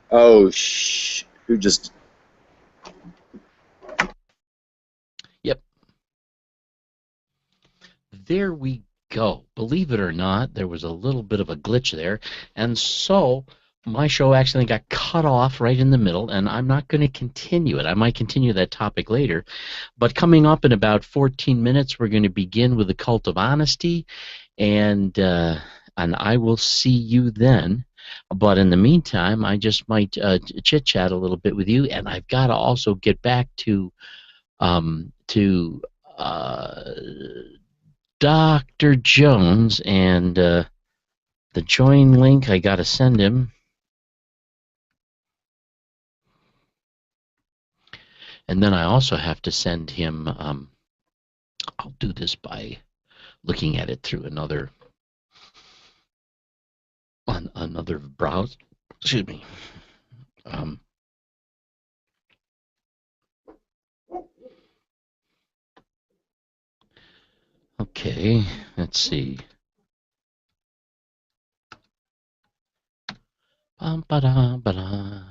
Oh, who just? Yep, there we go. Believe it or not, there was a little bit of a glitch there, and so my show actually got cut off right in the middle, and I'm not going to continue it. I might continue that topic later, but coming up in about 14 minutes, we're going to begin with the cult of honesty, and uh, and I will see you then. But in the meantime, I just might chit chat a little bit with you, and I've got to also get back to uh, Dr. Jones and the join link. I got to send him, and then I also have to send him. I'll do this by looking at it through another on another browser. Excuse me. Um, okay, let's see. Bum-ba-da-ba-da.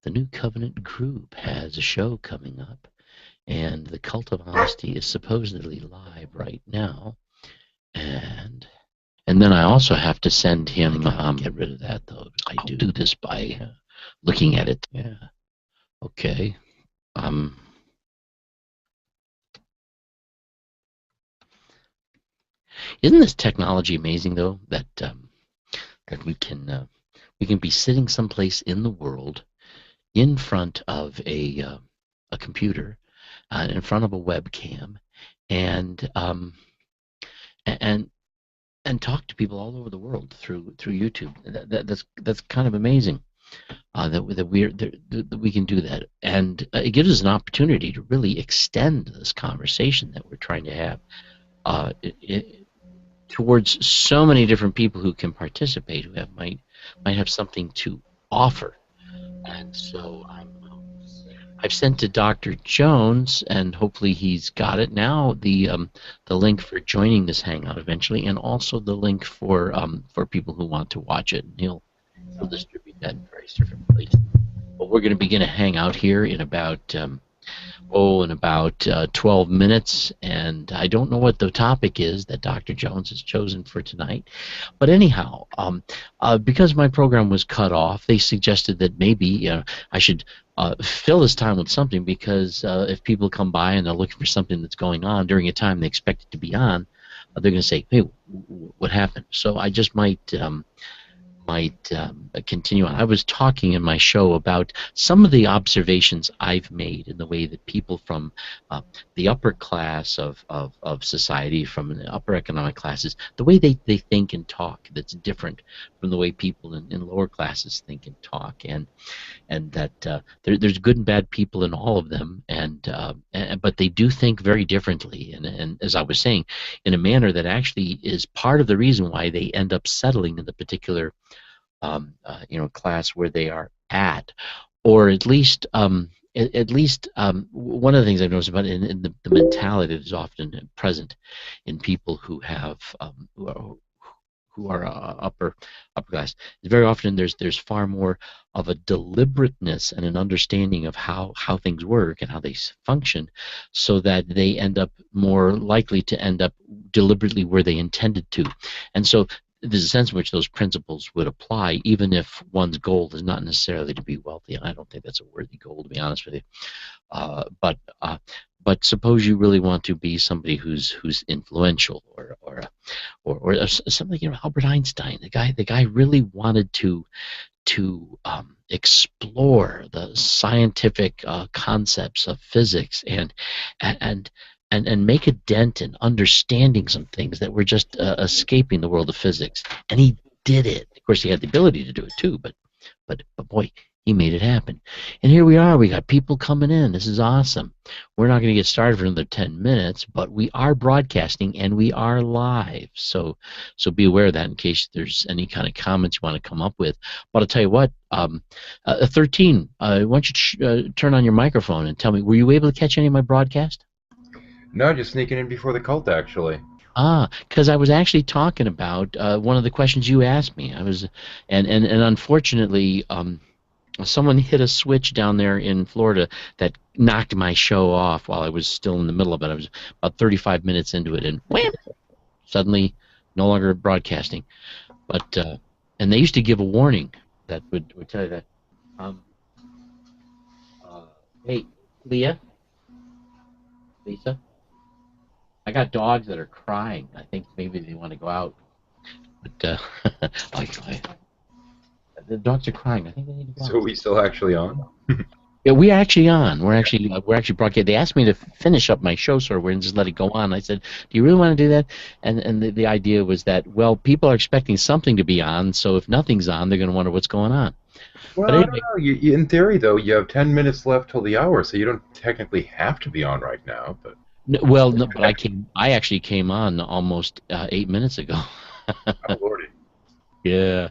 The New Covenant group has a show coming up, and the Cult of Honesty is supposedly live right now. And then I also have to send him. Get rid of that though. I'll do this by looking at it. Yeah. Okay. Um. Isn't this technology amazing though? That we can be sitting someplace in the world in front of a computer, in front of a webcam, and and and talk to people all over the world through YouTube. That's kind of amazing. That we can do that, and it gives us an opportunity to really extend this conversation that we're trying to have uh, towards so many different people who can participate, who might have something to offer. And so I've sent to Dr. Jones, and hopefully he's got it now. The link for joining this hangout eventually, and also the link for people who want to watch it. And he'll distribute that in various different places. But we're going to begin a hangout here in about 12 minutes, and I don't know what the topic is that Dr. Jones has chosen for tonight. But anyhow, because my program was cut off, they suggested that maybe I should fill this time with something, because if people come by and they're looking for something that's going on during a time they expect it to be on, they're going to say, hey, what happened? So I just might continue on. I was talking in my show about some of the observations I've made in the way that people from the upper class of society, from the upper economic classes, the way they think and talk, that's different from the way people in lower classes think and talk, and that there's good and bad people in all of them, and but they do think very differently, and as I was saying, in a manner that actually is part of the reason why they end up settling in the particular class where they are at, or at least one of the things I've noticed about it in the mentality that is often present in people who are upper class. Very often there's far more of a deliberateness and an understanding of how things work and how they function, so that they end up more likely to end up deliberately where they intended to. And so there's a sense in which those principles would apply, even if one's goal is not necessarily to be wealthy. And I don't think that's a worthy goal, to be honest with you. Uh, but uh, but suppose you really want to be somebody who's influential, or something. Albert Einstein, the guy really wanted to explore the scientific concepts of physics, and and make a dent in understanding some things that were just escaping the world of physics. And he did it. Of course, he had the ability to do it too, but boy, he made it happen. And here we are. We got people coming in. This is awesome. We're not going to get started for another 10 minutes, but we are broadcasting and we are live. So be aware of that in case there's any kind of comments you want to come up with. But I'll tell you what, 13, why don't you turn on your microphone and tell me, were you able to catch any of my broadcast? No, just sneaking in before the cult, actually. Because I was actually talking about one of the questions you asked me. I was, and unfortunately, someone hit a switch down there in Florida that knocked my show off while I was still in the middle of it. I was about 35 minutes into it, and wham! Suddenly, no longer broadcasting. But and they used to give a warning that would tell you that. Um, hey, Lisa, I got dogs that are crying. I think maybe they want to go out. But the dogs are crying. I think they need to go out. So are we still actually on? Yeah, we're actually on. We're actually broadcasting. They asked me to finish up my show server and just let it go on. I said, "Do you really want to do that?" And the idea was that, well, people are expecting something to be on, so if nothing's on, they're going to wonder what's going on. Well, But I anyway, don't know. In theory, though, you have 10 minutes left till the hour, so you don't technically have to be on right now. But no, but I actually came on almost 8 minutes ago. oh, Lordy. Yeah.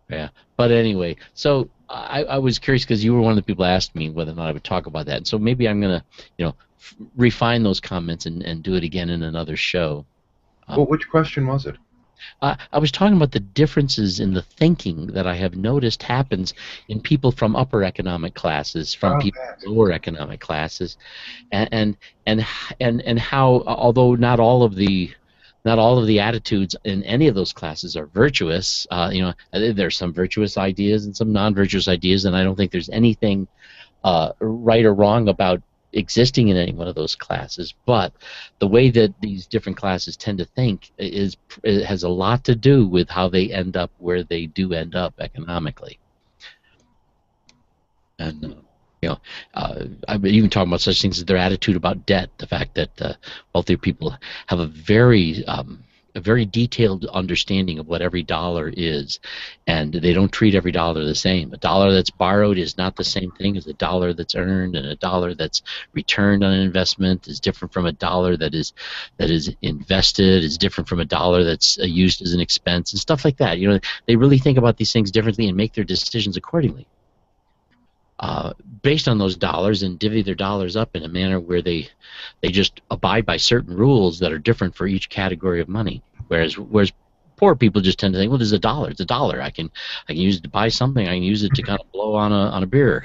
Yeah, but anyway, so I was curious because you were one of the people who asked me whether or not I would talk about that. So maybe I'm gonna, refine those comments and do it again in another show. Well, which question was it? I was talking about the differences in the thinking that I have noticed happens in people from upper economic classes, from people from lower economic classes, and how, although not all of the attitudes in any of those classes are virtuous. There's some virtuous ideas and some non-virtuous ideas, and I don't think there's anything right or wrong about existing in any one of those classes. But the way that these different classes tend to think it has a lot to do with how they end up where they do end up economically. And I've been even talking about such things as their attitude about debt, the fact that wealthier people have a very detailed understanding of what every dollar is, and they don't treat every dollar the same. A dollar that's borrowed is not the same thing as a dollar that's earned, and a dollar that's returned on an investment is different from a dollar that is invested, is different from a dollar that's used as an expense, and stuff like that. They really think about these things differently and make their decisions accordingly. Based on those dollars, and divvy their dollars up in a manner where they just abide by certain rules that are different for each category of money. Whereas poor people just tend to think, well, there's a dollar. It's a dollar. I can use it to buy something. I can use it to kind of blow on a beer,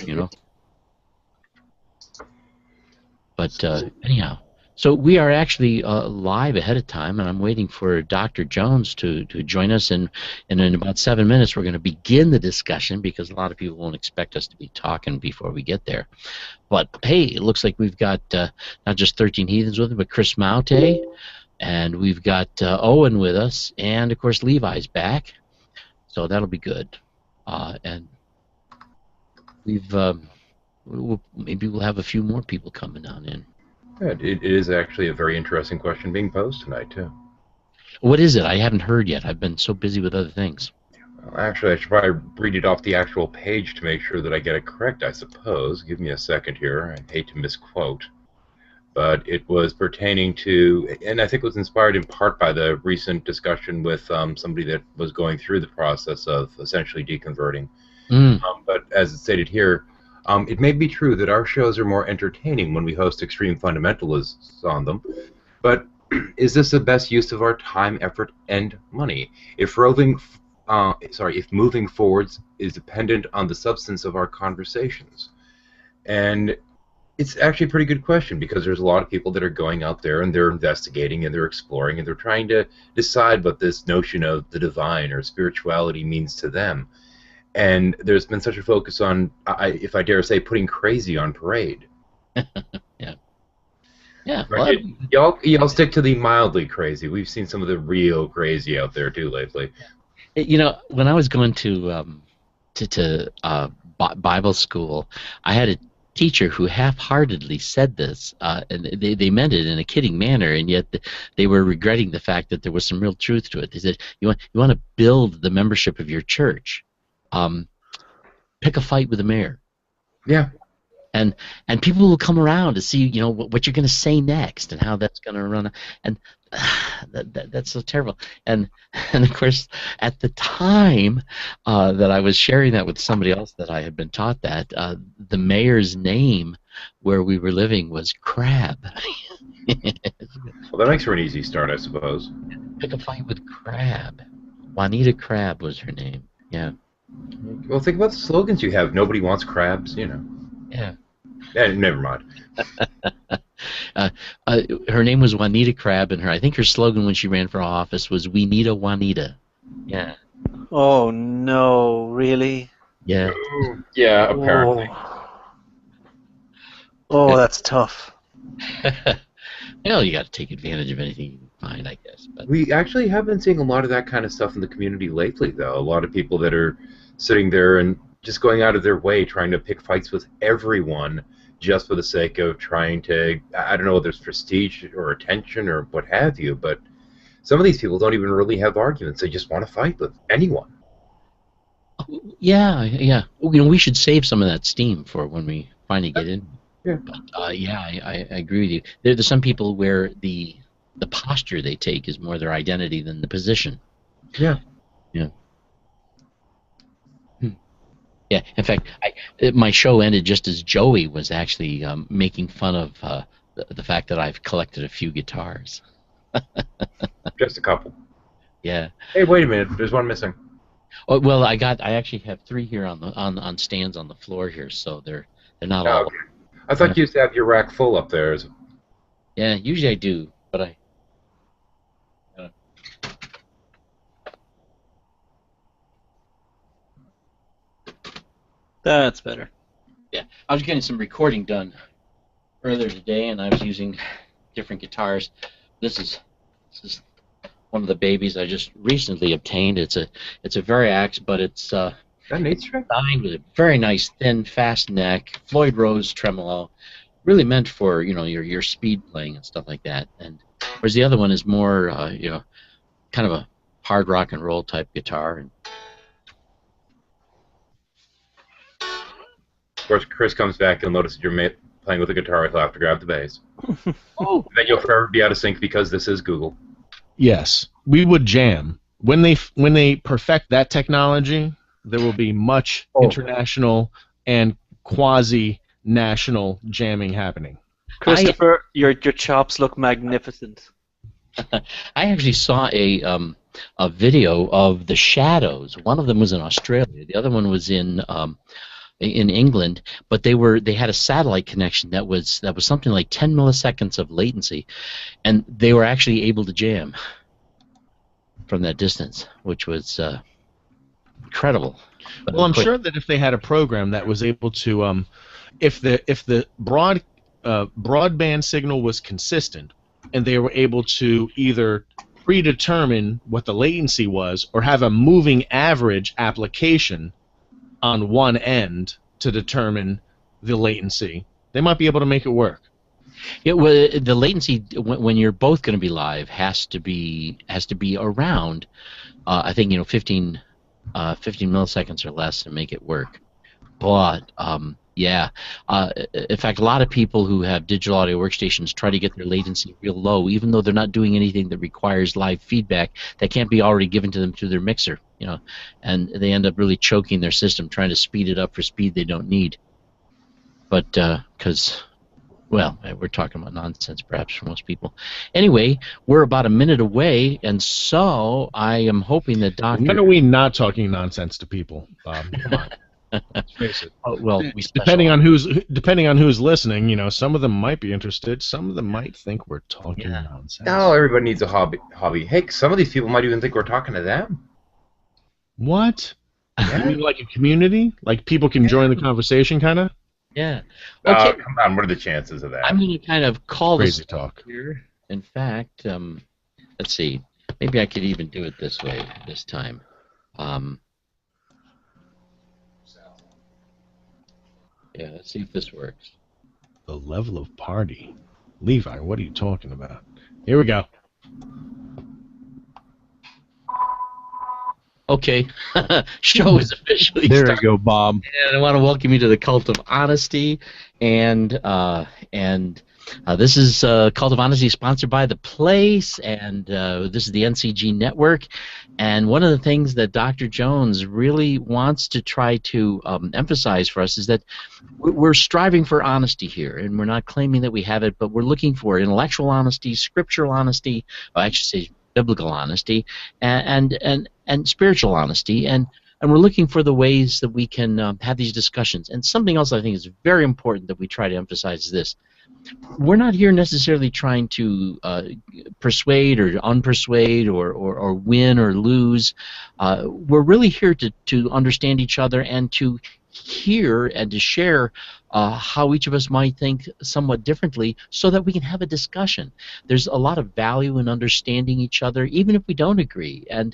But anyhow, so we are actually live ahead of time, and I'm waiting for Dr. Jones to join us, and in about 7 minutes we're going to begin the discussion because a lot of people won't expect us to be talking before we get there. But hey, it looks like we've got not just 13 Heathens with us, but Chris Maute, and we've got Owen with us, and of course Levi's back, so that'll be good. And maybe we'll have a few more people coming on in. Good. It is actually a very interesting question being posed tonight, too. What is it? I haven't heard yet. I've been so busy with other things. Well, actually, I should probably read it off the actual page to make sure that I get it correct, I suppose. Give me a second here. I hate to misquote. But it was pertaining to, and I think it was inspired in part by the recent discussion with somebody that was going through the process of essentially deconverting. But as it's stated here, it may be true that our shows are more entertaining when we host extreme fundamentalists on them, but is this the best use of our time, effort, and money? If moving forwards is dependent on the substance of our conversations. And it's actually a pretty good question because there's a lot of people that are going out there and they're investigating and they're exploring and they're trying to decide what this notion of the divine or spirituality means to them. And there's been such a focus on, if I dare say, putting crazy on parade. Yeah. Yeah. Right? Y'all stick to the mildly crazy. We've seen some of the real crazy out there too lately. When I was going to Bible school, I had a teacher who half-heartedly said this, and they meant it in a kidding manner, and yet they were regretting the fact that there was some real truth to it. They said, "You want to build the membership of your church. Pick a fight with the mayor." Yeah. And people will come around to see what you're going to say next and how that's going to run, and that's so terrible. And of course, at the time that I was sharing that with somebody else that I had been taught that, the mayor's name where we were living was Crab. Well, that makes for an easy start, I suppose. Pick a fight with Crab. Juanita Crab was her name. Yeah. Well, think about the slogans you have. Nobody wants crabs, you know. Yeah. Never mind. Her name was Juanita Crab, and I think her slogan when she ran for office was "We need a Juanita." Yeah. Oh no, really? Yeah. Yeah, apparently. Oh, that's tough. Well, you got to take advantage of anything you can find, I guess. But We actually have been seeing a lot of that kind of stuff in the community lately, though. A lot of people that are sitting there and just going out of their way trying to pick fights with everyone just for the sake of trying to, I don't know whether it's prestige or attention or what have you, but some of these people don't even really have arguments. They just want to fight with anyone. yeah. You know, we should save some of that steam for when we finally get in. Yeah. But yeah, I agree with you. There's some people where the posture they take is more their identity than the position. Yeah. Yeah. Yeah. In fact, my show ended just as Joey was actually making fun of the fact that I've collected a few guitars. Just a couple. Yeah. Hey, wait a minute. There's one missing. Oh, well, I actually have 3 here on stands on the floor here, so they're not Oh, all. okay. I thought you used to have your rack full up there. Yeah, usually I do, but I. That's better. Yeah, I was getting some recording done earlier today, and I was using different guitars. This is one of the babies I just recently obtained. It's a Variax, but it's That Nate's track? designed with a very nice, thin, fast neck, Floyd Rose tremolo, really meant for your speed playing and stuff like that. And whereas the other one is more kind of a hard rock and roll type guitar. And Of course, Chris comes back and notices you're playing with a guitar. He'll have to grab the bass. oh, Then you'll forever be out of sync because this is Google. Yes, we would jam. When they perfect that technology, there will be much international and quasi-national jamming happening. Christopher, your chops look magnificent. I actually saw a video of the Shadows. One of them was in Australia. The other one was in England. But they had a satellite connection that was something like 10 milliseconds of latency, and they were actually able to jam from that distance, which was incredible. But Well, I'm of course- sure that if they had a program that was able to, if the broadband signal was consistent, and they were able to either predetermine what the latency was or have a moving average application on one end to determine the latency, they might be able to make it work. Yeah, well, the latency when you're both going to be live has to be around, I think 15 milliseconds or less to make it work. But yeah, in fact, a lot of people who have digital audio workstations try to get their latency real low, even though they're not doing anything that requires live feedback that can't be already given to them through their mixer, and they end up really choking their system trying to speed it up for speed they don't need. But because well, we're talking about nonsense perhaps for most people. Anyway, we're about a minute away, and so I am hoping that Dr. When are we not talking nonsense to people, Bob? Come on. Let's face it. Oh, well, we Depending on who's listening, some of them might be interested. Some of them might think we're talking nonsense. No, everybody needs a hobby. Hey, some of these people might even think we're talking to them. What? You mean like a community? Like people can join the conversation, kind of? Yeah. Okay. Come on, what are the chances of that? I'm going to kind of call Crazy this talk. here. In fact, let's see. Maybe I could even do it this way this time. Yeah, let's see if this works. The level of party. Levi, what are you talking about? Here we go. Okay, show is officially There started. you go, Bob. And I want to welcome you to the Cult of Honesty, and this is Cult of Honesty sponsored by The Place, and this is the NCG Network. And one of the things that Dr. Jones really wants to try to emphasize for us is that we're striving for honesty here, and we're not claiming that we have it, but we're looking for intellectual honesty, scriptural honesty, I should say biblical honesty, and spiritual honesty, and and we're looking for the ways that we can have these discussions. And something else I think is very important that we try to emphasize is this. We're not here necessarily trying to persuade or unpersuade or win or lose. We're really here to understand each other and to hear and to share how each of us might think somewhat differently so that we can have a discussion. There's a lot of value in understanding each other, even if we don't agree. And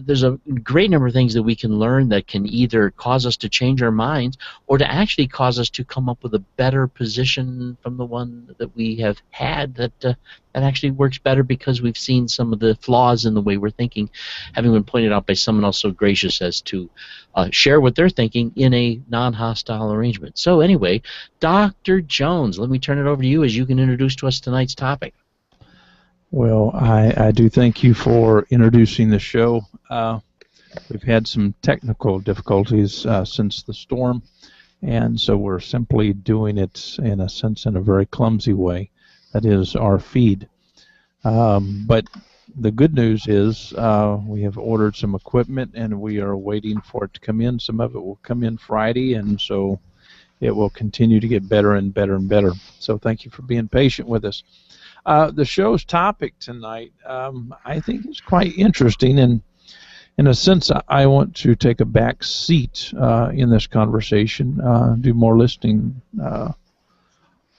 there's a great number of things that we can learn that can either cause us to change our minds or to actually cause us to come up with a better position from the one that we have had that actually works better because we've seen some of the flaws in the way we're thinking, having been pointed out by someone else so gracious as to share what they're thinking in a non-hostile arrangement. So anyway, Dr. Jones, let me turn it over to you as you can introduce to us tonight's topic. Well, I do thank you for introducing the show. We've had some technical difficulties since the storm, and so we're simply doing it, in a sense, in a very clumsy way. That is our feed. But the good news is we have ordered some equipment, and we are waiting for it to come in. Some of it will come in Friday, and so it will continue to get better and better and better. So thank you for being patient with us. The show's topic tonight, I think, is quite interesting, and in a sense, I want to take a back seat in this conversation, do more listening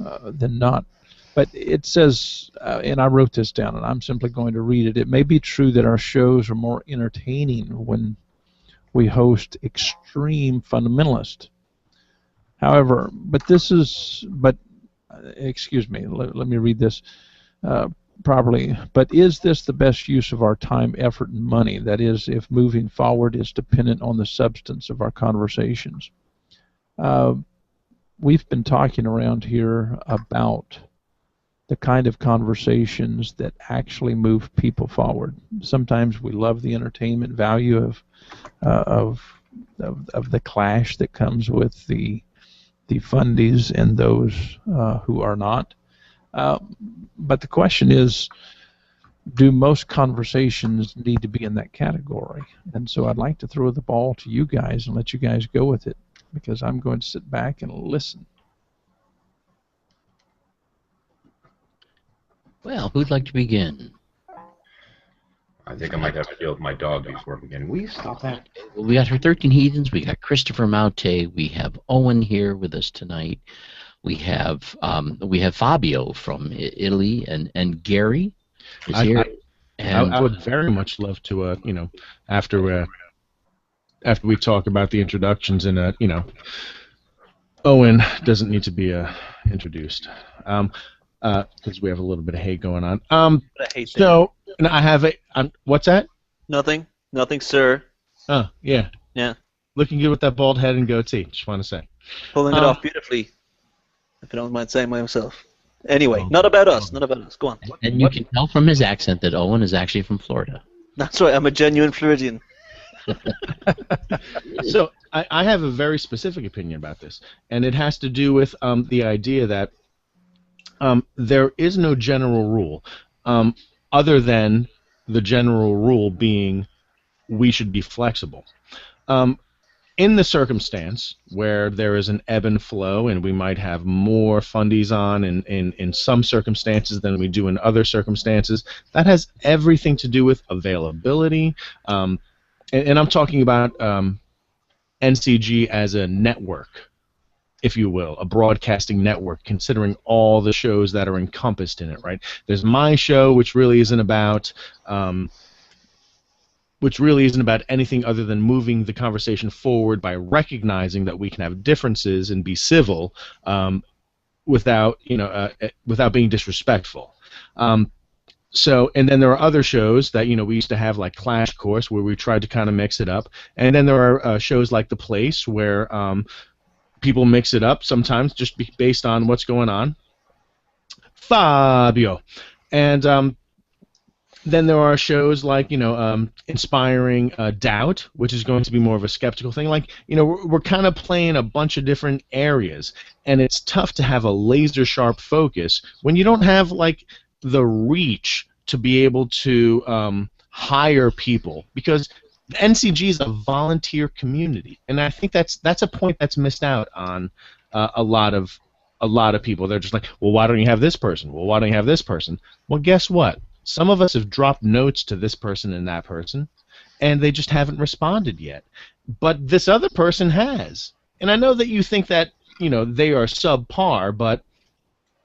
than not. But it says, and I wrote this down, and I'm simply going to read it. It may be true that our shows are more entertaining when we host extreme fundamentalists. However, excuse me, let me read this properly. But is this the best use of our time, effort, and money? That is, if moving forward is dependent on the substance of our conversations. We've been talking around here about the kind of conversations that actually move people forward. Sometimes we love the entertainment value of the clash that comes with the fundies and those who are not. But the question is, do most conversations need to be in that category? And so I'd like to throw the ball to you guys and let you guys go with it, because I'm going to sit back and listen. Well, who'd like to begin? I think I might have to deal with my dog before we begin. Will you stop that? Well, we got her 13 Heathens. We got Christopher Maute. We have Owen here with us tonight. We have Fabio from Italy, and Gary is here. I would very much love to, after we talk about the introductions, and Owen doesn't need to be introduced. Because we have a little bit of hate going on. I hate so I have what's that? Nothing, sir. Oh, yeah. Yeah. Looking good with that bald head and goatee. Just want to say. Pulling it off beautifully. If I don't mind saying myself. Anyway, not about us. Not about us. Go on. And you can tell from his accent that Owen is actually from Florida. That's right. I'm a genuine Floridian. So I have a very specific opinion about this, and it has to do with the idea that there is no general rule, other than the general rule being we should be flexible. In the circumstance where there is an ebb and flow, and we might have more fundies on in some circumstances than we do in other circumstances, that has everything to do with availability. And I'm talking about NCG as a network, if you will, a broadcasting network, considering all the shows that are encompassed in it, right? There's my show, which really isn't about anything other than moving the conversation forward by recognizing that we can have differences and be civil without being disrespectful. So, and then there are other shows that, we used to have, like Clash Course, where we tried to kind of mix it up. And then there are shows like The Place, where people mix it up sometimes just based on what's going on. Fabio. And then there are shows like, Inspiring Doubt, which is going to be more of a skeptical thing. Like, we're kind of playing a bunch of different areas, and it's tough to have a laser-sharp focus when you don't have, like, the reach to be able to hire people, because NCG is a volunteer community, and I think that's a point that's missed out on a lot of people. They're just like, well, why don't you have this person? Well, why don't you have this person? Well, guess what? Some of us have dropped notes to this person and that person, and they just haven't responded yet. But this other person has. And I know that you think that, they are subpar, but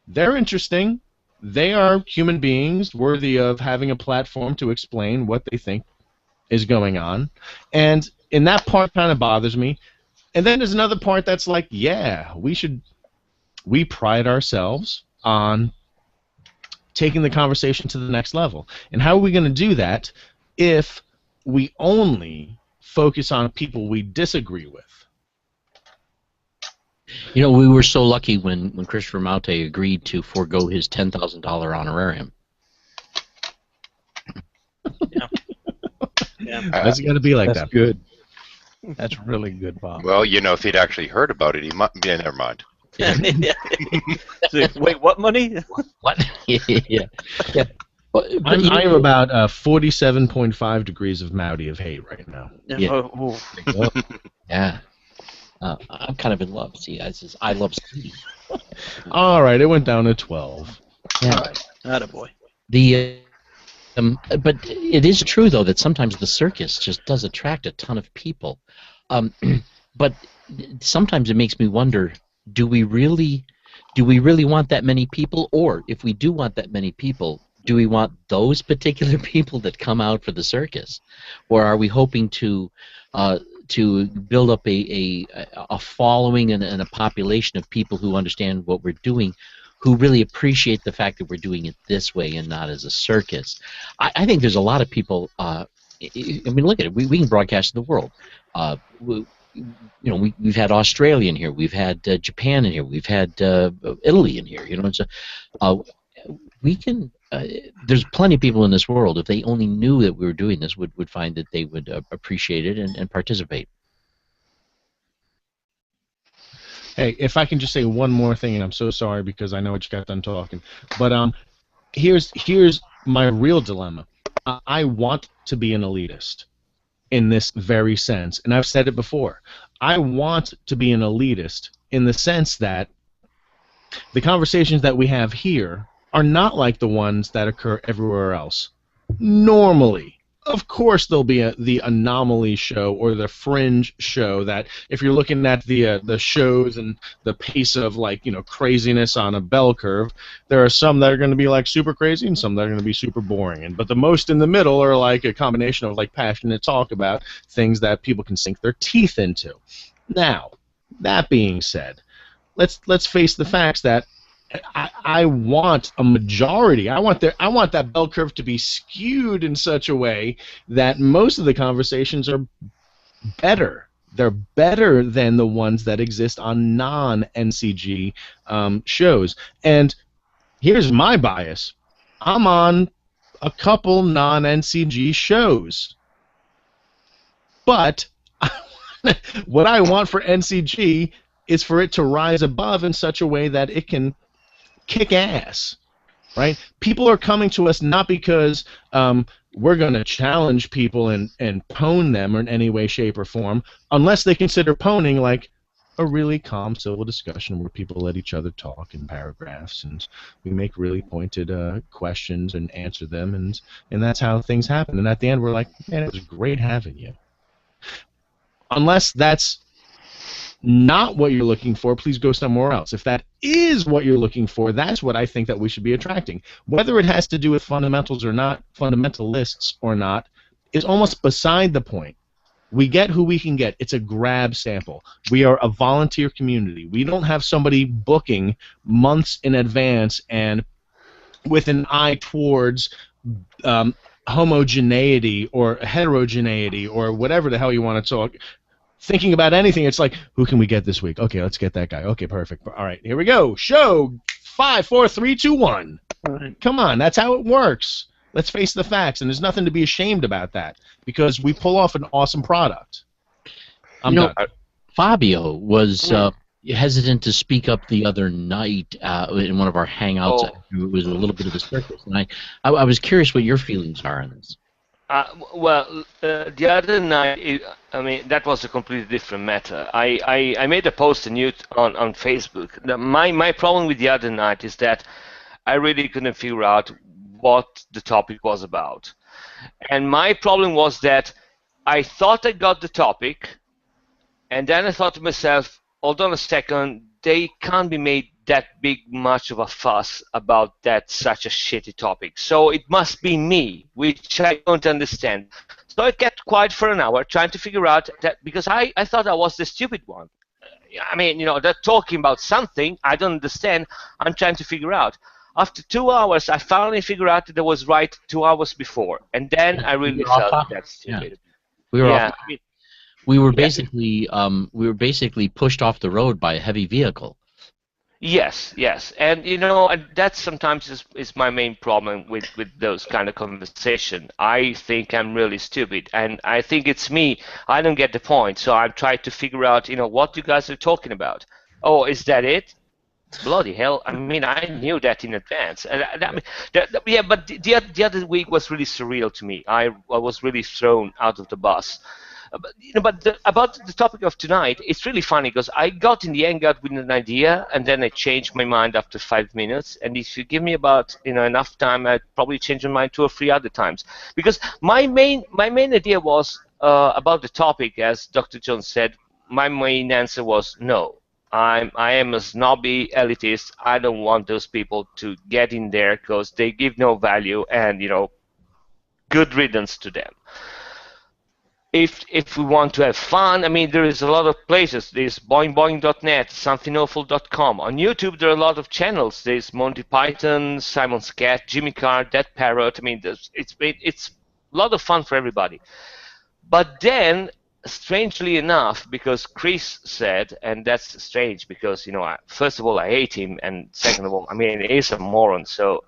they're interesting. They are human beings worthy of having a platform to explain what they think is going on. And in that part kind of bothers me. And then there's another part that's like, yeah, we pride ourselves on taking the conversation to the next level. And how are we going to do that if we only focus on people we disagree with? We were so lucky when Christopher Maute agreed to forego his $10,000 honorarium. Yeah. It's got to be like That's that. good. That's really good, Bob. Well, if he'd actually heard about it, he might. Yeah, never mind. So, wait, what money? What? yeah. But I am about 47.5 degrees of Maudi of hate right now. Yeah. Oh, Yeah. I'm kind of in love. See, I love Stevie. All right, it went down to 12. Yeah. attaboy. But it is true though that sometimes the circus just does attract a ton of people. But sometimes it makes me wonder: do we really want that many people? Or if we do want that many people, do we want those particular people that come out for the circus, or are we hoping to build up a following and a population of people who understand what we're doing, who really appreciate the fact that we're doing it this way and not as a circus? I think there's a lot of people. I mean, look at it. We can broadcast to the world. We've had Australia in here. We've had Japan in here. We've had Italy in here. So we can. There's plenty of people in this world. If they only knew that we were doing this, would find that they would appreciate it and participate. Hey, if I can just say one more thing, and I'm so sorry because I know you got done talking, but here's my real dilemma. I want to be an elitist in this very sense, and I've said it before. I want to be an elitist in the sense that the conversations that we have here are not like the ones that occur everywhere else. Normally, of course, there'll be the anomaly show or the fringe show that, if you're looking at the shows and the pace of craziness on a bell curve, there are some that are going to be like super crazy and some that are going to be super boring. But the most in the middle are like a combination of passionate talk about things that people can sink their teeth into. Now, that being said, let's face the facts that I want a majority. I want that bell curve to be skewed in such a way that most of the conversations are better. They're better than the ones that exist on non-NCG shows. And here's my bias. I'm on a couple non-NCG shows. But what I want for NCG is for it to rise above in such a way that it can kick ass, right? People are coming to us not because we're going to challenge people and pwn them in any way, shape, or form, unless they consider pwning like a really calm, civil discussion where people let each other talk in paragraphs and we make really pointed questions and answer them, and that's how things happen. And at the end, we're like, man, it was great having you. Unless that's not what you're looking for, please go somewhere else. If that is what you're looking for, that's what I think that we should be attracting. Whether it has to do with fundamentals or not, fundamentalists or not, is almost beside the point. We get who we can get. It's a grab sample. We are a volunteer community. We don't have somebody booking months in advance and with an eye towards homogeneity or heterogeneity or whatever the hell you want to talk. Thinking about anything, it's like, who can we get this week? Okay, let's get that guy. Okay, perfect. All right, here we go. Show 5, 4, 3, 2, 1. Right. Come on, that's how it works. Let's face the facts, and there's nothing to be ashamed about that because we pull off an awesome product. I'm done. Fabio was hesitant to speak up the other night in one of our hangouts. It was a little bit of a circus, and I was curious what your feelings are on this. The other night, I mean, that was a completely different matter. I made a post on Facebook. My problem with the other night is that I really couldn't figure out what the topic was about. And my problem was that I thought I got the topic, and then I thought to myself, hold on a second, they can't be made that big much of a fuss about that such a shitty topic. So it must be me, which I don't understand. So I kept quiet for an hour trying to figure out that, because I thought I was the stupid one. I mean, they're talking about something I don't understand. I'm trying to figure out. After 2 hours, I finally figured out that I was right 2 hours before, and then I really felt that's stupid. Yeah. We were Yeah, off. We were basically pushed off the road by a heavy vehicle. Yes, and and that sometimes is my main problem with those kind of conversation. I think I'm really stupid, and I think it's me. I don't get the point, so I'm trying to figure out, what you guys are talking about. Oh, is that it? Bloody hell! I mean, I knew that in advance. And yeah, but the other week was really surreal to me. I was really thrown out of the bus. But about the topic of tonight, it's really funny because I got in the Hangout with an idea, and then I changed my mind after 5 minutes. And if you give me about enough time, I'd probably change my mind 2 or 3 other times. Because my main idea was about the topic, as Dr. Jones said. My main answer was no. I am a snobby elitist. I don't want those people to get in there because they give no value, and good riddance to them. If we want to have fun, I mean, there is a lot of places. There's boingboing.net, somethingawful.com. On YouTube, there are a lot of channels. There's Monty Python, Simon's Cat, Jimmy Carr, Dead Parrot. I mean, it's a lot of fun for everybody. But then, strangely enough, because Chris said, and that's strange because, first of all, I hate him, and second of all, I mean, he's a moron, so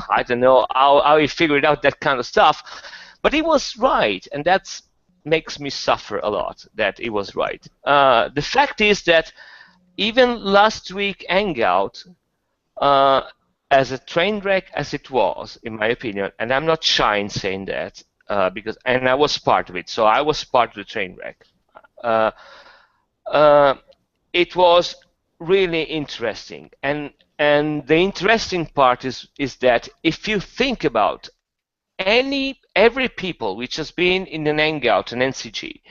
I don't know how he figured out that kind of stuff. But he was right, and that makes me suffer a lot that he was right. The fact is that even last week Hangout, as a train wreck as it was, in my opinion, and I'm not shy in saying that, and I was part of it, so I was part of the train wreck. It was really interesting, and the interesting part is that if you think about every people which has been in an Hangout, an NCG,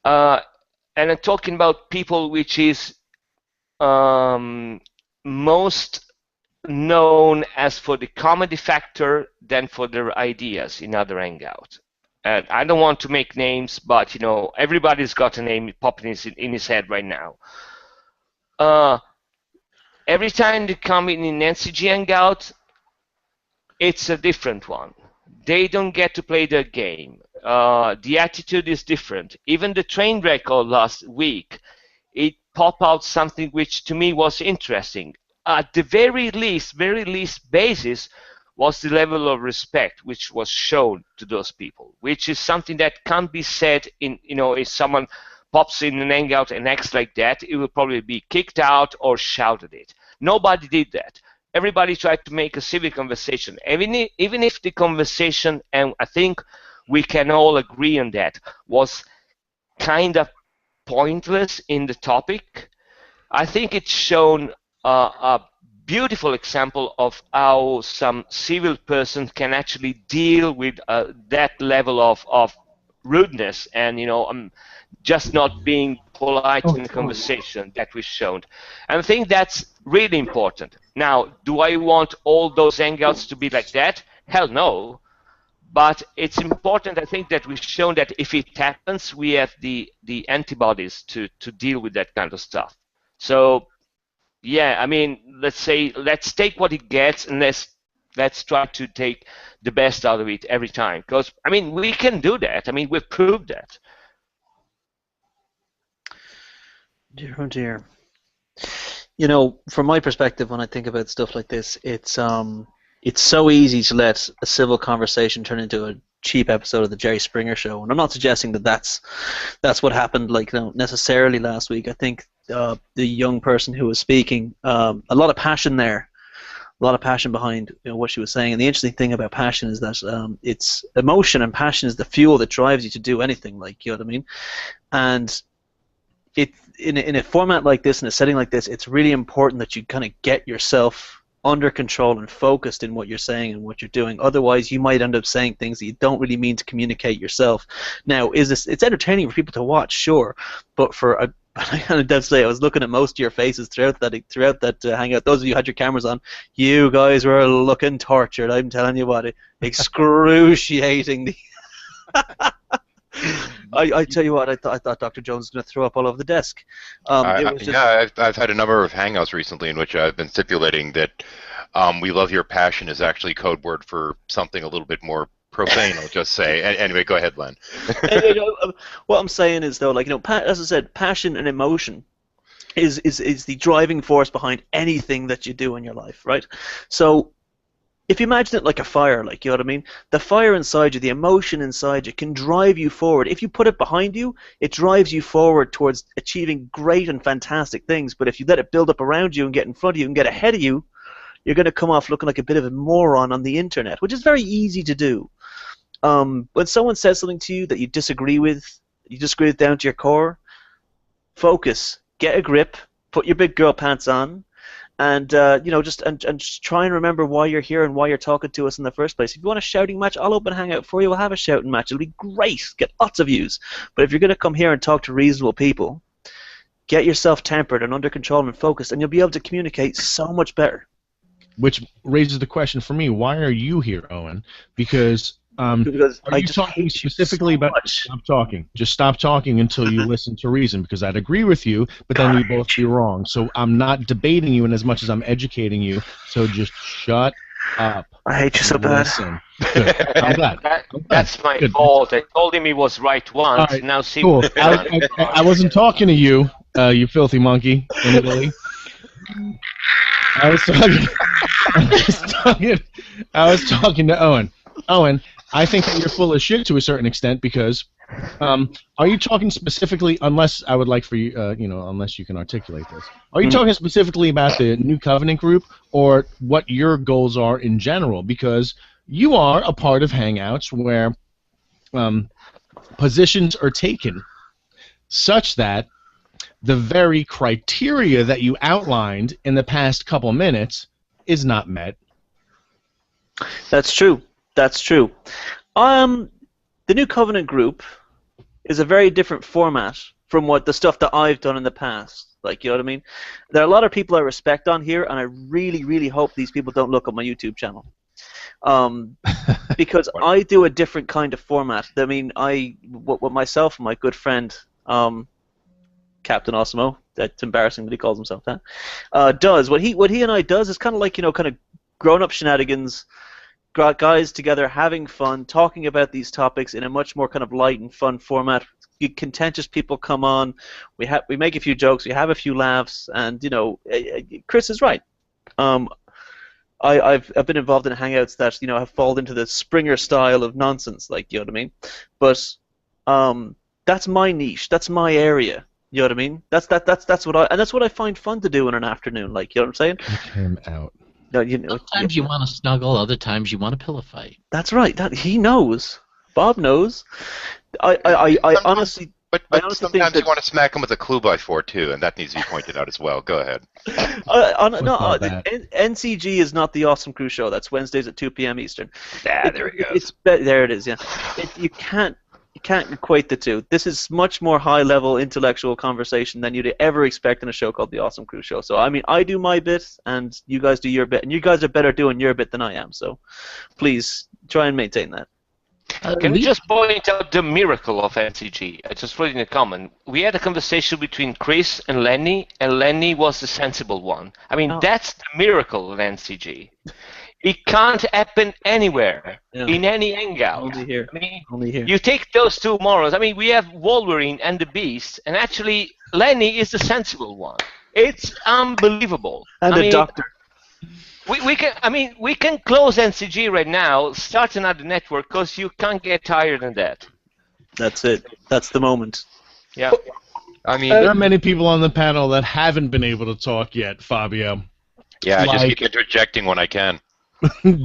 and I'm talking about people which is most known as for the comedy factor than for their ideas in other Hangout. And I don't want to make names, but everybody's got a name popping in his head right now. Every time they come in an NCG Hangout, it's a different one. They don't get to play their game. The attitude is different. Even the train wreck of last week, it popped out something which to me was interesting. At the very least basis was the level of respect which was shown to those people, which is something that can't be said in, if someone pops in an Hangout and acts like that, it will probably be kicked out or shouted at. Nobody did that. Everybody tried to make a civil conversation, even if the conversation, and I think we can all agree on that, was kind of pointless in the topic. I think it's shown a beautiful example of how some civil person can actually deal with that level of rudeness and just not being polite in the conversation that was shown. And I think that's really important. Now, do I want all those Hangouts to be like that? Hell no. But it's important, I think, that we've shown that if it happens, we have the antibodies to deal with that kind of stuff. So, yeah, I mean, let's take what it gets and let's try to take the best out of it every time. Because, I mean, we can do that. I mean, we've proved that. Dear, oh dear. From my perspective, when I think about stuff like this, it's so easy to let a civil conversation turn into a cheap episode of the Jerry Springer Show. And I'm not suggesting that that's what happened necessarily last week. I think the young person who was speaking, a lot of passion there, a lot of passion behind what she was saying. And the interesting thing about passion is that it's emotion, and passion is the fuel that drives you to do anything. Like, you know what I mean? And in a format like this, in a setting like this, it's really important that you kind of get yourself under control and focused in what you're saying and what you're doing. Otherwise, you might end up saying things that you don't really mean to communicate yourself. Now, it's entertaining for people to watch, sure, but I kind of dare say I was looking at most of your faces throughout that hangout. Those of you who had your cameras on, you guys were looking tortured. I'm telling you what, excruciating. I tell you what, I thought Dr. Jones was going to throw up all over the desk. Yeah, I've had a number of hangouts recently in which I've been stipulating that "we love your passion" is actually code word for something a little bit more profane. I'll just say. Anyway, go ahead, Len. What I'm saying is, though, like, as I said, passion and emotion is the driving force behind anything that you do in your life, right? So, if you imagine it like a fire, like, you know what I mean? The fire inside you, the emotion inside you can drive you forward. If you put it behind you, it drives you forward towards achieving great and fantastic things. But if you let it build up around you and get in front of you and get ahead of you, you're going to come off looking like a bit of a moron on the internet, which is very easy to do. When someone says something to you that you disagree with down to your core, focus, get a grip, put your big girl pants on, and just try and remember why you're here and why you're talking to us in the first place. If you want a shouting match, I'll open Hangout for you. We'll have a shouting match. It'll be great. Get lots of views. But if you're going to come here and talk to reasonable people, get yourself tempered and under control and focused, and you'll be able to communicate so much better. Which raises the question for me: why are you here, Owen? Because are you talking specifically about? Stop talking. Just stop talking until you listen to reason. Because I'd agree with you, but then we both be wrong. So I'm not debating you, in as much as I'm educating you. So just shut up. I hate you so bad. Good. I'm glad. That's my fault. I told him he was right once. Right. Now see. Cool. I wasn't talking to you, you filthy monkey. Anybody? I was talking to Owen. Owen, I think that you're full of shit to a certain extent because are you talking specifically, unless I would like for you, unless you can articulate this, are you talking specifically about the New Covenant group or what your goals are in general? Because you are a part of Hangouts where positions are taken such that the very criteria that you outlined in the past couple minutes is not met. That's true. That's true. The New Covenant group is a very different format from the stuff that I've done in the past. Like, you know what I mean? There are a lot of people I respect on here, and I really, really hope these people don't look at my YouTube channel. Because I do a different kind of format. I mean, what myself and my good friend, Captain Osmo, that's embarrassing that he calls himself that, does. What he and I does is kind of like, kind of grown-up shenanigans, guys together having fun, talking about these topics in a much more kind of light and fun format. Contentious people come on, we make a few jokes, we have a few laughs, and Chris is right. I've been involved in hangouts that have fallen into the Springer style of nonsense, like, you know what I mean. But that's my niche, that's my area. You know what I mean? That's what I find fun to do in an afternoon. Like, you know what I'm saying? Kick him out. No, sometimes you want to snuggle, other times you want to pillow fight. That's right. He knows. Bob knows. I honestly. But I honestly sometimes think that, you want to smack him with a clue by 4 too, and that needs to be pointed out as well. Go ahead. NCG is not the Awesome Crew show. That's Wednesdays at 2 p.m. Eastern. There he goes. There it is. Yeah. You can't equate the two. This is much more high-level intellectual conversation than you'd ever expect in a show called The Awesome Crew Show. So, I mean, I do my bit, and you guys do your bit, and you guys are better doing your bit than I am. So, please try and maintain that. Can we just point out the miracle of NCG? I just wrote in a comment. We had a conversation between Chris and Lenny was the sensible one. I mean, that's the miracle of NCG. It can't happen anywhere in any hangout. Only here. I mean, Only here. You take those two morons. I mean, we have Wolverine and the Beast, and actually Lenny is the sensible one. It's unbelievable. And the Doctor. We can close NCG right now, start another network, because you can't get higher than that. That's it. That's the moment. Yeah. I mean, there are many people on the panel that haven't been able to talk yet, Fabio. Yeah, just Like- keep interjecting when I can.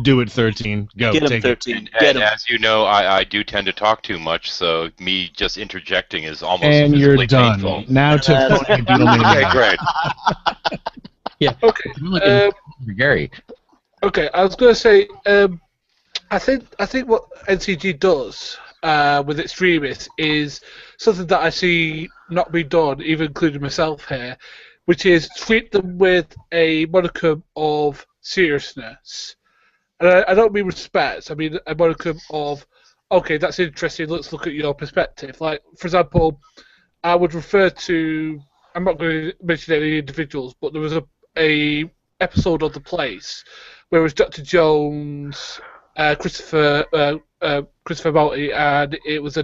Do it, 13. Go. Get him, take it. 13. Get And him. as you know, I do tend to talk too much, so me just interjecting is almost And you're physically done. painful. Now to That's- Phony Beetlemania. Okay, great. Okay. I'm looking for Gary. Okay, I was going to say, I think what NCG does with extremists is something that I see not being done, even including myself here, which is treat them with a modicum of seriousness. And I don't mean respect, I mean a modicum of, okay, that's interesting, let's look at your perspective. Like, for example, I would refer to, I'm not going to mention any individuals, but there was a episode of The Place where it was Dr. Jones, Christopher Malty, and it was a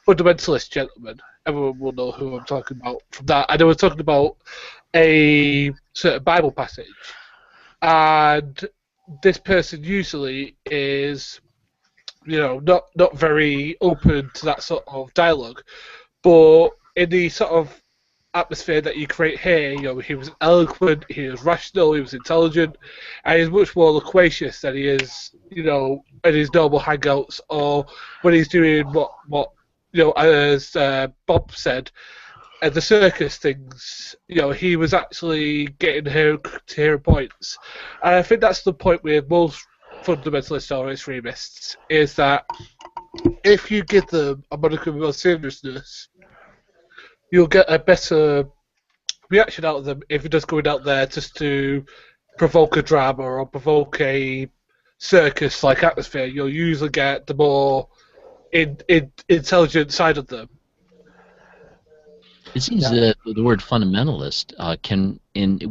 fundamentalist gentleman. Everyone will know who I'm talking about from that. And they were talking about a certain Bible passage. And this person usually is, not very open to that sort of dialogue. But in the sort of atmosphere that you create here, he was eloquent, he was rational, he was intelligent, and he's much more loquacious than he is, in his normal hangouts or when he's doing what as Bob said, the circus things. He was actually getting her to hear points, and I think that's the point with most fundamentalists or extremists is that if you give them a modicum of seriousness, you'll get a better reaction out of them if you're just going out there just to provoke a drama or provoke a circus-like atmosphere. You'll usually get the more intelligent side of them. It seems that the word fundamentalist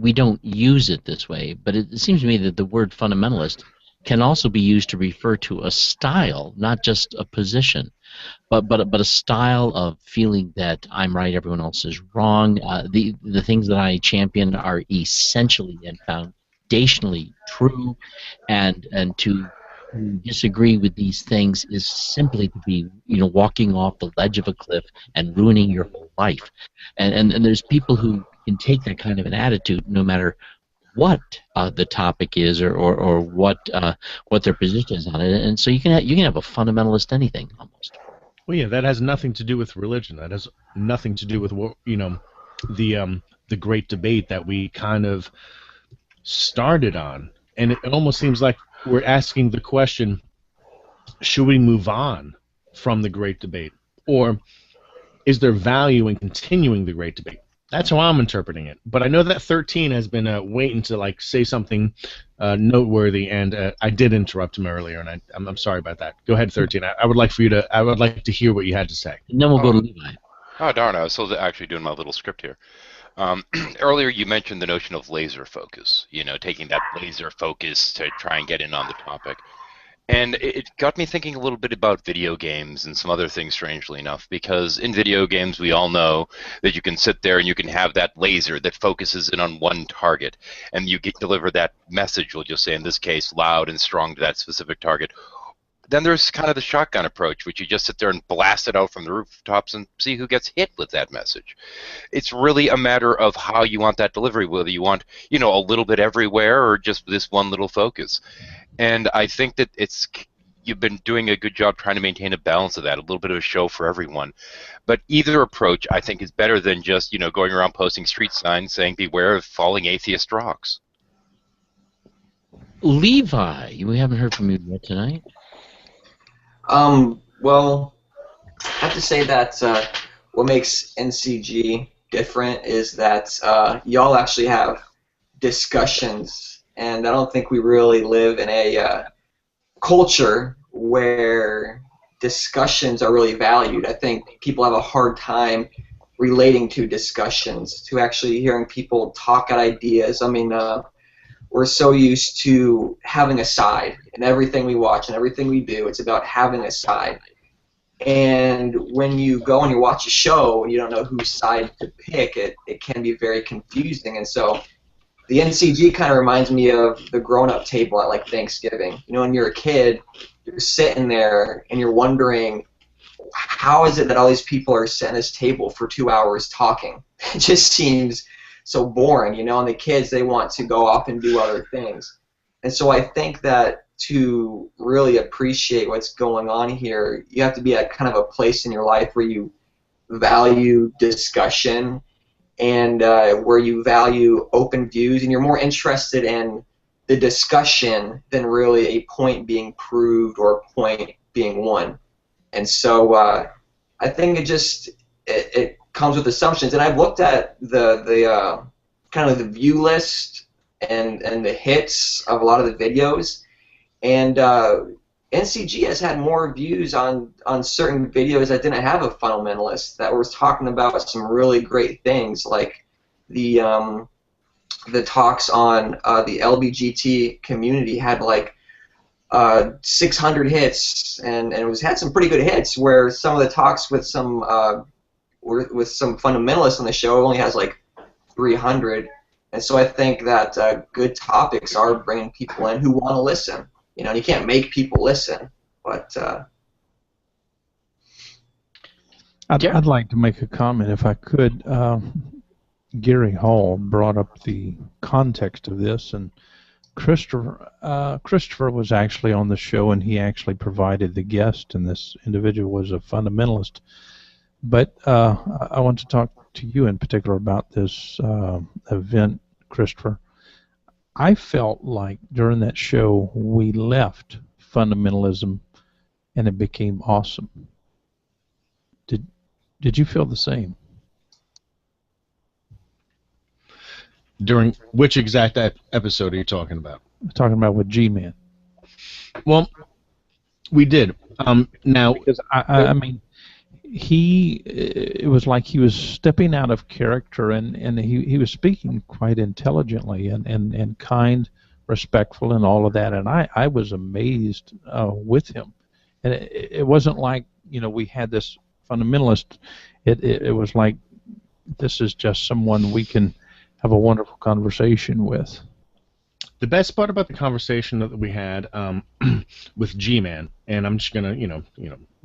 we don't use it this way, but it seems to me that the word fundamentalist can also be used to refer to a style, not just a position, but a style of feeling that I'm right, everyone else is wrong. The things that I champion are essentially and foundationally true, and to disagree with these things is simply to be walking off the ledge of a cliff and ruining your whole life. And there's people who can take that kind of an attitude no matter what the topic is or what their position is on it, and so you can have a fundamentalist anything almost. Well, yeah, that has nothing to do with religion. That has nothing to do with the great debate that we kind of started on, and it almost seems like we're asking the question: should we move on from the great debate, or is there value in continuing the great debate? That's how I'm interpreting it. But I know that 13 has been waiting to say something noteworthy, and I did interrupt him earlier, and I'm sorry about that. Go ahead, 13. I would like to hear what you had to say. And then we'll go to Levi. Oh, darn, I was still actually doing my little script here. Earlier you mentioned the notion of laser focus, taking that laser focus to try and get in on the topic. And it got me thinking a little bit about video games and some other things, strangely enough, because in video games we all know that you can sit there and you can have that laser that focuses in on one target, and you deliver that message, we'll just say in this case, loud and strong to that specific target. Then there's kind of the shotgun approach, which you just sit there and blast it out from the rooftops and see who gets hit with that message. It's really a matter of how you want that delivery, whether you want, a little bit everywhere or just this one little focus. And I think that you've been doing a good job trying to maintain a balance of that, a little bit of a show for everyone. But either approach, I think, is better than just, going around posting street signs saying, beware of falling atheist rocks. Levi, we haven't heard from you yet tonight. Well, I have to say that what makes NCG different is that y'all actually have discussions, and I don't think we really live in a culture where discussions are really valued. I think people have a hard time relating to discussions, to actually hearing people talk out ideas. I mean, we're so used to having a side in everything we watch and everything we do. It's about having a side. And when you go and you watch a show and you don't know whose side to pick, it can be very confusing. And so the NCG kind of reminds me of the grown-up table at like Thanksgiving. When you're a kid, you're sitting there and you're wondering, how is it that all these people are sitting at this table for 2 hours talking? It just seems so boring, you know, and the kids, they want to go off and do other things. And so I think that to really appreciate what's going on here, you have to be at kind of a place in your life where you value discussion and where you value open views, and you're more interested in the discussion than really a point being proved or a point being won. And so I think it comes with assumptions. And I've looked at the kind of the view list and the hits of a lot of the videos, and NCG has had more views on certain videos that didn't have a fundamentalist, that was talking about some really great things, like the talks on the LBGT community had like 600 hits, and it had some pretty good hits, where some of the talks with some fundamentalists on the show only has like 300. And so I think that good topics are bringing people in who want to listen. You know, you can't make people listen, but I'd like to make a comment if I could. Gary Hall brought up the context of this, and Christopher was actually on the show, and he actually provided the guest, and this individual was a fundamentalist. But I want to talk to you in particular about this event, Christopher. I felt like during that show we left fundamentalism and it became awesome. Did you feel the same? During which exact episode are you talking about? I'm talking about with G-Man. Well, we did. Now, because I mean, it was like he was stepping out of character, and he was speaking quite intelligently and kind, respectful, and all of that. And I was amazed with him. And it wasn't like, you know, we had this fundamentalist. It was like, this is just someone we can have a wonderful conversation with. The best part about the conversation that we had with G-Man, and I'm just gonna,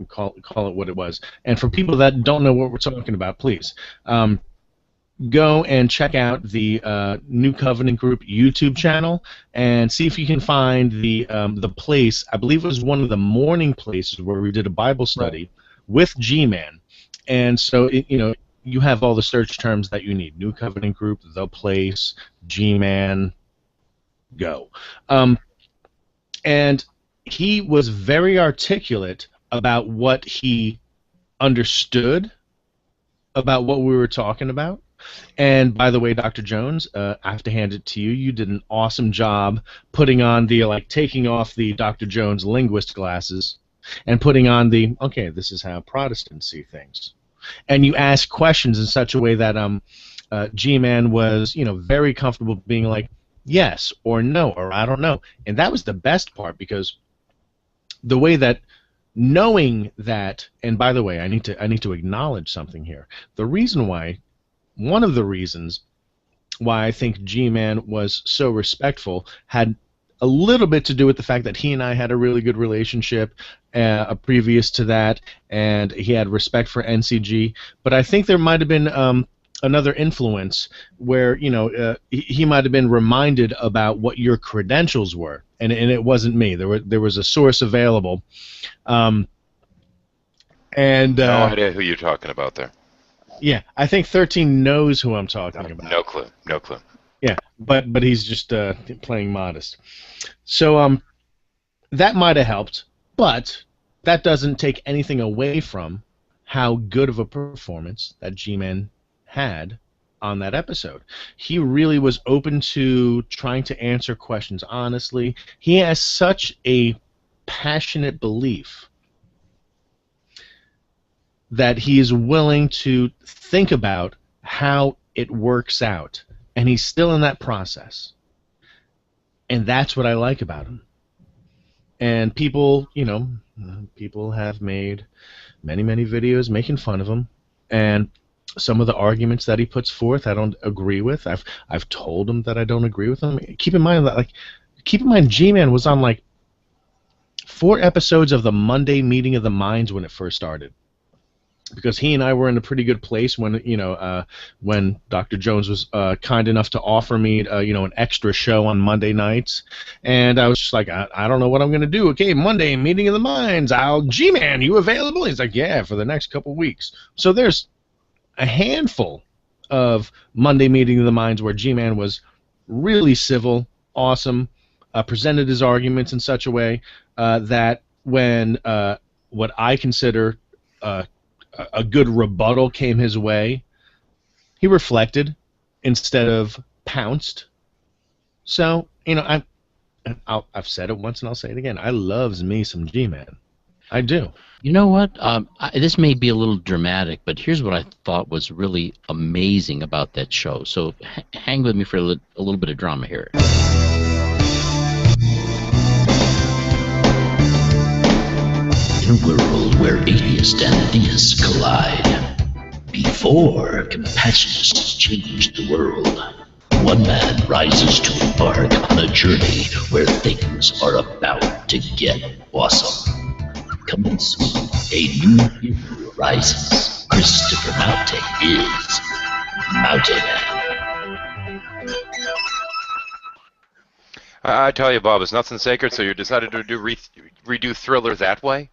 call it what it was. And for people that don't know what we're talking about, please go and check out the New Covenant Group YouTube channel and see if you can find the place. I believe it was one of the morning places where we did a Bible study with G-Man, and so you have all the search terms that you need: New Covenant Group, The Place, G-Man. Go. And he was very articulate about what he understood about what we were talking about. And by the way, Dr. Jones, I have to hand it to you. You did an awesome job putting on taking off the Dr. Jones linguist glasses and putting on okay, this is how Protestants see things. And you asked questions in such a way that G-Man was, very comfortable being like, yes or no or I don't know. And that was the best part, because the way that knowing that, and by the way, I need to acknowledge something here. One of the reasons why I think G-Man was so respectful had a little bit to do with the fact that he and I had a really good relationship previous to that, and he had respect for NCG. But I think there might have been another influence where he might have been reminded about what your credentials were, and it wasn't me. There was a source available, and no idea who you're talking about there. Yeah, I think 13 knows who I'm talking about. No clue. Yeah, but he's just playing modest. So that might have helped, but that doesn't take anything away from how good of a performance that G-Man had on that episode. He really was open to trying to answer questions honestly. He has such a passionate belief that he is willing to think about how it works out, and he's still in that process. And that's what I like about him. And people, people have made many, many videos making fun of him, and some of the arguments that he puts forth I don't agree with. I've told him that I don't agree with him. Keep in mind G-Man was on 4 episodes of the Monday Meeting of the Minds when it first started. because he and I were in a pretty good place when when Dr. Jones was kind enough to offer me an extra show on Monday nights, and I was just like, I don't know what I'm going to do. Okay, Monday meeting of the minds. G-Man, you available? He's like, yeah, for the next couple weeks. So there's a handful of Monday meeting of the minds where G-Man was really civil, awesome, presented his arguments in such a way that when what I consider a good rebuttal came his way, he reflected instead of pounced. So, I've said it once and I'll say it again. I loves me some G-Man. I do. You know what? This may be a little dramatic, but here's what I thought was really amazing about that show. So hang with me for a little bit of drama here. In a world where atheist and theist collide, before compationists change the world, one man rises to embark on a journey where things are about to get awesome. Coming soon, a new hero rises. Christopher Maute is Maute Man. I tell you, Bob, it's nothing sacred, so you decided to redo Thriller that way?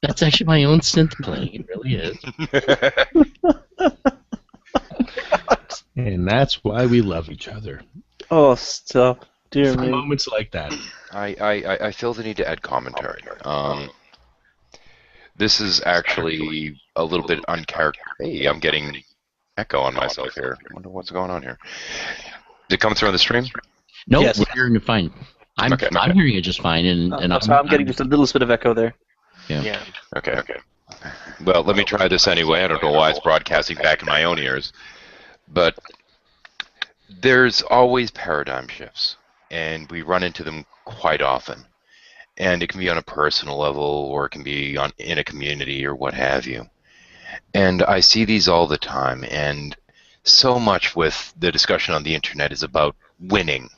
That's actually my own synth playing. It really is. And that's why we love each other. Oh, stop. Dear For me. moments like that. I feel the need to add commentary. This is actually a little bit uncharacteristic. Hey, I'm getting echo on myself here. I wonder what's going on here. Did it come through on the stream? No, Yes. we're hearing it fine. I'm hearing it just fine, and I'm getting just a little bit of echo there. Yeah. Okay. Well, let me try this anyway. I don't know why it's broadcasting back in my own ears. But there's always paradigm shifts, and we run into them quite often. And it can be on a personal level, or it can be in a community, or what have you. And I see these all the time, and so much with the discussion on the internet is about winning,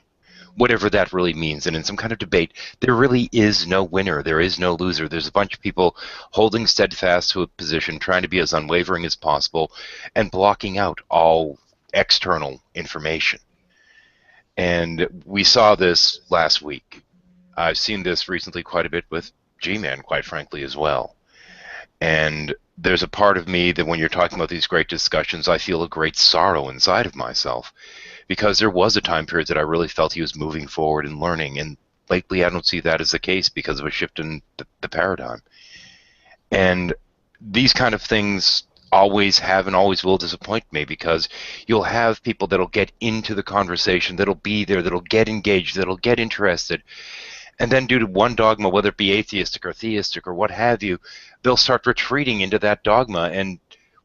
whatever that really means. And in some kind of debate, there really is no winner. There is no loser. There's a bunch of people holding steadfast to a position, trying to be as unwavering as possible, and blocking out all external information. And we saw this last week. I've seen this recently quite a bit with G-Man, quite frankly, as well. And there's a part of me that when you're talking about these great discussions, I feel a great sorrow inside of myself, because there was a time period that I really felt he was moving forward and learning, and lately I don't see that as the case because of a shift in the paradigm. And these kind of things always have and always will disappoint me, because you'll have people that'll get into the conversation, that'll be there, that'll get engaged, that'll get interested, and then due to one dogma, whether it be atheistic or theistic or what have you, they'll start retreating into that dogma and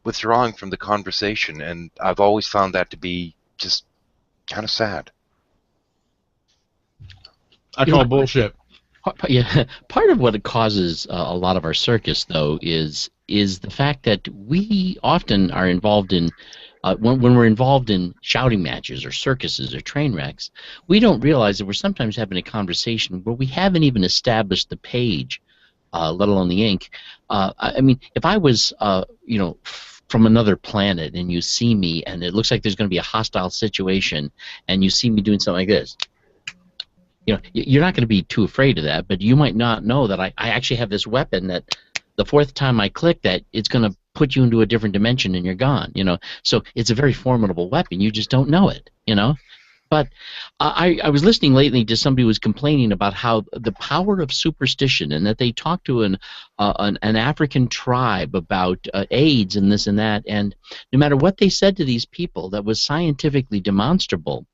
withdrawing from the conversation. And I've always found that to be just kind of sad. I call bullshit. Yeah, part of what causes a lot of our circus, though, is the fact that we often are involved in when we're involved in shouting matches or circuses or train wrecks, we don't realize that we're sometimes having a conversation where we haven't even established the page, let alone the ink. I mean, if I was, from another planet and you see me and it looks like there's going to be a hostile situation and you see me doing something like this, you're not going to be too afraid of that, but you might not know that I actually have this weapon that the fourth time I click that, it's going to put you into a different dimension and you're gone, So it's a very formidable weapon. You just don't know it, But I was listening lately to somebody who was complaining about how the power of superstition, and that they talked to an African tribe about AIDS and this and that, and no matter what they said to these people that was scientifically demonstrable,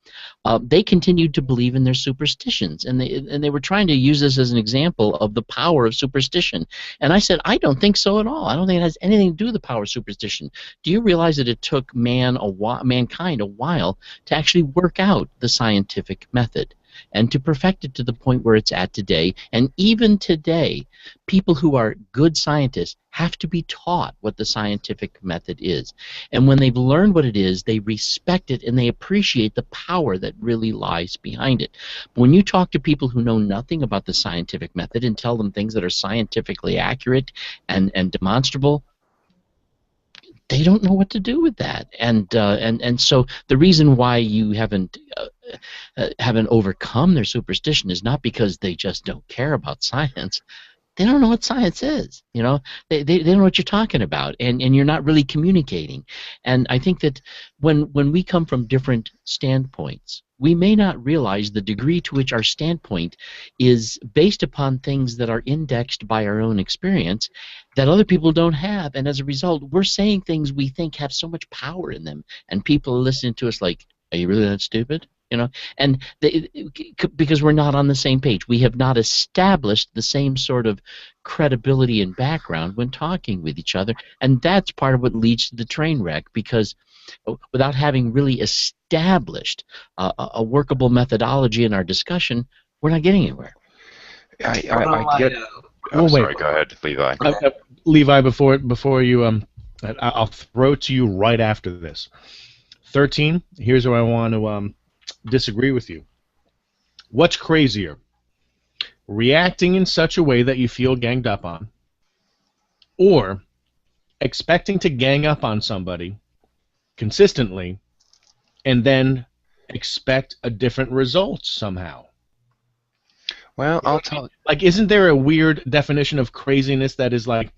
they continued to believe in their superstitions, and they were trying to use this as an example of the power of superstition. And I said, I don't think so at all. I don't think it has anything to do with the power of superstition. Do you realize that it took mankind a while to actually work out the scientific method? and to perfect it to the point where it's at today. And even today, people who are good scientists have to be taught what the scientific method is. And when they've learned what it is, they respect it and they appreciate the power that really lies behind it. But when you talk to people who know nothing about the scientific method and tell them things that are scientifically accurate and demonstrable, they don't know what to do with that, and so the reason why you haven't overcome their superstition is not because they just don't care about science. They don't know what science is. You know, they don't know what you're talking about, and you're not really communicating. And I think that when we come from different standpoints, we may not realize the degree to which our standpoint is based upon things that are indexed by our own experience that other people don't have, and as a result, we're saying things we think have so much power in them, and people are listening to us like, "Are you really that stupid?" You know, and because we're not on the same page, we have not established the same sort of credibility and background when talking with each other, and that's part of what leads to the train wreck. Because without having really established a workable methodology in our discussion, we're not getting anywhere. I get. Oh, sorry. wait. Go ahead, Levi. Levi, before you I'll throw it to you right after this. 13. Here's where I want to disagree with you. What's crazier? Reacting in such a way that you feel ganged up on, or expecting to gang up on somebody consistently and then expect a different result somehow? Well, I'll tell. Like, isn't there a weird definition of craziness that is like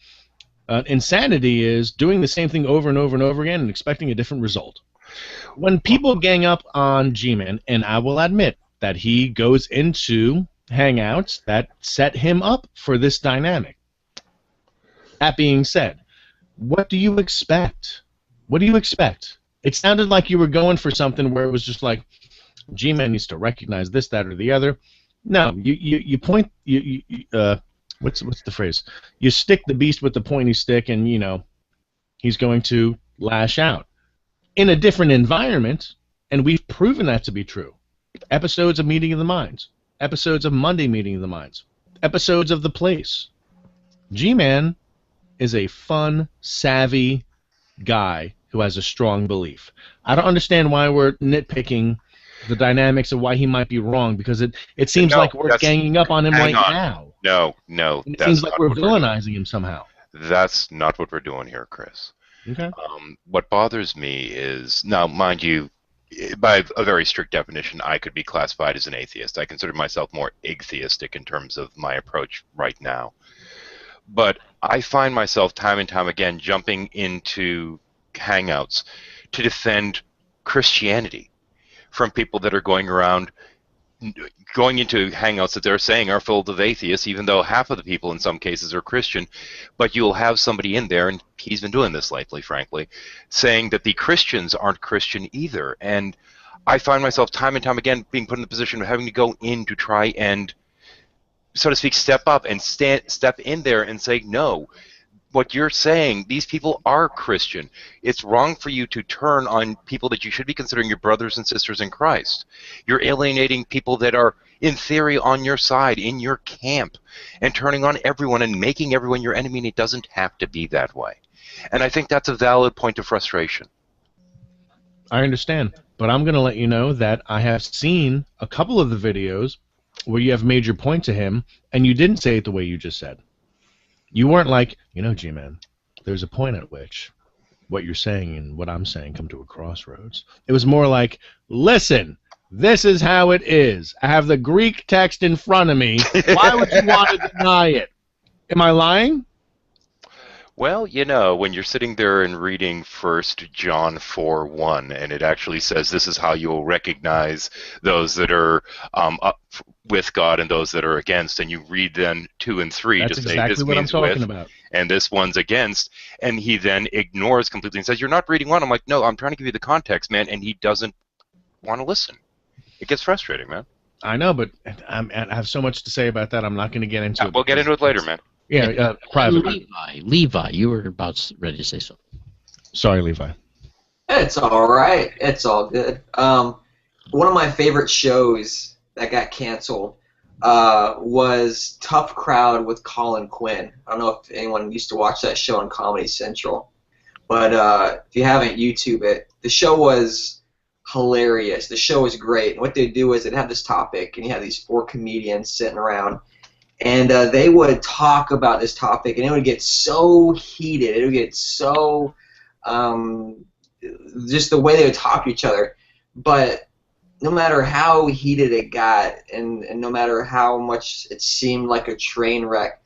insanity is doing the same thing over and over and over again and expecting a different result? When people gang up on G-Man, and I will admit that he goes into hangouts that set him up for this dynamic. That being said, what do you expect? What do you expect? It sounded like you were going for something where it was just like, G-Man needs to recognize this, that, or the other. No, you point. What's the phrase? You stick the beast with the pointy stick, and you know he's going to lash out. In a different environment, and we've proven that to be true. Episodes of Meeting of the Minds, episodes of Monday Meeting of the Minds, episodes of The Place. G-Man is a fun, savvy guy who has a strong belief. I don't understand why we're nitpicking the dynamics of why he might be wrong, because it seems like we're ganging up on him right now. No. It seems like we're villainizing him somehow. That's not what we're doing here, Chris. Okay. What bothers me is, now, mind you, by a very strict definition, I could be classified as an atheist. I consider myself more atheistic in terms of my approach right now. But I find myself time and time again jumping into hangouts to defend Christianity from people that are going into hangouts that they're saying are full of atheists, even though half of the people in some cases are Christian. But you'll have somebody in there, and he's been doing this lately, frankly, saying that the Christians aren't Christian either. And I find myself time and time again being put in the position of having to go in to try and, so to speak, step up and step in there and say, no, what you're saying, these people are Christian. It's wrong for you to turn on people that you should be considering your brothers and sisters in Christ. You're alienating people that are, in theory, on your side, in your camp, and turning on everyone and making everyone your enemy, and it doesn't have to be that way. And I think that's a valid point of frustration. I understand, but I'm going to let you know that I have seen a couple of the videos where you have made your point to him, and you didn't say it the way you just said. You weren't like, you know, G-Man, there's a point at which what you're saying and what I'm saying come to a crossroads. It was more like, listen, this is how it is. I have the Greek text in front of me. Why would you want to deny it? Am I lying? Well, you know, when you're sitting there and reading 1 John 4:1, and it actually says this is how you'll recognize those that are up with God and those that are against, and you read then 2 and 3 That's to exactly say this what means I'm talking with, about. and this one's against, and he then ignores completely and says, you're not reading one. I'm like, no, I'm trying to give you the context, man, and he doesn't want to listen. It gets frustrating, man. I know, but I have so much to say about that. I'm not going to get into it. We'll get into it later, man. Yeah, private. Levi, you were about ready to say something. Sorry, Levi. It's all right. It's all good. One of my favorite shows that got canceled was Tough Crowd with Colin Quinn. I don't know if anyone used to watch that show on Comedy Central, but if you haven't, YouTube it. The show was hilarious. The show was great. And what they do is they'd have this topic, and you have these 4 comedians sitting around, and they would talk about this topic, and it would get so heated. It would get so just the way they would talk to each other. But no matter how heated it got, and no matter how much it seemed like a train wreck,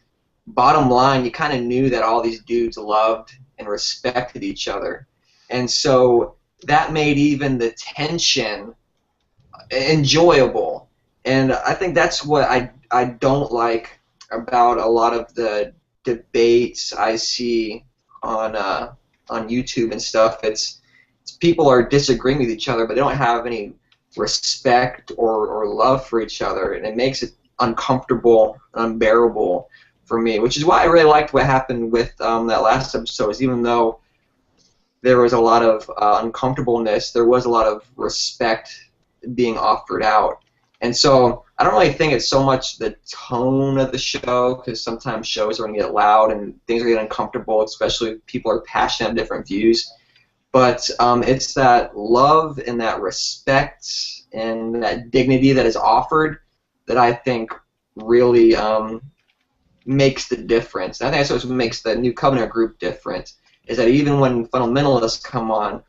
bottom line, you kind of knew that all these dudes loved and respected each other. And so that made even the tension enjoyable. And I think that's what I don't like about a lot of the debates I see on YouTube and stuff. It's people are disagreeing with each other, but they don't have any respect or love for each other, and it makes it uncomfortable, unbearable for me, which is why I really liked what happened with that last episode. Is even though there was a lot of uncomfortableness, there was a lot of respect being offered out. And so I don't really think it's so much the tone of the show, because sometimes shows are going to get loud and things are getting uncomfortable, especially if people are passionate and have different views. But it's that love and that respect and that dignity that is offered that I think really makes the difference. And I think that's what makes the New Covenant group different, is that even when fundamentalists come on,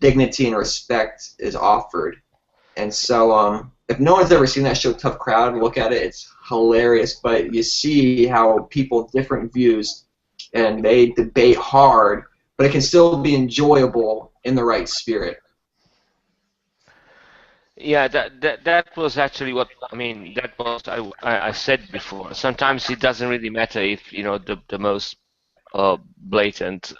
dignity and respect is offered. And so if no one's ever seen that show, Tough Crowd, look at it. It's hilarious. But you see how people, different views, and they debate hard, but it can still be enjoyable in the right spirit. Yeah, that was actually what I mean. That was I said before. Sometimes it doesn't really matter if the most blatant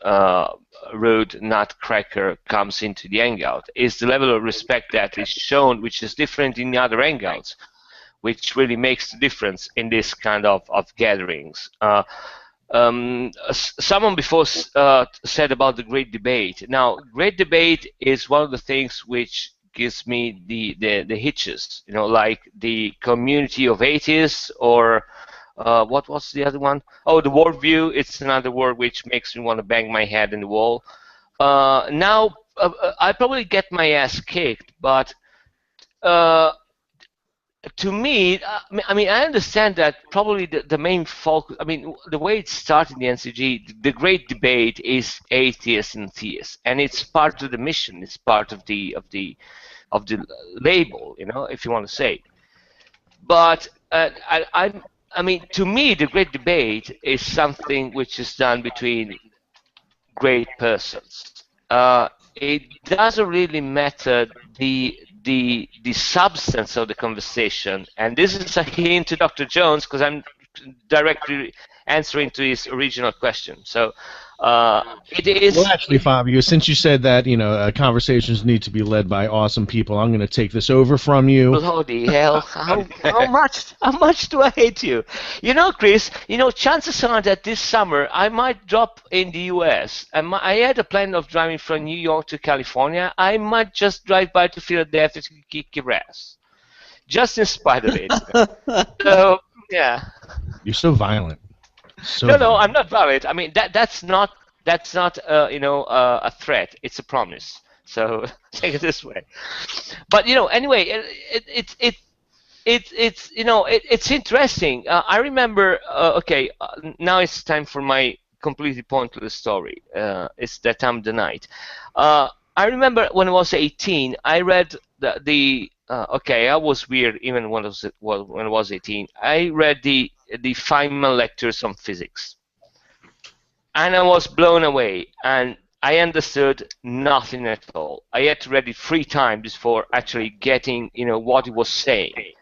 rude nutcracker comes into the hangout. It's the level of respect that is shown, which is different in the other hangouts, which really makes the difference in this kind of gatherings. Someone before said about the Great Debate. Now, Great Debate is one of the things which gives me the hitches, like the Community of Atheists, or what was the other one? Oh, the Worldview. It's another word which makes me want to bang my head in the wall. Now, I probably get my ass kicked, but to me, I mean, I understand that probably the main focus, I mean, the way it started in the NCG, the Great Debate is atheists and theists, and it's part of the mission. It's part of the label, if you want to say. But I mean, to me, the Great Debate is something which is done between great persons. It doesn't really matter the substance of the conversation, and this is a hint to Dr. Jones, because I'm directly answering to his original question. So it is. Well, actually, Fabio, since you said that conversations need to be led by awesome people, I'm going to take this over from you. Bloody hell! How much do I hate you? Chris. Chances are that this summer I might drop in the U.S. I had a plan of driving from New York to California. I might just drive by to Philadelphia to kick your ass, just in spite of it. So yeah. You're so violent. No, I'm not violent. I mean, that's not a threat. It's a promise. So take it this way. But anyway, it's interesting. I remember. Okay, now it's time for my completely pointless story. It's that time of the night. I remember when I was 18, I read the okay, I was weird even when I was 18. I read the Feynman lectures on physics, and I was blown away, and I understood nothing at all. I had to read it 3 times before actually getting what he was saying.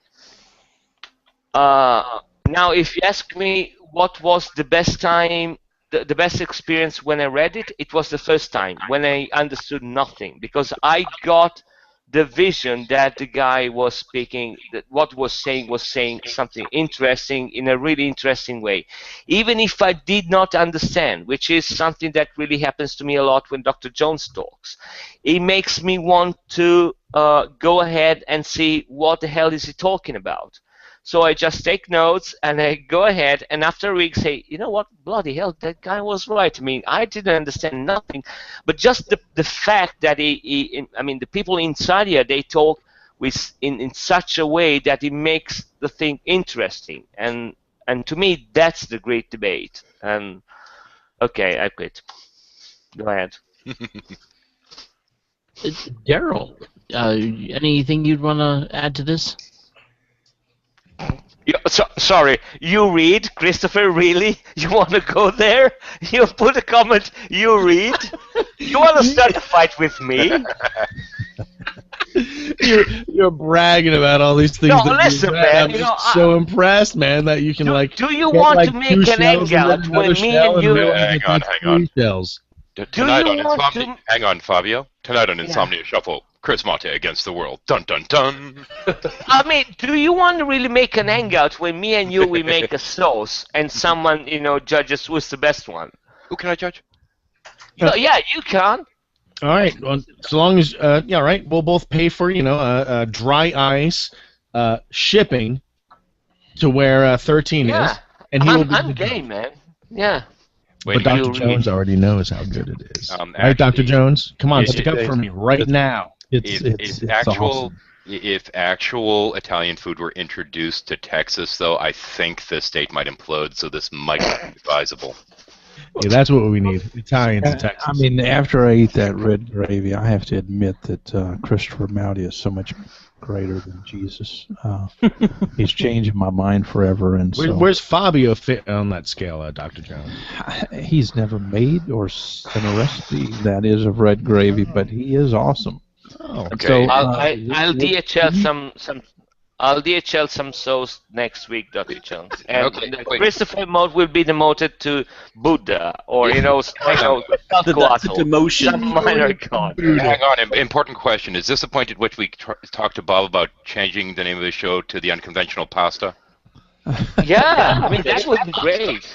Now, if you ask me what was the best time, the best experience when I read it, it was the first time when I understood nothing, because I got the vision that the guy was speaking, that what was saying something interesting in a really interesting way, even if I did not understand, which is something that really happens to me a lot when Dr. Jones talks. It makes me want to go ahead and see what the hell is he talking about. So I just take notes and I go ahead, and after a week say, you know what, bloody hell, that guy was right. I mean, I didn't understand nothing, but just the fact that the people inside here, they talk in such a way that it makes the thing interesting, and to me that's the great debate. And okay, I quit. Go ahead. Daryl, anything you'd want to add to this? Sorry, you read, Christopher, really? You want to go there? You put a comment, you read? You want to start a fight with me? You're bragging about all these things. No, listen, man. I'm just so impressed, man, that you can do you want to make an hangout when me and you... Hang on. Hang on, Fabio. Tonight on Insomnia Shuffle, Chris Mate against the world. Dun dun dun. I mean, do you want to really make an hangout when me and you we make a sauce and someone judges who's the best one? Who can I judge? Yeah, you can. All right. Well, so long as all right, we'll both pay for dry ice, shipping to where 13 is, and I'm game, man. Yeah. But Dr. Jones already knows how good it is. Right, Dr. Jones? Come on, stick up for me right now. If actual Italian food were introduced to Texas, though, I think the state might implode, so this might be advisable. Yeah, that's what we need. Italians in Texas. I mean, after I eat that red gravy, I have to admit that Christopher Maudy is so much greater than Jesus. He's changing my mind forever. And where's Fabio fit on that scale, Dr. Jones? He's never made or done a recipe that is of red gravy, but he is awesome. Oh, okay. So I'll DHL some sauce next week, Dr. Jones. And Christopher Mode will be demoted to Buddha, or That's a demotion. Some minor god. Hang on, important question. Is this the point at which we talked to Bob about changing the name of the show to The Unconventional Pasta? Yeah, I mean, that would be great.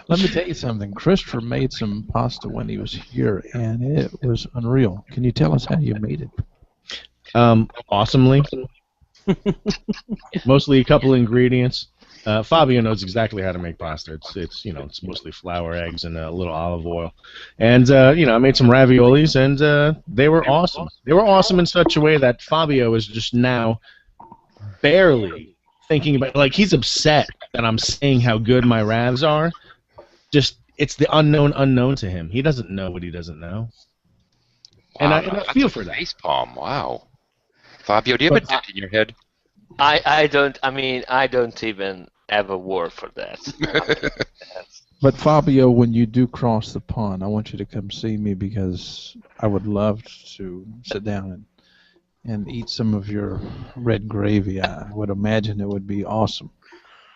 Let me tell you something. Christopher made some pasta when he was here, and it was unreal. Can you tell us how you made it? Awesomely. Mostly a couple ingredients. Fabio knows exactly how to make pasta. It's mostly flour, eggs, and a little olive oil. And I made some raviolis, and they were awesome. They were awesome in such a way that Fabio is just now barely thinking about. Like, he's upset that I'm saying how good my ravs are. Just it's the unknown to him. He doesn't know what he doesn't know. Wow, and I feel for that. Facepalm. Wow. Fabio, do you have a dent in your head? I don't even have a word for that. But Fabio, when you do cross the pond, I want you to come see me, because I would love to sit down and eat some of your red gravy. I would imagine it would be awesome.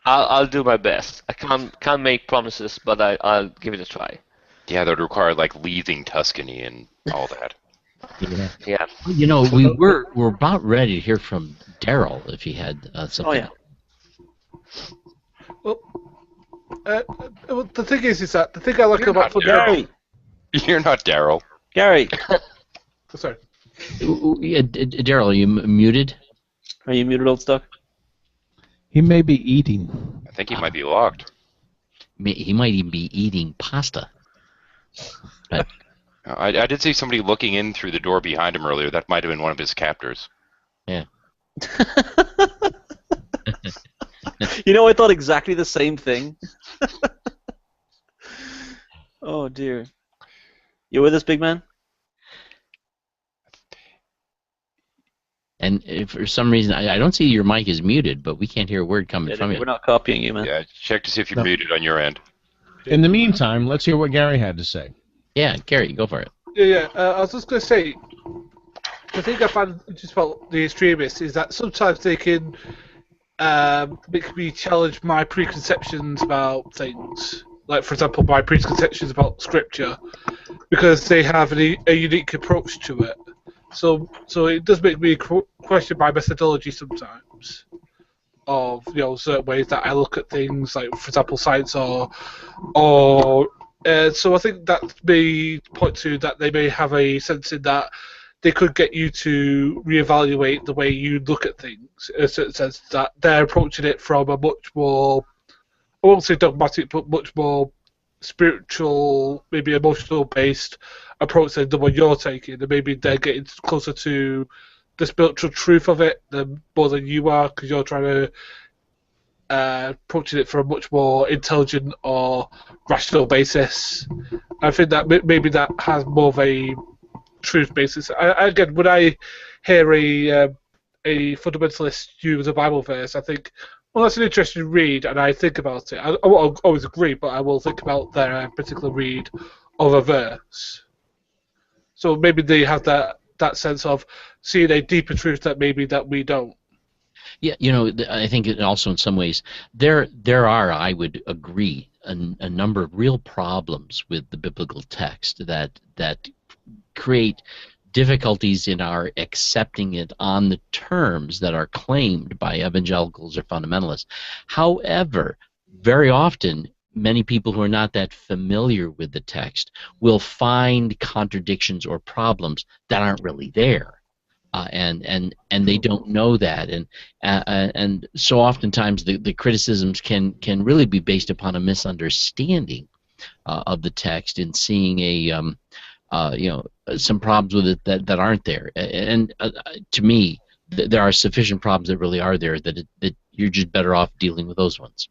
I'll do my best. I can't make promises, but I'll give it a try. Yeah, that would require leaving Tuscany and all that. Yeah. We're about ready to hear from Daryl if he had something. Oh yeah. Well, the thing is that the thing I like about Gary. You're not Daryl. Gary. Sorry. Daryl, are you muted? Are you muted, old stuck? He may be eating. I think he might be locked. He might even be eating pasta. But I did see somebody looking in through the door behind him earlier. That might have been one of his captors. Yeah. I thought exactly the same thing. Oh, dear. You with us, big man? And if for some reason, I don't see your mic is muted, but we can't hear a word coming from you. We're not copying you, man. Yeah, check to see if you're muted on your end. In the meantime, let's hear what Gary had to say. Yeah, Gary, go for it. Yeah. I was just going to say, the thing I find just about the extremists is that sometimes they can make me challenge my preconceptions about things. Like, for example, my preconceptions about scripture, because they have a unique approach to it. So it does make me question my methodology sometimes of certain ways that I look at things, like, for example, science or so I think that may point to that they may have a sense in that they could get you to reevaluate the way you look at things, in a certain sense that they're approaching it from a much more, I won't say dogmatic, but much more spiritual, maybe emotional based approach than the one you're taking, and maybe they're getting closer to the spiritual truth of it more than you are, because you're trying to approaching it from a much more intelligent or rational basis. I think that maybe that has more of a truth basis. Again, when I hear a fundamentalist use a Bible verse, I think, well, that's an interesting read, and I think about it. I won't always agree, but I will think about their particular read of a verse. So maybe they have that sense of seeing a deeper truth that maybe that we don't. Yeah, I think also in some ways there are, I would agree, a number of real problems with the biblical text that create difficulties in our accepting it on the terms that are claimed by evangelicals or fundamentalists. However, very often, many people who are not that familiar with the text will find contradictions or problems that aren't really there. And they don't know that, and so oftentimes the criticisms can really be based upon a misunderstanding of the text and seeing some problems with it that aren't there. And to me, there are sufficient problems that really are there that you're just better off dealing with those ones.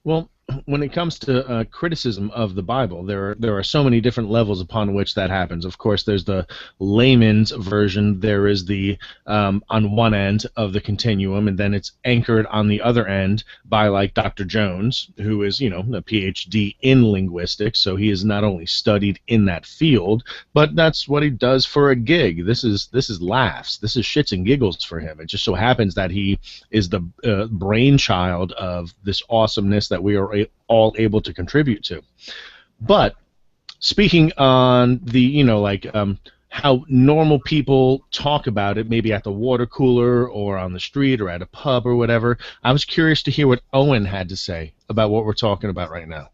Well, when it comes to criticism of the Bible, there are so many different levels upon which that happens. Of course, there's the layman's version. There is the on one end of the continuum, and then it's anchored on the other end by like Dr. Jones, who is a PhD in linguistics. So he is not only studied in that field, but that's what he does for a gig. This is laughs. This is shits and giggles for him. It just so happens that he is the brainchild of this awesomeness that we are all able to contribute to. But speaking on the how normal people talk about it, maybe at the water cooler or on the street or at a pub or whatever, I was curious to hear what Owen had to say about what we're talking about right now.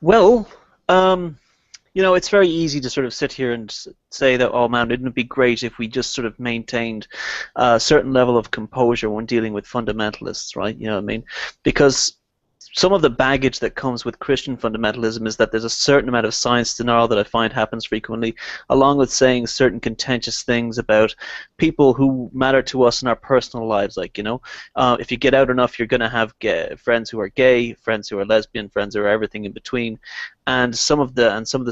Well, it's very easy to sort of sit here and say that, oh man, wouldn't it be great if we just sort of maintained a certain level of composure when dealing with fundamentalists, right? You know what I mean? Because some of the baggage that comes with Christian fundamentalism is that there's a certain amount of science denial that I find happens frequently, along with saying certain contentious things about people who matter to us in our personal lives. Like, if you get out enough, you're going to have friends who are gay, friends who are lesbian, friends who are everything in between. And some of the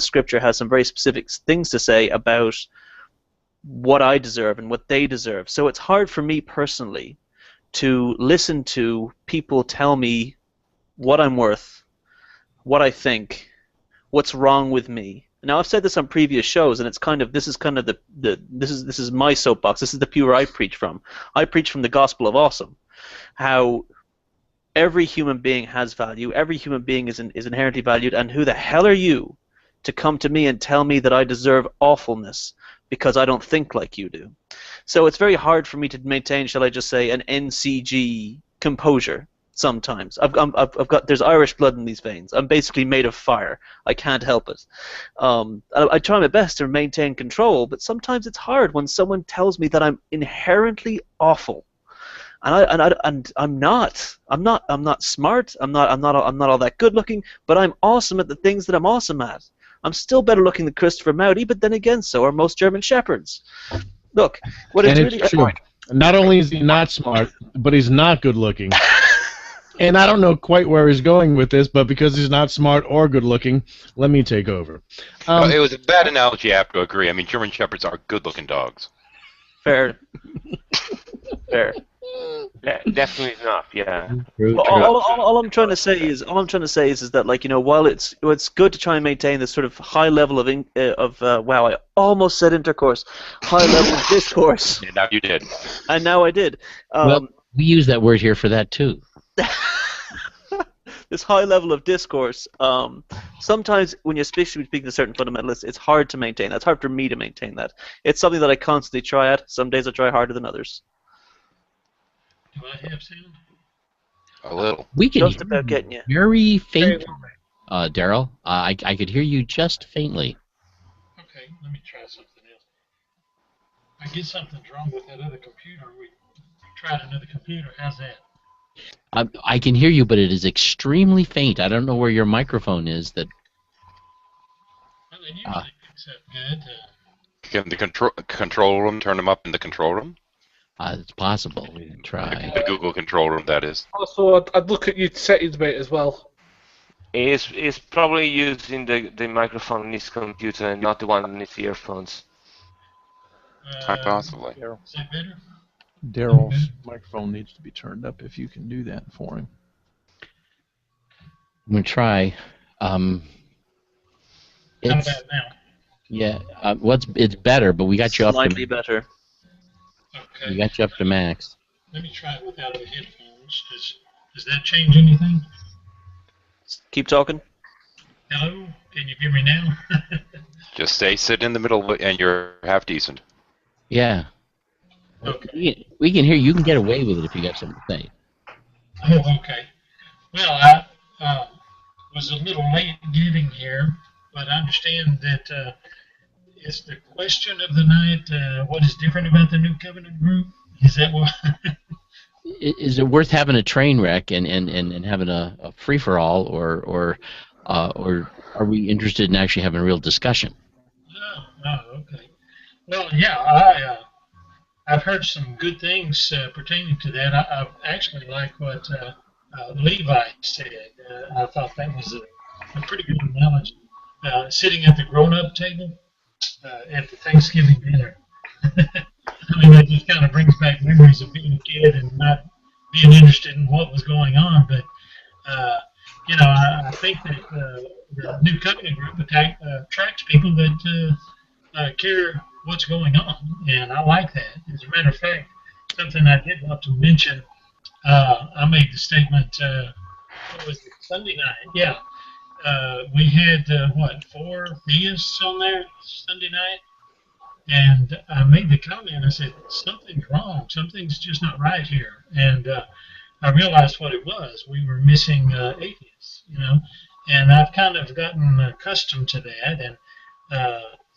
scripture has some very specific things to say about what I deserve and what they deserve. So it's hard for me personally to listen to people tell me what I'm worth, what I think, what's wrong with me. Now I've said this on previous shows, and this is my soapbox. This is the pew where I preach from. I preach from the gospel of awesome, how every human being has value, every human being is inherently valued, and who the hell are you to come to me and tell me that I deserve awfulness because I don't think like you do? So it's very hard for me to maintain, shall I just say, an NCG composure sometimes. There's Irish blood in these veins. I'm basically made of fire. I can't help it. I try my best to maintain control, but sometimes it's hard when someone tells me that I'm inherently awful. And I'm not smart. I'm not all that good looking, but I'm awesome at the things that I'm awesome at. I'm still better looking than Christopher Mowdy, but then again, so are most German shepherds. Look, what it's really true. Not only is he not smart, but he's not good looking. And I don't know quite where he's going with this, but because he's not smart or good looking, let me take over. It was a bad analogy. I have to agree. I mean, German shepherds are good looking dogs. Fair. Fair. Definitely enough, yeah. All I'm trying to say is that, like, while it's good to try and maintain this sort of high level of wow, I almost said intercourse, high level of discourse. And now you did. And now I did. Well, we use that word here for that too. This high level of discourse. Sometimes when you're speaking to certain fundamentalists, it's hard to maintain. It's hard for me to maintain that. It's something that I constantly try at. Some days I try harder than others. Do I have sound? A little. We can just about getting you. Very faint, Daryl. I could hear you just faintly. Okay. Okay, let me try something else. I get something's wrong with that other computer. We tried another computer. How's that? I can hear you, but it is extremely faint. I don't know where your microphone is. That. Well, it usually picks up good. Can the control room turn them up in the control room? It's possible. We can try. The Google control room, that is. Also, I'd look at your settings, mate, as well. It's probably using the microphone in his computer and not the one in his earphones. Quite possibly. Is that better? Daryl's microphone needs to be turned up if you can do that for him. I'm going to try. How about now? Yeah, it's better, but we got you up Slightly to better. Okay. we got you up to max. Let me try it without the headphones. Does that change anything? Keep talking. Hello? Can you hear me now? Just sit in the middle and you're half decent. Yeah. Okay. We can hear you. You can get away with it if you got something to say. Oh, okay. Well, I was a little late getting here, but I understand that it's the question of the night. What is different about the New Covenant group? Is that what? Is it worth having a train wreck and having a free for all, or are we interested in actually having a real discussion? Oh, okay. Well, yeah, I've heard some good things pertaining to that. I actually like what Levi said. I thought that was a pretty good analogy. Sitting at the grown-up table at the Thanksgiving dinner. I mean, that just kind of brings back memories of being a kid and not being interested in what was going on. But, you know, I think that the New Covenant group attracts people that care what's going on, and I like that. As a matter of fact, something I did want to mention, I made the statement, what was it, Sunday night? Yeah. We had, 4 theists on there Sunday night? And I made the comment, I said, something's wrong, something's just not right here. And I realized what it was. We were missing atheists, you know. And I've kind of gotten accustomed to that. And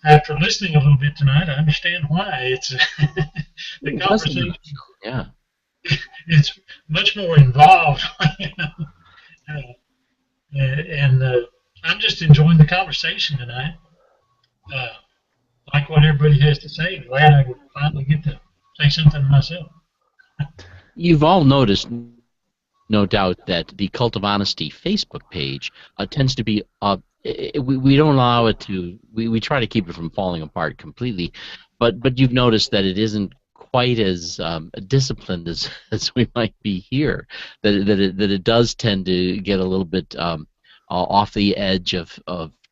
after listening a little bit tonight, I understand why. It's the conversation. Yeah. It's much more involved, you know. And I'm just enjoying the conversation tonight. Like what everybody has to say. Glad I would finally get to say something myself. You've all noticed, no doubt, that the Cult of Honesty Facebook page tends to be we don't allow it to. We try to keep it from falling apart completely, but you've noticed that it isn't quite as disciplined as we might be here. That it does tend to get a little bit off the edge of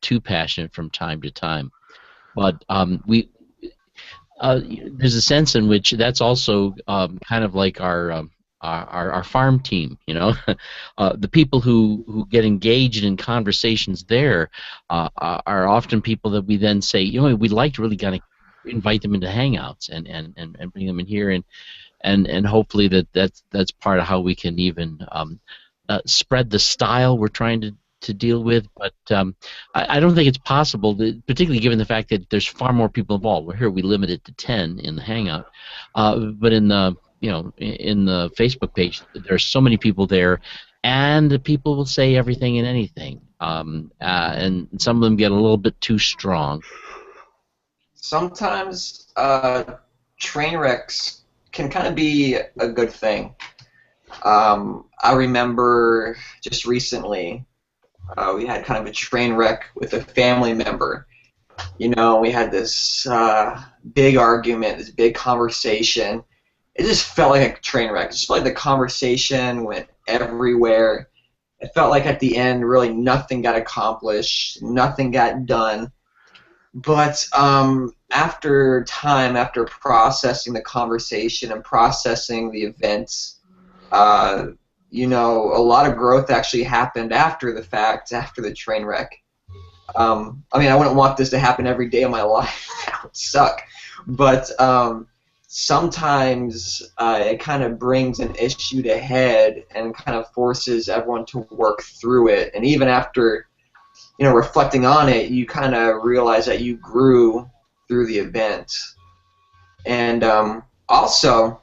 too passionate from time to time. But there's a sense in which that's also kind of like our farm team, you know. The people who get engaged in conversations there are often people that we then say, you know, we'd like to really kind of invite them into Hangouts and bring them in here and hopefully that's part of how we can even spread the style we're trying to deal with, but I don't think it's possible, particularly given the fact that there's far more people involved. We're here, we limit it to 10 in the Hangout, but in the in the Facebook page, there's so many people there, and people will say everything and anything, and some of them get a little bit too strong. Sometimes train wrecks can kind of be a good thing. I remember just recently. We had kind of a train wreck with a family member. You know, we had this big argument, this big conversation. It just felt like a train wreck. It just felt like the conversation went everywhere. It felt like at the end, really nothing got accomplished, nothing got done. But after time, after processing the conversation and processing the events, you know, a lot of growth actually happened after the fact, after the train wreck. I mean, I wouldn't want this to happen every day of my life. That would suck. But sometimes it kind of brings an issue to head and kind of forces everyone to work through it. And even after reflecting on it, you kind of realize that you grew through the event. And also,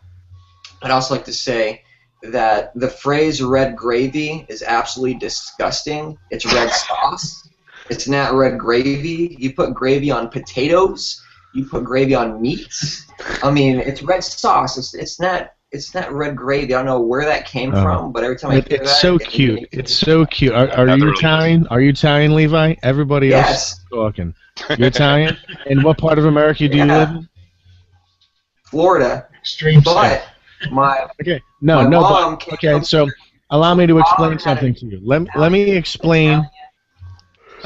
I'd also like to say that the phrase red gravy is absolutely disgusting. It's red sauce. It's not red gravy. You put gravy on potatoes. You put gravy on meats. I mean, it's red sauce. It's not red gravy. I don't know where that came from, but every time I hear it's that, so cute. It's so cute. Are you Italian? Are you Italian, Levi? Everybody else is talking. You're Italian? And what part of America do you live in? Florida. Extreme but my mom came from so allow me to explain something to you. Let me explain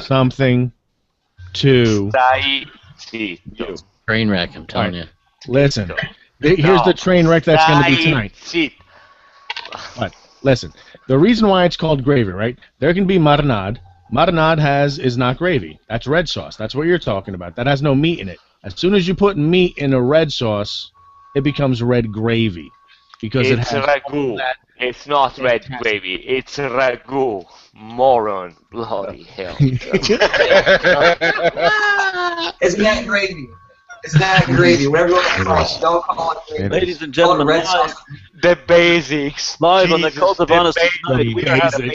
something to you. Train wreck, I'm telling you. Listen, here's the train wreck that's going to be tonight. But listen, the reason why it's called gravy, right? There can be marinade. Marinade is not gravy. That's red sauce. That's what you're talking about. That has no meat in it. As soon as you put meat in a red sauce, it becomes red gravy because it's ragu. It's not red gravy. It's ragu. Moron. Bloody hell. It's not gravy. It's not gravy. Whatever you want to call it. Don't call it gravy. Ladies and gentlemen, red sauce. The basics. Live on the Cult of Honesty tonight, we are having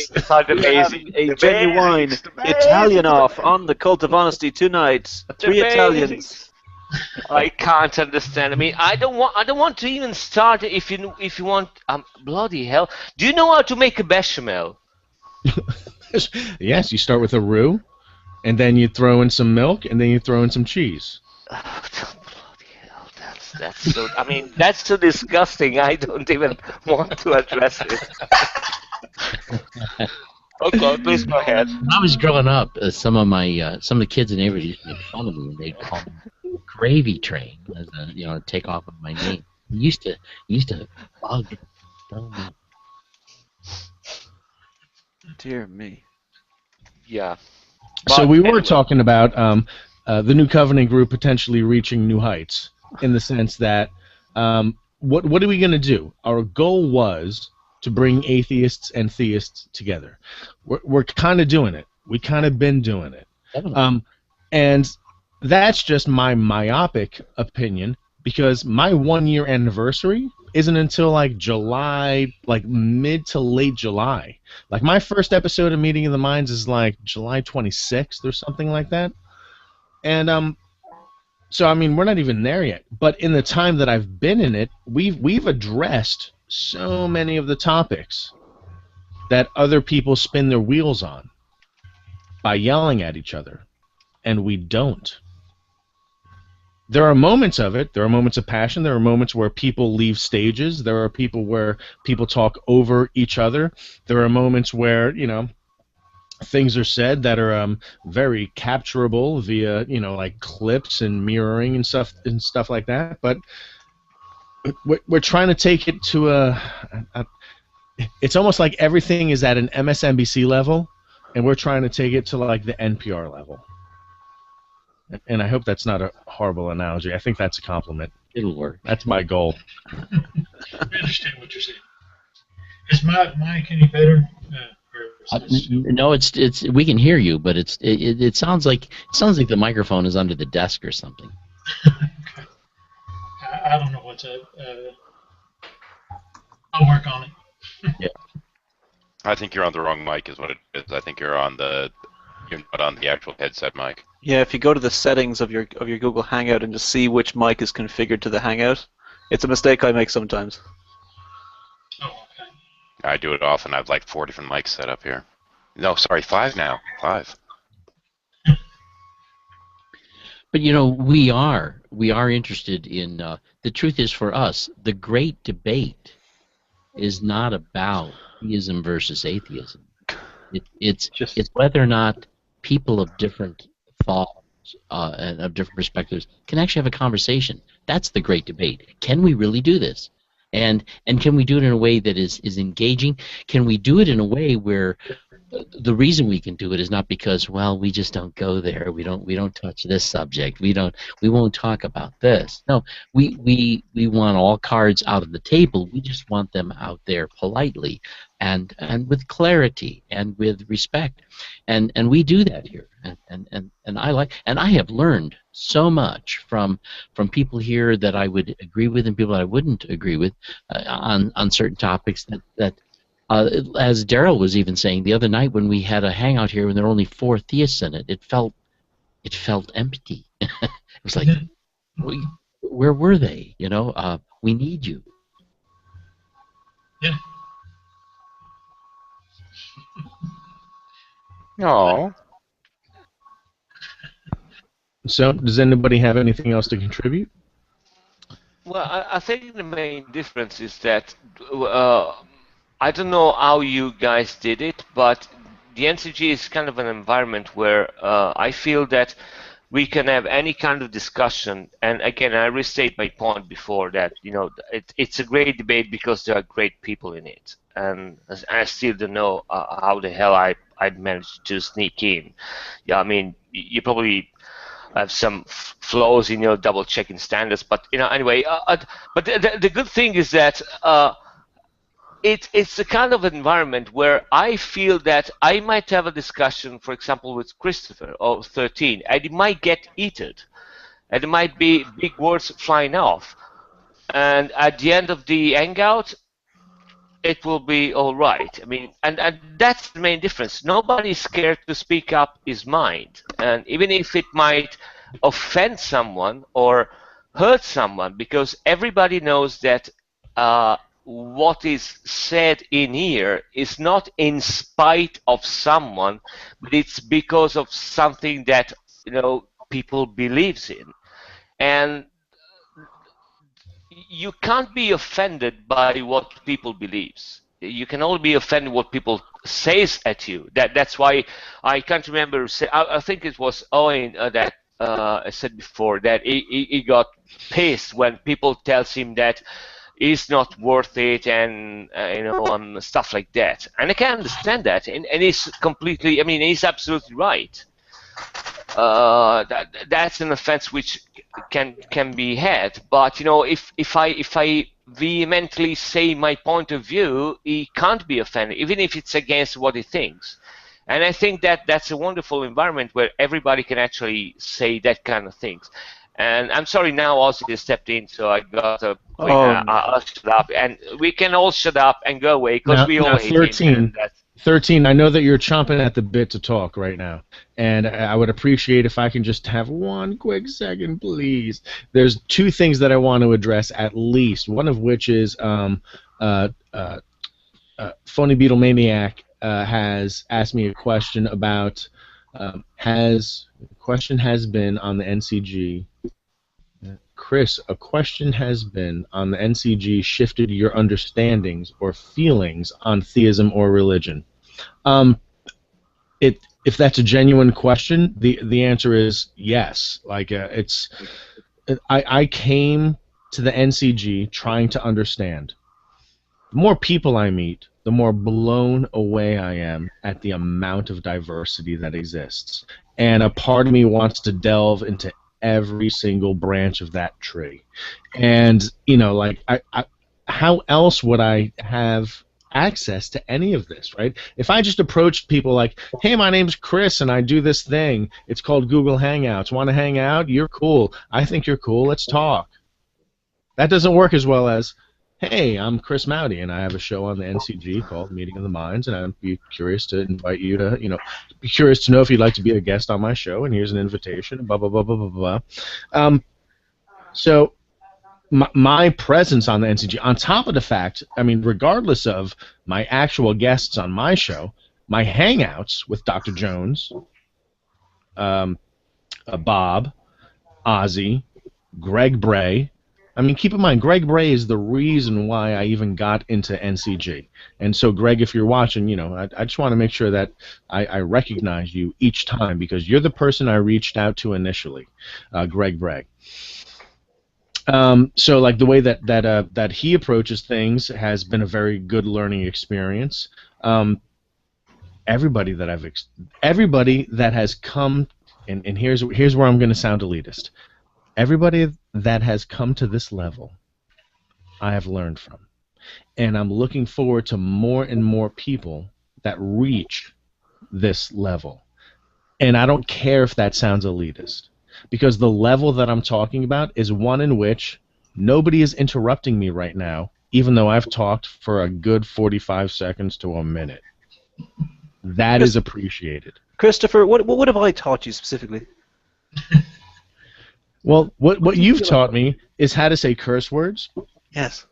a genuine Italian off on the Cult of Honesty tonight. Three Italians. I can't understand. I mean, I don't want to even start. If you want, bloody hell. Do you know how to make a bechamel? Yes, you start with a roux, and then you throw in some milk, and then you throw in some cheese. Bloody hell, that's so. I mean, that's so disgusting. I don't even want to address it. Okay, please go ahead. When I was growing up, some of the kids in the neighborhood used to make fun of me, and they'd call me Gravy Train as a take off of my name. It used to bug me. Dear me. Yeah. So we were talking about the New Covenant group potentially reaching new heights, in the sense that what are we going to do? Our goal was to bring atheists and theists together. We're kind of doing it. We kind of been doing it. And that's just my myopic opinion, because my 1-year anniversary isn't until like July, like mid to late July. Like my first episode of Meeting of the Minds is like July 26th or something like that. And so I mean, we're not even there yet. But in the time that I've been in it, we've addressed so many of the topics that other people spin their wheels on by yelling at each other, and we don't. There are moments of it. There are moments of passion. There are moments where people leave stages. There are people where people talk over each other. There are moments where, things are said that are very capturable via, like clips and mirroring and stuff like that. But we're trying to take it to it's almost like everything is at an MSNBC level, and we're trying to take it to like the NPR level. And I hope that's not a horrible analogy. I think that's a compliment. It'll work. That's my goal. I understand what you're saying. Is my mic any better? No, it's we can hear you, but it sounds like the microphone is under the desk or something. Okay. I don't know what's up. I'll work on it. Yeah. I think you're on the wrong mic, is what it is. I think you're not on the actual headset mic. Yeah, if you go to the settings of your Google Hangout and just see which mic is configured to the Hangout, it's a mistake I make sometimes. Oh, okay. I do it often. I have like 4 different mics set up here. No, sorry, 5 now. 5. But we are interested in. The truth is, for us, the great debate is not about theism versus atheism. It's whether or not people of different thoughts and of different perspectives can actually have a conversation. That's the great debate. Can we really do this? And can we do it in a way that is engaging? Can we do it in a way where the reason we can do it is not because, well, we just don't go there. We don't touch this subject. We won't talk about this. No, we want all cards out of the table. We just want them out there politely, and with clarity and with respect, and we do that here, and I have learned so much from people here that I would agree with and people that I wouldn't agree with on certain topics that as Daryl was even saying the other night when we had a hangout here when there were only 4 theists in it, it felt empty. It was like, where were they? You know, we need you. Yeah. Oh. So, does anybody have anything else to contribute? Well, I think the main difference is that I don't know how you guys did it, but the NCG is kind of an environment where I feel that we can have any kind of discussion. And again, I restate my point before that, you know, it's a great debate because there are great people in it. And I still don't know how the hell I'd managed to sneak in. Yeah, I mean, you probably have some flaws in your double checking standards, but you know, anyway. But the good thing is that it's the kind of environment where I feel that I might have a discussion, for example, with Christopher or 13, and it might get heated, and there might be big words flying off, and at the end of the hangout, it will be all right. I mean, and that's the main difference. Nobody's scared to speak up his mind, and even if it might offend someone or hurt someone, because everybody knows that what is said in here is not in spite of someone, but it's because of something that, you know, people believes in, and you can't be offended by what people believes. You can only be offended what people says at you. That's why I can't remember. I think it was Owen that I said before that he got pissed when people tells him that he's not worth it, and you know, and stuff like that. And I can understand that, and he's completely. I mean, he's absolutely right. That's an offense which can be had, but you know, if I vehemently say my point of view, he can't be offended, even if it's against what he thinks. And I think that that's a wonderful environment where everybody can actually say that kind of things. And I'm sorry, now Ozzy has stepped in, so I got to I'll shut up, and we can all shut up and go away because we all hate 13. 13, I know that you're chomping at the bit to talk right now, and I would appreciate if I can just have one quick second, please. There's 2 things that I want to address at least, one of which is Phony Beetle Maniac has asked me a question about the question has been on the NCG. Chris, a question has been on the NCG shifted your understandings or feelings on theism or religion? If that's a genuine question, the answer is yes. Like I came to the NCG trying to understand. The more people I meet, the more blown away I am at the amount of diversity that exists. And a part of me wants to delve into every single branch of that tree. And, you know, like, how else would I have access to any of this, right? If I just approached people like, hey, my name's Chris and I do this thing, it's called Google Hangouts. Want to hang out? You're cool. I think you're cool. Let's talk. That doesn't work as well as, hey, I'm Chris Mowdy, and I have a show on the NCG called Meeting of the Minds, and I'd be curious to invite you to, you know, be curious to know if you'd like to be a guest on my show, and here's an invitation, blah, blah, blah, blah, blah, blah. So my presence on the NCG, on top of the fact, I mean, regardless of my actual guests on my show, my hangouts with Dr. Jones, Bob, Ozzy, Greg Bray. I mean, keep in mind, Greg Bray is the reason why I even got into NCG. And so, Greg, if you're watching, you know, I just want to make sure that I recognize you each time because you're the person I reached out to initially, Greg Bray. So, like, the way that he approaches things has been a very good learning experience. Everybody that has come, and here's where I'm going to sound elitist. Everybody that has come to this level, I have learned from. And I'm looking forward to more and more people that reach this level. And I don't care if that sounds elitist, because the level that I'm talking about is one in which nobody is interrupting me right now, even though I've talked for a good 45 seconds to a minute. That is appreciated. Christopher, what have I taught you specifically? Well, what you've taught me is how to say curse words. Yes.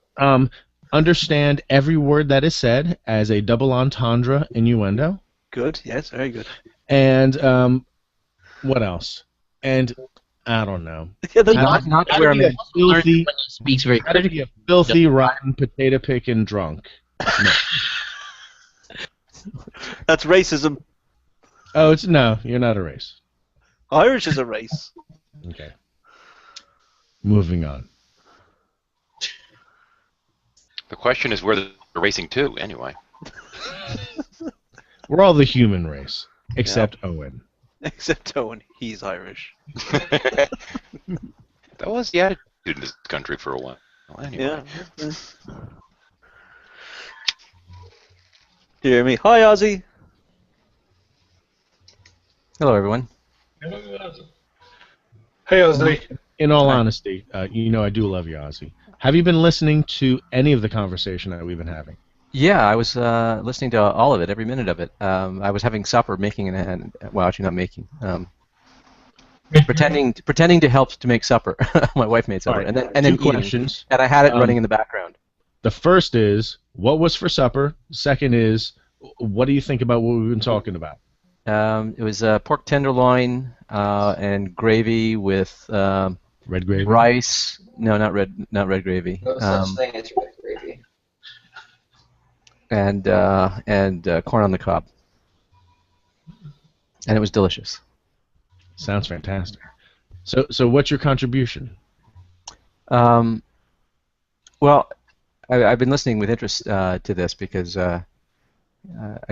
Understand every word that is said as a double entendre innuendo. Good. Yes, very good. And what else? And I don't know. Yeah, Not where I'm filthy, speaks very how to be a filthy, rotten, potato picking drunk. No. That's racism. Oh, no, you're not a race. Irish is a race. Okay. Moving on. The question is where they're racing to, anyway. We're all the human race, except Owen. Except Owen, he's Irish. That was the attitude in this country for a while. Well, anyway. Yeah. Dear me. Hi, Ozzy. Hello, everyone. Hey, Ozzy. In all honesty, you know I do love you, Ozzy. Have you been listening to any of the conversation that we've been having? Yeah, I was listening to all of it, every minute of it. I was having supper, well, actually not making, pretending to help to make supper. My wife made supper, Right. and then Two eating, questions. and I had it running in the background. The first is, what was for supper? Second is, what do you think about what we've been talking about? It was pork tenderloin and gravy with red gravy. Rice. No, not red gravy. No such thing as red gravy. And corn on the cob. And it was delicious. Sounds fantastic. So what's your contribution? Well, I've been listening with interest to this because I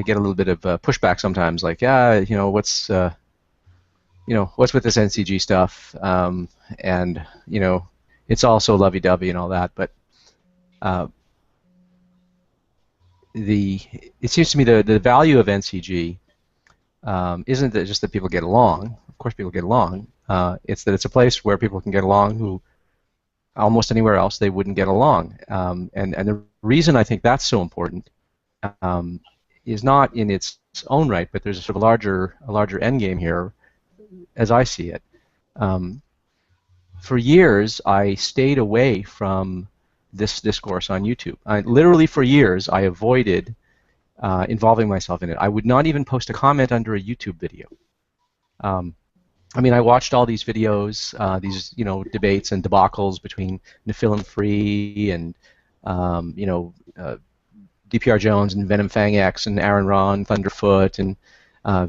get a little bit of pushback sometimes, like, what's with this NCG stuff, and it's all so lovey-dovey and all that, but it seems to me the value of NCG isn't that just that people get along. Of course, people get along. It's that it's a place where people can get along who almost anywhere else they wouldn't get along. And the reason I think that's so important is not in its own right, but there's a sort of a larger end game here, as I see it. For years, I stayed away from this discourse on YouTube. Literally for years, I avoided involving myself in it. I would not even post a comment under a YouTube video. I watched all these videos, these debates and debacles between Nephilim Free and DPR Jones and Venom Fang X and Aaron Ron, Thunderfoot and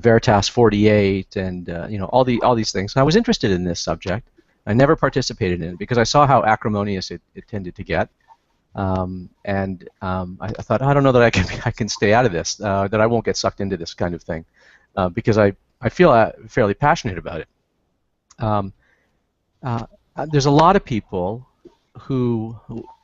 Veritas 48 and all these things. And I was interested in this subject. I never participated in it because I saw how acrimonious it tended to get. I thought, I don't know that I can stay out of this, that I won't get sucked into this kind of thing, because I feel fairly passionate about it. There's a lot of people who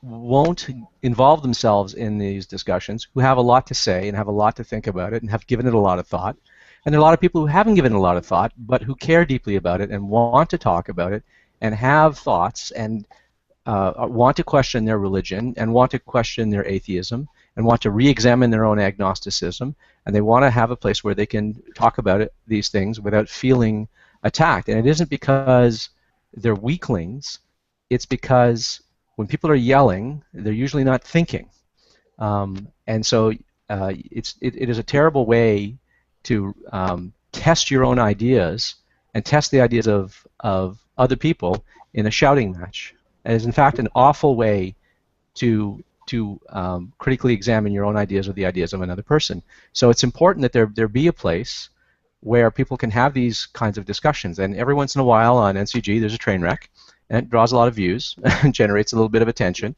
won't involve themselves in these discussions, who have a lot to say and have a lot to think about it and have given it a lot of thought. And there are a lot of people who haven't given it a lot of thought, but who care deeply about it and want to talk about it and have thoughts and want to question their religion and want to question their atheism and want to re-examine their own agnosticism, and they want to have a place where they can talk about these things without feeling attacked. And it isn't because they're weaklings, it's because when people are yelling, they're usually not thinking. And so it is a terrible way to test your own ideas and test the ideas of other people in a shouting match. It is in fact an awful way to critically examine your own ideas or the ideas of another person. So it's important that there be a place where people can have these kinds of discussions. And every once in a while on NCG there's a train wreck, and it draws a lot of views and generates a little bit of attention.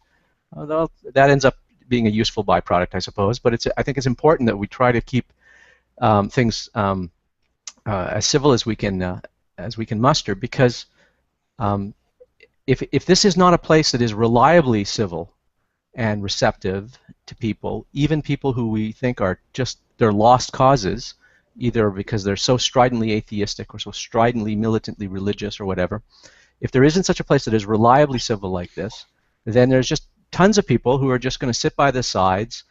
Although that ends up being a useful byproduct, I suppose. But I think it's important that we try to keep things as civil as we can muster, because if this is not a place that is reliably civil and receptive to people, even people who we think are just, they're lost causes, either because they're so stridently atheistic or so stridently militantly religious or whatever. If there isn't such a place that is reliably civil like this, then there's just tons of people who are just going to sit by the sidelines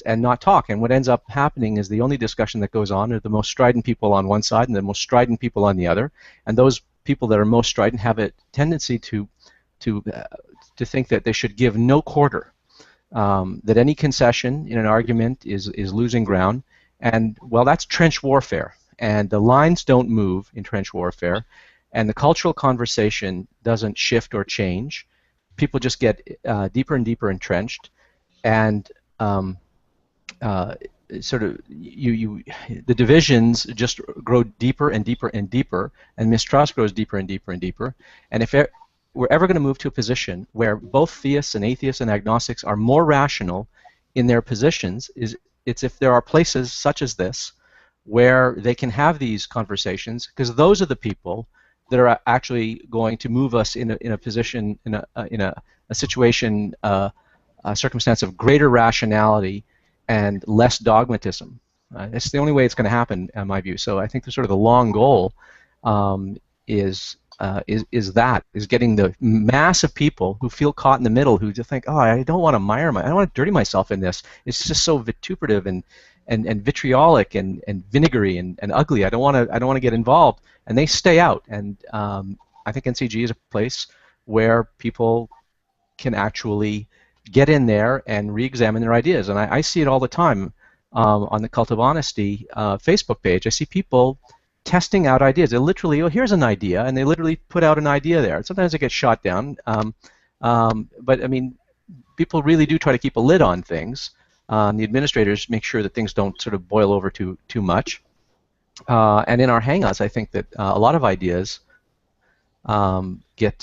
and not talk. And what ends up happening is the only discussion that goes on are the most strident people on one side and the most strident people on the other. And those people that are most strident have a tendency to think that they should give no quarter, that any concession in an argument is losing ground. And, well, that's trench warfare. And the lines don't move in trench warfare. And the cultural conversation doesn't shift or change. People just get deeper and deeper entrenched. And sort of the divisions just grow deeper and deeper and deeper, and mistrust grows deeper and deeper and deeper. And if we're ever going to move to a position where both theists and atheists and agnostics are more rational in their positions, it's if there are places such as this where they can have these conversations, because those are the people that are actually going to move us in a position, in a situation, a circumstance of greater rationality and less dogmatism. It's the only way it's going to happen, in my view. So I think the sort of the long goal is getting the mass of people who feel caught in the middle, who just think, oh, I don't want to I don't want to dirty myself in this. It's just so vituperative and vitriolic and vinegary and ugly. I don't want to get involved, and they stay out. And I think NCG is a place where people can actually get in there and re-examine their ideas. And I see it all the time on the Cult of Honesty Facebook page. I see people testing out ideas. They literally, oh, here's an idea, and they literally put out an idea there. Sometimes it gets shot down, but I mean, people really do try to keep a lid on things. The administrators make sure that things don't sort of boil over too much. And in our Hangouts, I think that a lot of ideas get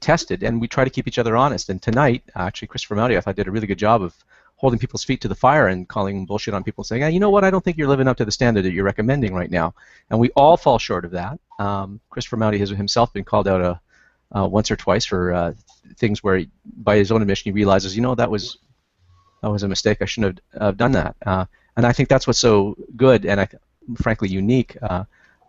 tested, and we try to keep each other honest. And tonight, actually, Christopher Mowdy, I thought, did a really good job of holding people's feet to the fire and calling bullshit on people, saying, you know what, I don't think you're living up to the standard that you're recommending right now. And we all fall short of that. Christopher Mowdy has himself been called out once or twice for things where, by his own admission, he realizes, you know, that was a mistake. I shouldn't have done that. And I think that's what's so good and frankly unique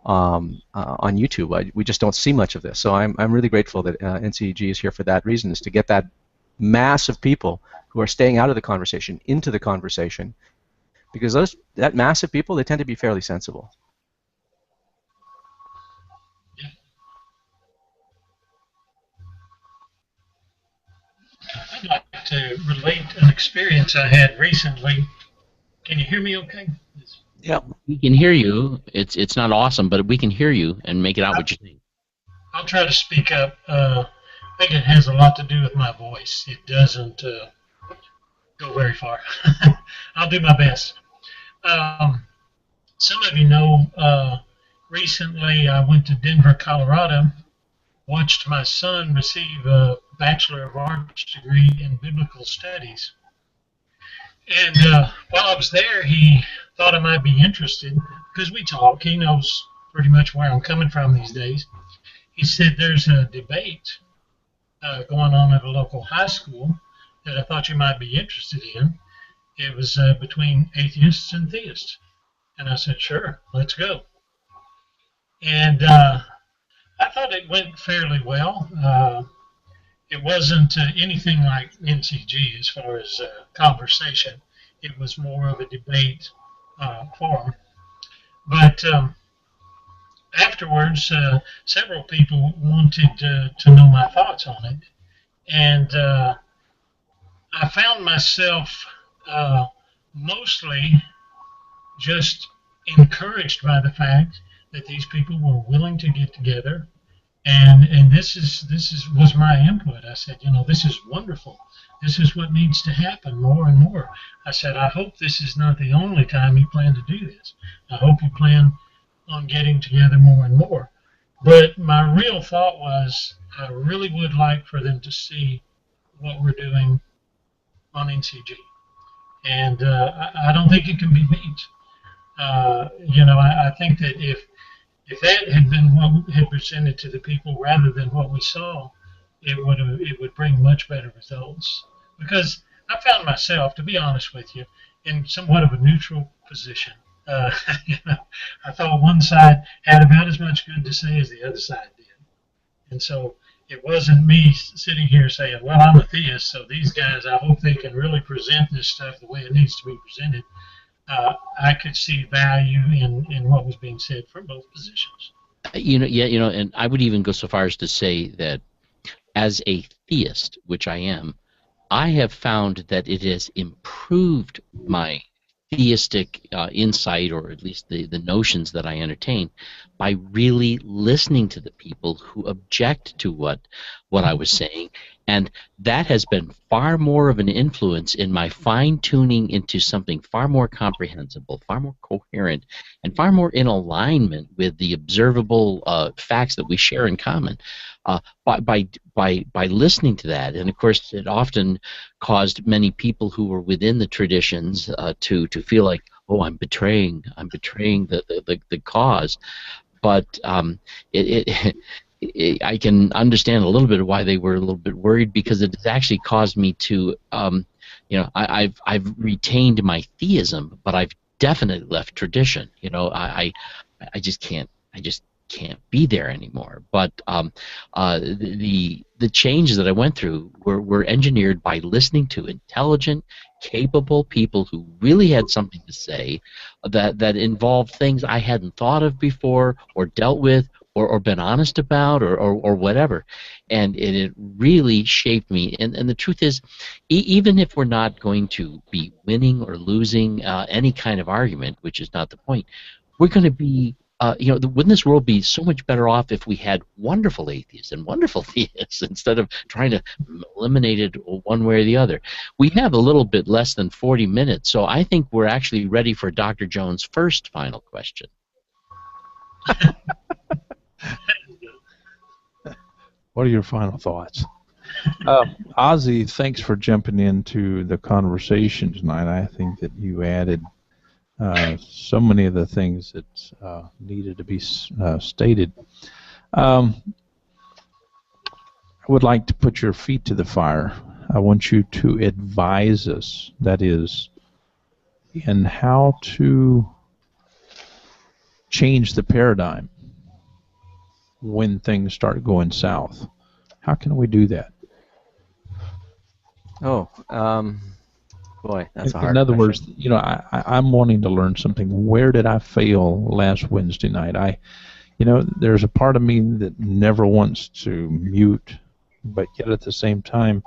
on YouTube. We just don't see much of this. So I'm really grateful that NCG is here for that reason, is to get that mass of people who are staying out of the conversation into the conversation, because that mass of people, they tend to be fairly sensible. I'd like to relate an experience I had recently. Can you hear me okay? Yeah. We can hear you. It's not awesome, but we can hear you and make it out what you think. I'll try to speak up. I think it has a lot to do with my voice. It doesn't go very far. I'll do my best. Some of you know, recently I went to Denver, Colorado, watched my son receive a Bachelor of Arts degree in Biblical Studies. And while I was there, he thought I might be interested, because we talk. He knows pretty much where I'm coming from these days. He said, there's a debate going on at a local high school that I thought you might be interested in. It was between atheists and theists. And I said, sure, let's go. And I thought it went fairly well. It wasn't anything like NCG as far as conversation. It was more of a debate forum. But afterwards, several people wanted to know my thoughts on it. And I found myself mostly just encouraged by the fact that these people were willing to get together, and this was my input. I said, you know, this is wonderful. This is what needs to happen more and more. I said, I hope this is not the only time you plan to do this. I hope you plan on getting together more and more. But my real thought was, I really would like for them to see what we're doing on NCG. And I don't think it can be beat. You know, I think that if that had been what had presented to the people rather than what we saw it would bring much better results. Because I found myself, to be honest with you, in somewhat of a neutral position. You know, I thought one side had about as much good to say as the other side did, and so it wasn't me sitting here saying, "Well, I'm a theist, so these guys, I hope they can really present this stuff the way it needs to be presented." I could see value in what was being said from both positions. And I would even go so far as to say that as a theist, which I am, I have found that it has improved my theistic insight, or at least the notions that I entertain, by really listening to the people who object to what I was saying. And that has been far more of an influence in my fine-tuning into something far more comprehensible, far more coherent, and far more in alignment with the observable facts that we share in common. By listening to that, and of course it often caused many people who were within the traditions to feel like, oh, I'm betraying the cause. But I can understand a little bit of why they were a little bit worried, because it has actually caused me to, I've retained my theism, but I've definitely left tradition. I just can't be there anymore. But the changes that I went through were engineered by listening to intelligent, capable people who really had something to say that involved things I hadn't thought of before or dealt with or been honest about or whatever. And it really shaped me. And the truth is, even if we're not going to be winning or losing any kind of argument, which is not the point, we're going to be wouldn't this world be so much better off if we had wonderful atheists and wonderful theists instead of trying to eliminate it one way or the other? We have a little bit less than 40 minutes, so I think we're actually ready for Dr. Jones' first final question. What are your final thoughts? Ozzy, thanks for jumping into the conversation tonight. I think that you added so many of the things that needed to be stated. I would like to put your feet to the fire. I want you to advise us, that is, in how to change the paradigm when things start going south. How can we do that? Oh, boy, that's a hard In other question. words, I'm wanting to learn something. Where did I fail last Wednesday night? There's a part of me that never wants to mute, but yet at the same time,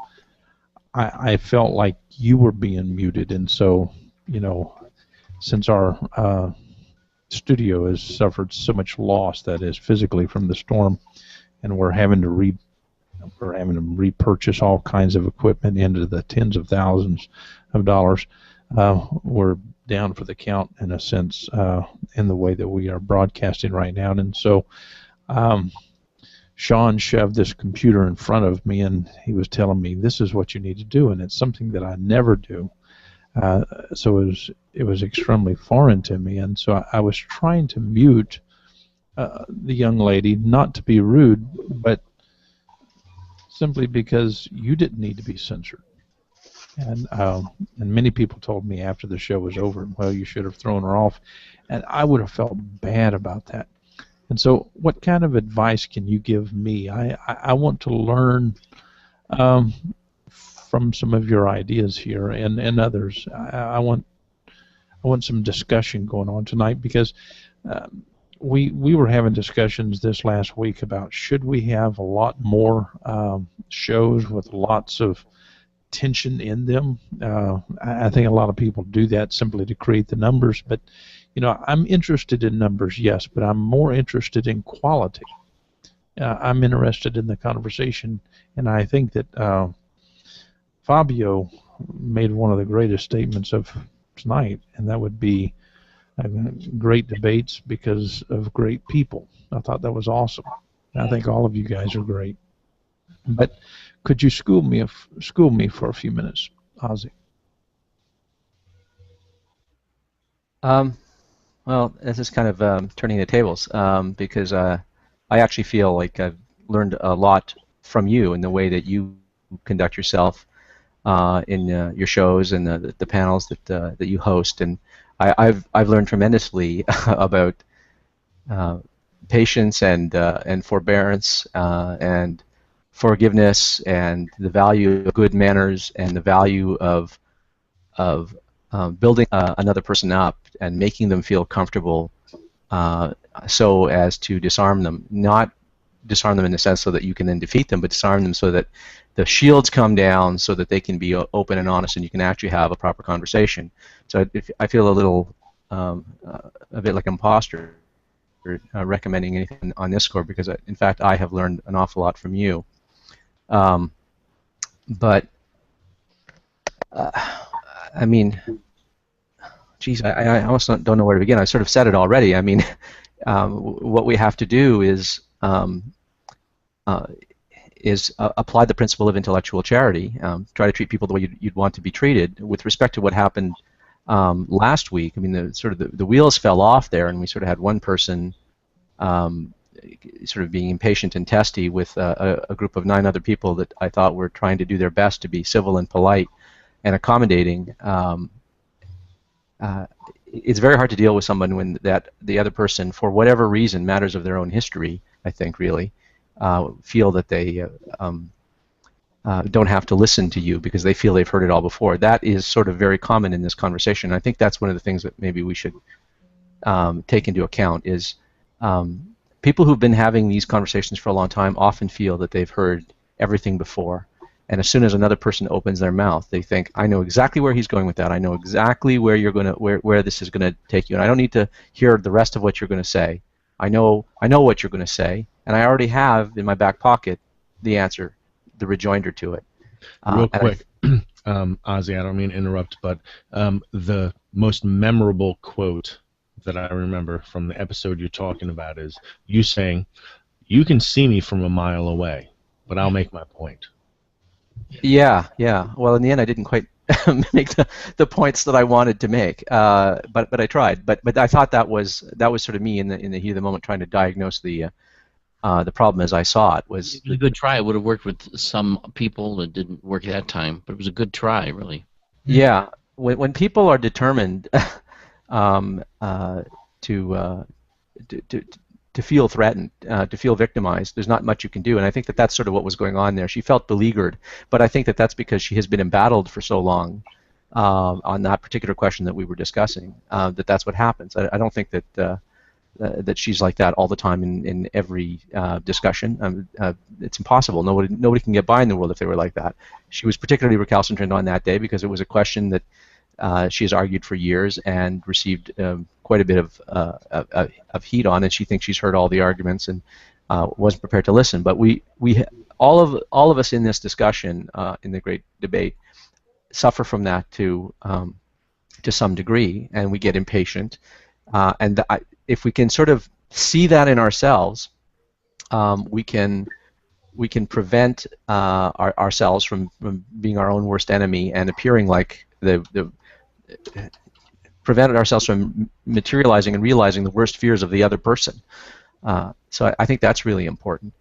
I felt like you were being muted, and so, since our studio has suffered so much loss, that is physically from the storm, and we're having to repurchase all kinds of equipment into the tens of thousands of dollars. We're down for the count in a sense in the way that we are broadcasting right now. And so Sean shoved this computer in front of me, and he was telling me, this is what you need to do, and it's something that I never do. So it was extremely foreign to me, and so I was trying to mute the young lady, not to be rude, but simply because you didn't need to be censored. And many people told me after the show was over, well, you should have thrown her off, and I would have felt bad about that. And so what kind of advice can you give me? I want to learn from some of your ideas here and others. I want some discussion going on tonight, because we were having discussions this last week about, should we have a lot more shows with lots of tension in them. I think a lot of people do that simply to create the numbers, but I'm interested in numbers, yes, but I'm more interested in quality. I'm interested in the conversation, and I think that Fabio made one of the greatest statements of tonight, and that would be great debates because of great people. I thought that was awesome. I think all of you guys are great. But could you school me for a few minutes, Ozzy? Well, this is kind of turning the tables, because I actually feel like I've learned a lot from you in the way that you conduct yourself in your shows and the panels that you host. And I've learned tremendously about patience and forbearance and forgiveness and the value of good manners and the value of building another person up and making them feel comfortable so as to disarm them. Not disarm them in the sense so that you can then defeat them, but disarm them so that the shields come down so that they can be open and honest and you can actually have a proper conversation. So I feel a little, a bit like an imposter recommending anything on this score because, in fact, I have learned an awful lot from you. But, I mean, geez, I almost don't know where to begin. I sort of said it already. I mean, what we have to do is apply the principle of intellectual charity. Try to treat people the way you'd want to be treated. With respect to what happened last week, I mean, the wheels fell off there, and we sort of had one person sort of being impatient and testy with a group of 9 other people that I thought were trying to do their best to be civil and polite and accommodating. It's very hard to deal with someone when the other person, for whatever reason, matters of their own history, I think, really, feel that they don't have to listen to you because they feel they've heard it all before. That is sort of very common in this conversation. I think that's one of the things that maybe we should take into account is people who've been having these conversations for a long time often feel that they've heard everything before. And as soon as another person opens their mouth, they think, I know exactly where he's going with that. I know exactly where you're going to where this is going to take you. And I don't need to hear the rest of what you're going to say. I know what you're going to say, and I already have in my back pocket the answer, the rejoinder to it. Real quick, Ozzy, I don't mean to interrupt, but the most memorable quote that I remember from the episode you're talking about is you saying, "You can see me from a mile away, but I'll make my point." Yeah. Well, in the end, I didn't quite make the points that I wanted to make, but I tried. But I thought that was sort of me in the heat of the moment trying to diagnose the problem as I saw it. It was a good try. It would have worked with some people. It didn't work that time, but it was a good try, really. Yeah, when people are determined to feel threatened, to feel victimized, there's not much you can do, and I think that's sort of what was going on there. She felt beleaguered, but I think that's because she has been embattled for so long on that particular question that we were discussing, that's what happens. I don't think that she's like that all the time in every discussion. It's impossible. Nobody can get by in the world if they were like that. She was particularly recalcitrant on that day because it was a question that she has argued for years and received quite a bit of heat on, and she thinks she's heard all the arguments and wasn't prepared to listen. But all of us in this discussion, in the great debate, suffer from that to some degree, and we get impatient. And if we can sort of see that in ourselves, we can prevent ourselves from being our own worst enemy and appearing like prevented ourselves from materializing and realizing the worst fears of the other person. So I think that's really important.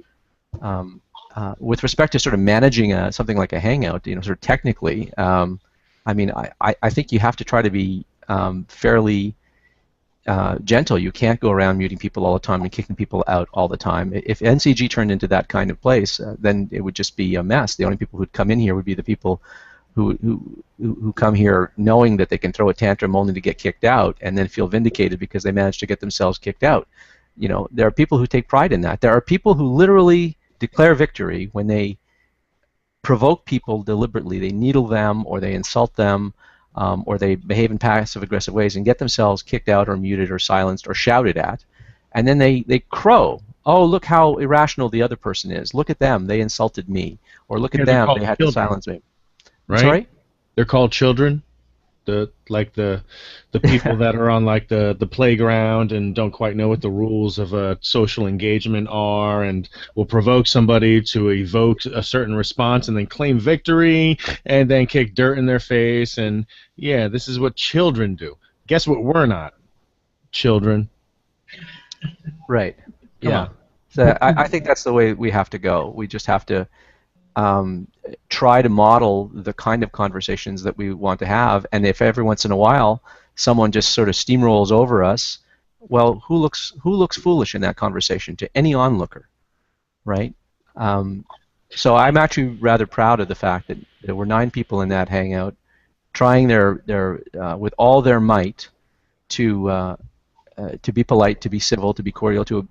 With respect to sort of managing something like a hangout, sort of technically, I mean, I think you have to try to be fairly gentle. You can't go around muting people all the time and kicking people out all the time. If NCG turned into that kind of place, then it would just be a mess. The only people who'd come in here would be the people who come here knowing that they can throw a tantrum only to get kicked out and then feel vindicated because they managed to get themselves kicked out. There are people who take pride in that. There are people who literally declare victory when they provoke people deliberately. They needle them or they insult them or they behave in passive-aggressive ways and get themselves kicked out or muted or silenced or shouted at. And then they crow. Oh, look how irrational the other person is. Look at them. They insulted me. Or look at them. They had to silence me. Right? Sorry? They're called children. The people that are on like the playground and don't quite know what the rules of social engagement are and will provoke somebody to evoke a certain response and then claim victory and then kick dirt in their face, and yeah, this is what children do. Guess what we're not? Children. Right. Come Yeah. on. So I think that's the way we have to go. We just have to try to model the kind of conversations that we want to have, and if every once in a while someone just sort of steamrolls over us, well, who looks foolish in that conversation to any onlooker, right? So I'm actually rather proud of the fact that there were 9 people in that hangout trying their with all their might to be polite, to be civil, to be cordial, to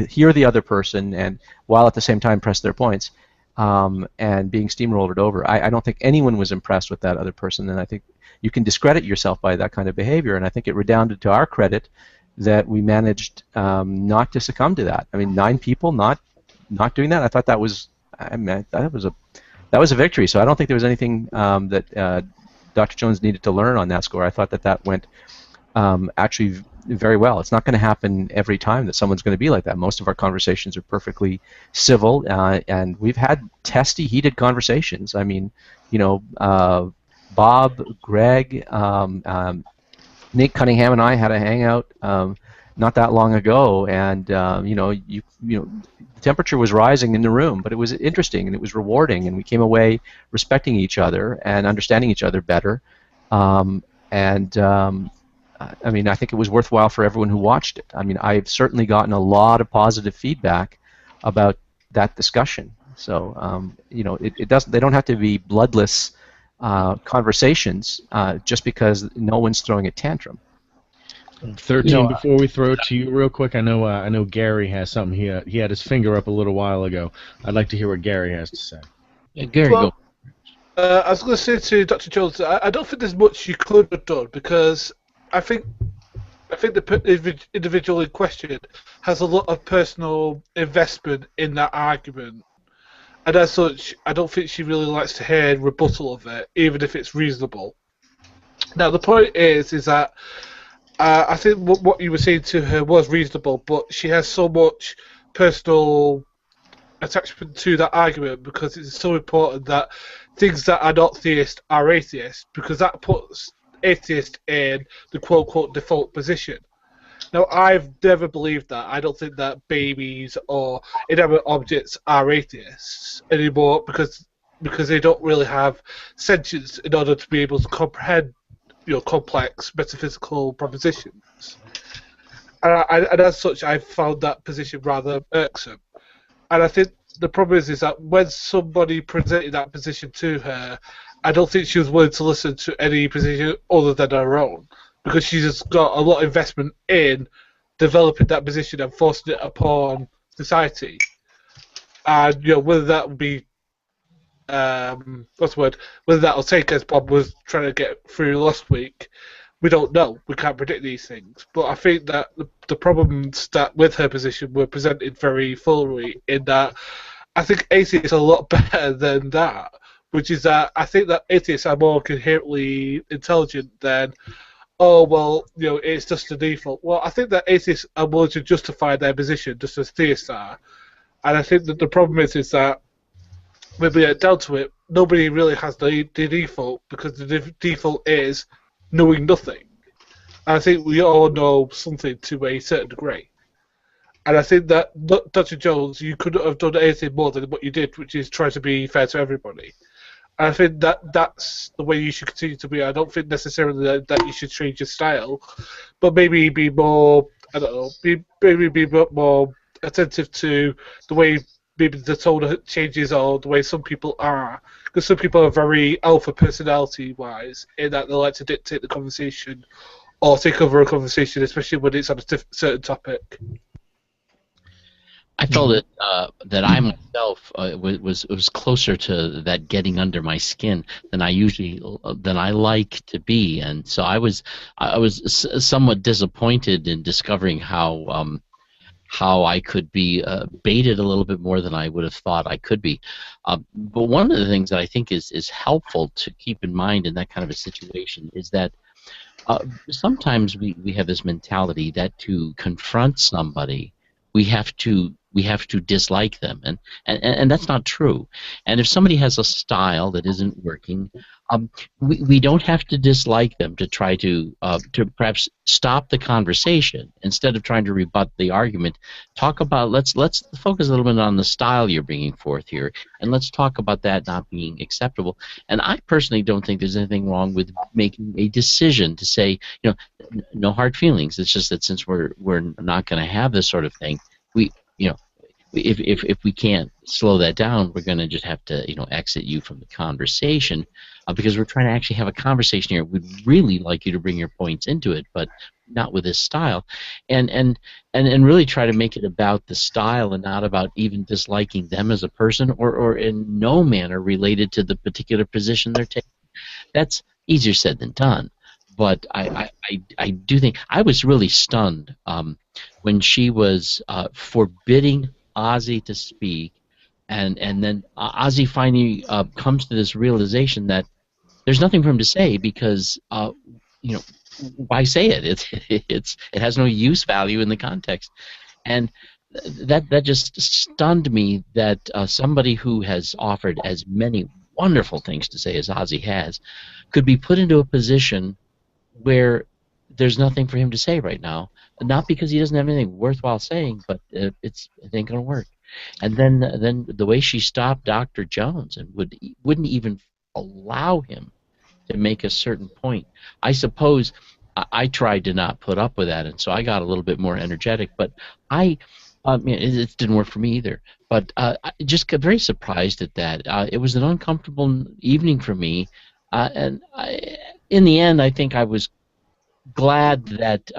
hear the other person, and while at the same time press their points, and being steamrolled over. I don't think anyone was impressed with that other person, and I think you can discredit yourself by that kind of behavior, and I think it redounded to our credit that we managed not to succumb to that. I mean, 9 people not doing that. I thought that was that was a victory. So I don't think there was anything that Dr. Jones needed to learn on that score. I thought that went actually very well. It's not going to happen every time that someone's going to be like that. Most of our conversations are perfectly civil, and we've had testy, heated conversations. I mean, you know, Bob, Greg, Nick Cunningham, and I had a hangout not that long ago, and you know, the temperature was rising in the room, but it was interesting and it was rewarding, and we came away respecting each other and understanding each other better. I mean, I think it was worthwhile for everyone who watched it. I mean, I've certainly gotten a lot of positive feedback about that discussion. So, you know, they don't have to be bloodless conversations just because no one's throwing a tantrum. 13. Before we throw it to you, real quick, I know Gary has something. He had his finger up a little while ago. I'd like to hear what Gary has to say. Yeah, Gary, go. I was going to say to Dr. Jones, I don't think there's much you could have done, because I think the individual in question has a lot of personal investment in that argument, and as such, I don't think she really likes to hear rebuttal of it, even if it's reasonable. Now, the point is that I think what you were saying to her was reasonable, but she has so much personal attachment to that argument because it's so important that things that are not theist are atheist, because that puts atheist in the quote-unquote default position. Now, I've never believed that. I don't think that babies or inanimate objects are atheists anymore because they don't really have sentience in order to be able to comprehend, you know, complex metaphysical propositions. And as such, I found that position rather irksome. And I think the problem is that when somebody presented that position to her, I don't think she was willing to listen to any position other than her own, because she's just got a lot of investment in developing that position and forcing it upon society. And, you know, whether that would be whether that'll take, as Bob was trying to get through last week, we don't know. We can't predict these things. But I think that the problems that with her position were presented very fully, in that I think atheists are a lot better than that, which is that I think that atheists are more coherently intelligent than, oh, well, you know, it's just a default. Well, I think that atheists are willing to justify their position just as theists are. And I think that the problem is that when we get down to it, nobody really has the default, because the default is knowing nothing. And I think we all know something to a certain degree. And I think that, Dr. Jones, you couldn't have done anything more than what you did, which is try to be fair to everybody. And I think that that's the way you should continue to be. I don't think necessarily that you should change your style, but maybe be more, I don't know, maybe be more attentive to the way maybe the tone changes or the way some people are. Because some people are very alpha personality-wise, in that they like to dictate the conversation or take over a conversation, especially when it's on a certain topic. I felt that I myself was closer to that getting under my skin than I like to be, and so I was somewhat disappointed in discovering how I could be baited a little bit more than I would have thought I could be. But one of the things that I think is helpful to keep in mind in that kind of a situation is that sometimes we have this mentality that to confront somebody, we have to we have to dislike them, and that's not true. And if somebody has a style that isn't working, we don't have to dislike them to try to perhaps stop the conversation instead of trying to rebut the argument. Talk about let's focus a little bit on the style you're bringing forth here, and let's talk about that not being acceptable. And I personally don't think there's anything wrong with making a decision to say, no hard feelings. It's just that since we're not going to have this sort of thing, if we can't slow that down, we're going to just have to exit you from the conversation, because we're trying to actually have a conversation here. We'd really like you to bring your points into it, but not with this style, and really try to make it about the style and not about even disliking them as a person or in no manner related to the particular position they're taking. That's easier said than done. But I do think I was really stunned when she was forbidding Ozzy to speak, and then Ozzy finally comes to this realization that there's nothing for him to say because why say it? It has no use value in the context, and that just stunned me that somebody who has offered as many wonderful things to say as Ozzy has could be put into a position where there's nothing for him to say right now, not because he doesn't have anything worthwhile saying, but it ain't gonna work. And then the way she stopped Dr. Jones and wouldn't even allow him to make a certain point. I suppose I tried to not put up with that, and so I got a little bit more energetic. But it didn't work for me either. But I just got very surprised at that. It was an uncomfortable evening for me, and in the end, I think I was glad that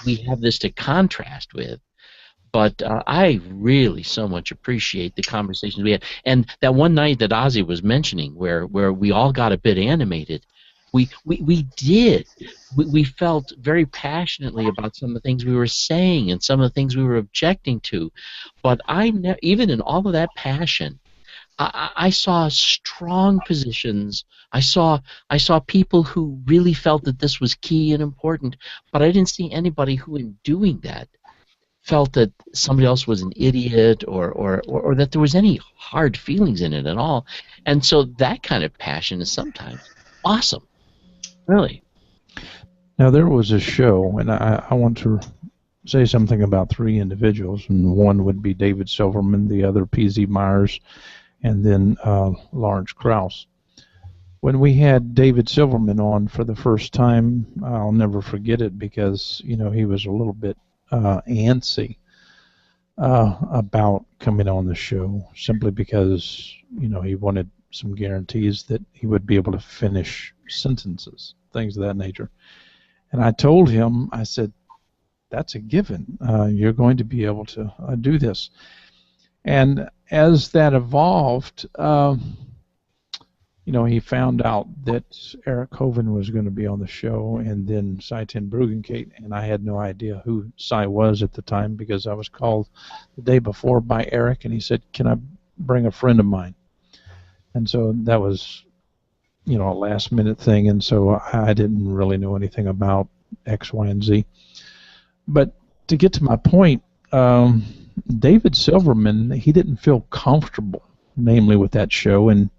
we have this to contrast with. But I really so much appreciate the conversations we had. And that one night that Ozzy was mentioning where we all got a bit animated, we did. We felt very passionately about some of the things we were saying and some of the things we were objecting to. But even in all of that passion, I saw strong positions. I saw people who really felt that this was key and important, but I didn't see anybody who, in doing that, felt that somebody else was an idiot or that there was any hard feelings in it at all. And so that kind of passion is sometimes awesome, really. Now, there was a show, and I want to say something about three individuals, and one would be David Silverman, the other P.Z. Myers, and then Lawrence Krauss. When we had David Silverman on for the first time, I'll never forget it because, he was a little bit antsy about coming on the show simply because, he wanted some guarantees that he would be able to finish sentences, things of that nature. And I told him, I said, that's a given. You're going to be able to do this. And as that evolved, he found out that Eric Hovind was going to be on the show, and then Cy Ten Bruggencate, and I had no idea who Cy was at the time because I was called the day before by Eric, and he said, can I bring a friend of mine? And so that was, a last-minute thing, and so I didn't really know anything about X, Y, and Z. But to get to my point, David Silverman, he didn't feel comfortable, namely with that show, and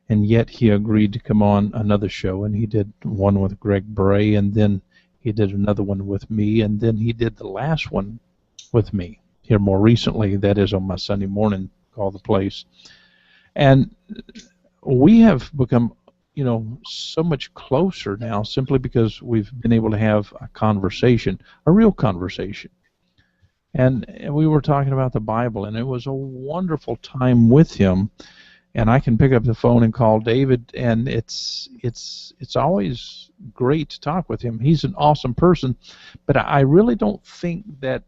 yet he agreed to come on another show, and he did one with Greg Bray, and then he did another one with me, and then he did the last one with me here more recently, that is on my Sunday morning, called The Place. And we have become, so much closer now simply because we've been able to have a conversation, a real conversation. And we were talking about the Bible, and it was a wonderful time with him. And I can pick up the phone and call David, and it's always great to talk with him. He's an awesome person, but I really don't think that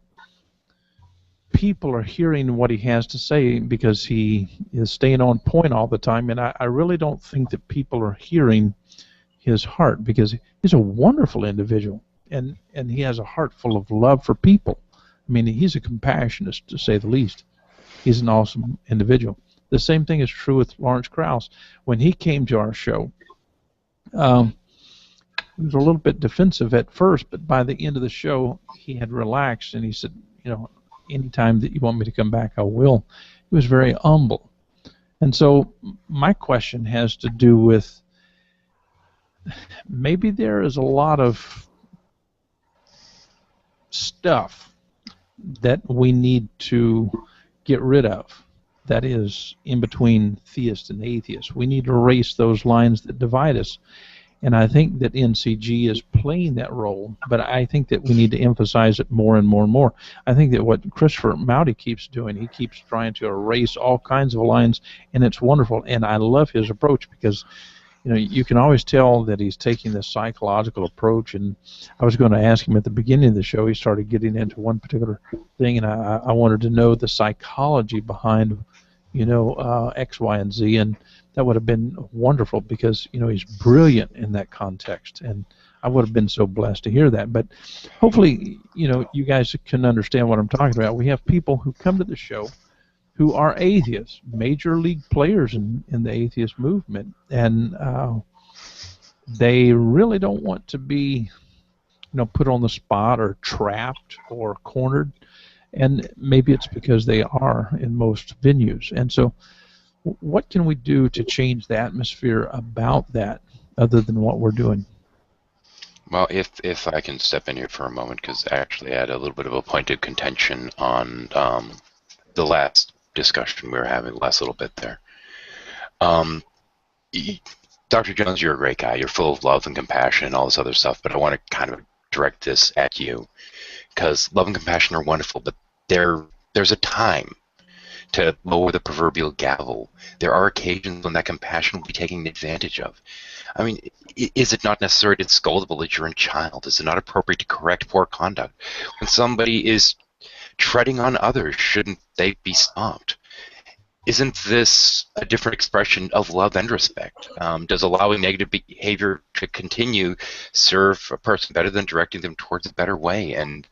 people are hearing what he has to say because he is staying on point all the time, and I really don't think that people are hearing his heart because he's a wonderful individual, and he has a heart full of love for people. I mean, he's a compassionist, to say the least. He's an awesome individual. The same thing is true with Lawrence Krauss. When he came to our show, he was a little bit defensive at first, but by the end of the show, he had relaxed, and he said, anytime that you want me to come back, I will. He was very humble. And so my question has to do with maybe there is a lot of stuff that we need to get rid of. That is in between theist and atheist. We need to erase those lines that divide us. And I think that NCG is playing that role, but I think that we need to emphasize it more and more and more. I think that what Christopher Mouty keeps doing, he keeps trying to erase all kinds of lines, and it's wonderful. And I love his approach because, you know, you can always tell that he's taking this psychological approach. And I was going to ask him at the beginning of the show, he started getting into one particular thing, and I wanted to know the psychology behind, you know, X, Y, and Z, and that would have been wonderful because, you know, he's brilliant in that context, and I would have been so blessed to hear that. But hopefully, you know, you guys can understand what I'm talking about. We have people who come to the show who are atheists, major league players in the atheist movement, and they really don't want to be, you know, put on the spot or trapped or cornered. And maybe it's because they are in most venues. And so what can we do to change the atmosphere about that other than what we're doing? Well, if I can step in here for a moment, because actually I had a little bit of a point of contention on the last discussion we were having, the last little bit there. Dr. Jones, you're a great guy. You're full of love and compassion and all this other stuff, but I want to kind of direct this at you. Because love and compassion are wonderful, but there's a time to lower the proverbial gavel. There are occasions when that compassion will be taken advantage of. I mean, is it not necessary to scold the belligerent child? Is it not appropriate to correct poor conduct? When somebody is treading on others, shouldn't they be stopped? Isn't this a different expression of love and respect? Does allowing negative behavior to continue serve a person better than directing them towards a better way? And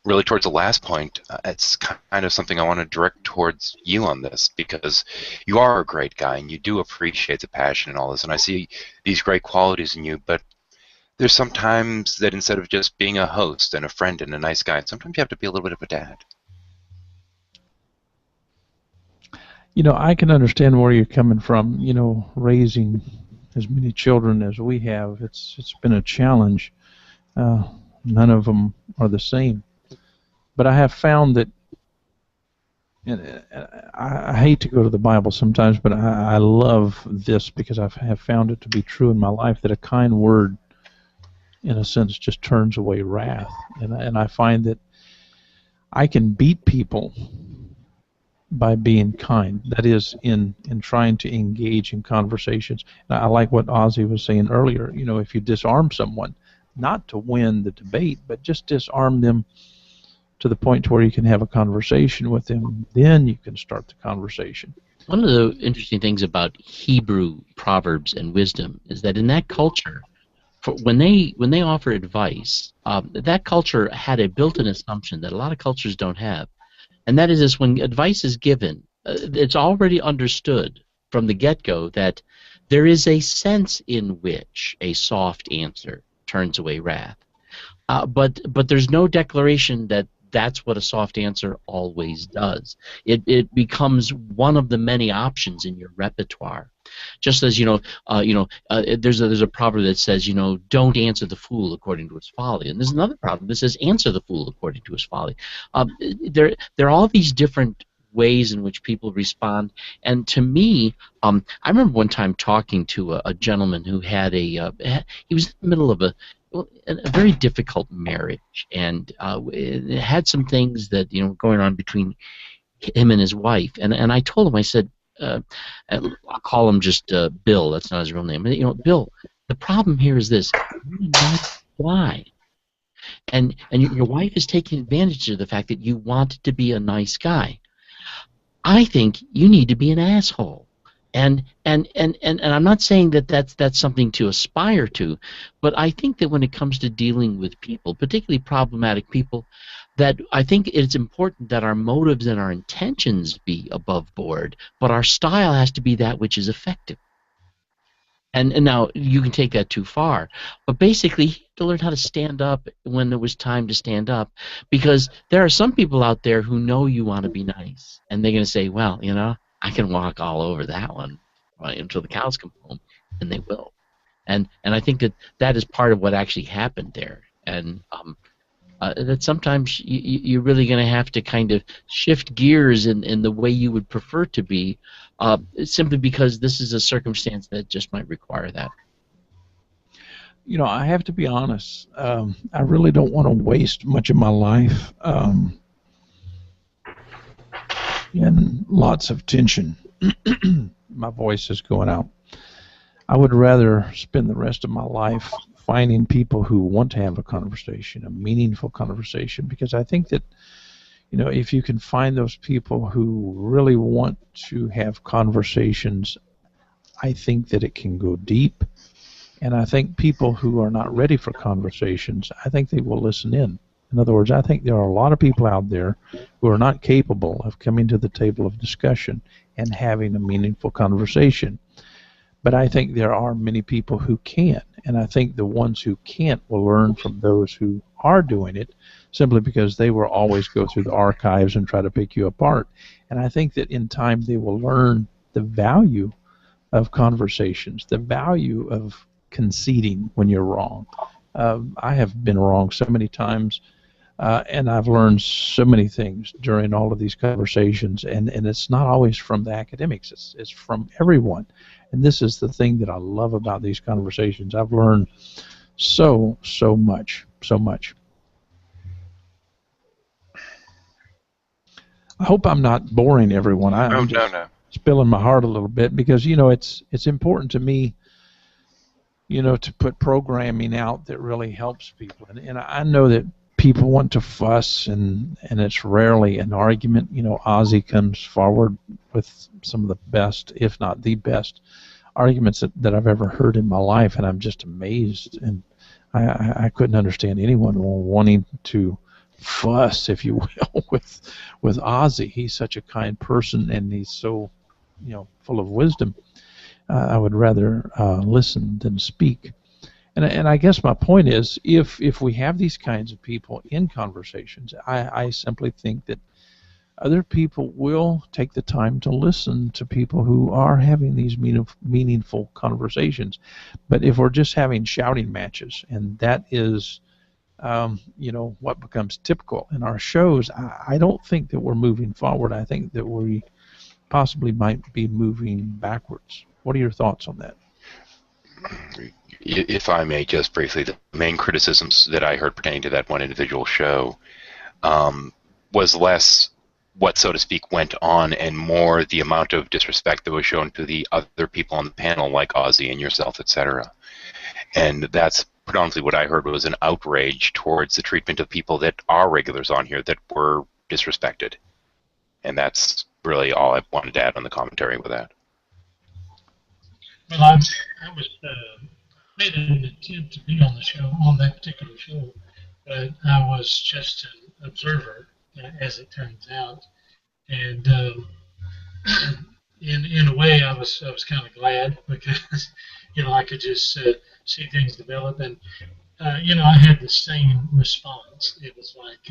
really towards the last point, it's kind of something I want to direct towards you on this, because you are a great guy and you do appreciate the passion and all this, and I see these great qualities in you, but there's sometimes that instead of just being a host and a friend and a nice guy, sometimes you have to be a little bit of a dad. You know, I can understand where you're coming from. You know, raising as many children as we have, it's been a challenge. None of them are the same. But I have found that, and I hate to go to the Bible sometimes, but I love this because I have found it to be true in my life, that a kind word, in a sense, just turns away wrath. And I find that I can beat people by being kind. That is, in trying to engage in conversations. And I like what Ozzy was saying earlier. You know, if you disarm someone, not to win the debate, but just disarm them to the point to where you can have a conversation with them, then you can start the conversation. One of the interesting things about Hebrew proverbs and wisdom is that in that culture, when they offer advice, that culture had a built-in assumption that a lot of cultures don't have, and that is this: when advice is given, it's already understood from the get-go that there is a sense in which a soft answer turns away wrath, but there's no declaration that that's what a soft answer always does. It becomes one of the many options in your repertoire. Just as there's a proverb that says, don't answer the fool according to his folly, and there's another proverb that says, answer the fool according to his folly. There are all these different ways in which people respond, and to me, I remember one time talking to a gentleman who had he was in the middle of a very difficult marriage, and it had some things that going on between him and his wife. And I told him, I said, I'll call him just Bill. That's not his real name. Bill, the problem here is this: you're not why, and your wife is taking advantage of the fact that you want to be a nice guy. I think you need to be an asshole. And I'm not saying that that's something to aspire to, but I think that when it comes to dealing with people, particularly problematic people, that I think it's important that our motives and our intentions be above board, but our style has to be that which is effective. And now you can take that too far, but basically he had to learn how to stand up when it was time to stand up, because there are some people out there who know you want to be nice, and they're going to say, well, you know, I can walk all over that one until the cows come home, and they will. And I think that is part of what actually happened there, and that sometimes you're really going to have to kind of shift gears in the way you would prefer to be, simply because this is a circumstance that just might require that. You know, I have to be honest. I really don't want to waste much of my life in lots of tension. My voice is going out. I would rather spend the rest of my life finding people who want to have a conversation, a meaningful conversation, because I think that, you know, if you can find those people who really want to have conversations, I think that it can go deep. And I think people who are not ready for conversations, I think they will listen in. In other words, I think there are a lot of people out there who are not capable of coming to the table of discussion and having a meaningful conversation. But I think there are many people who can, and I think the ones who can't will learn from those who are doing it, simply because they will always go through the archives and try to pick you apart. And I think that in time they will learn the value of conversations, the value of conceding when you're wrong. I have been wrong so many times, and I've learned so many things during all of these conversations, and it's not always from the academics, it's from everyone. And this is the thing that I love about these conversations. I've learned so much. I hope I'm not boring everyone. I'm just spilling my heart a little bit, because, you know, it's important to me, you know, to put programming out that really helps people. And I know that people want to fuss, and it's rarely an argument. You know, Ozzy comes forward with some of the best, if not the best, arguments that I've ever heard in my life, and I'm just amazed. And I couldn't understand anyone wanting to fuss, if you will, with Ozzy. He's such a kind person, and he's so, you know, full of wisdom. I would rather listen than speak. And I guess my point is, if we have these kinds of people in conversations, I simply think that other people will take the time to listen to people who are having these meaningful conversations. But if we're just having shouting matches, and that is, you know, what becomes typical in our shows, I don't think that we're moving forward. I think that we possibly might be moving backwards. What are your thoughts on that? If I may, just briefly, the main criticisms that I heard pertaining to that one individual show was less what, so to speak, went on, and more the amount of disrespect that was shown to the other people on the panel, like Ozzy and yourself, etc. And that's predominantly what I heard, was an outrage towards the treatment of people that are regulars on here that were disrespected. And that's really all I wanted to add on the commentary with that. Well, I was made an attempt to be on the show, on that particular show, but I was just an observer, as it turns out, and in a way, I was kind of glad, because, you know, I could just see things develop, and you know, I had the same response. It was like,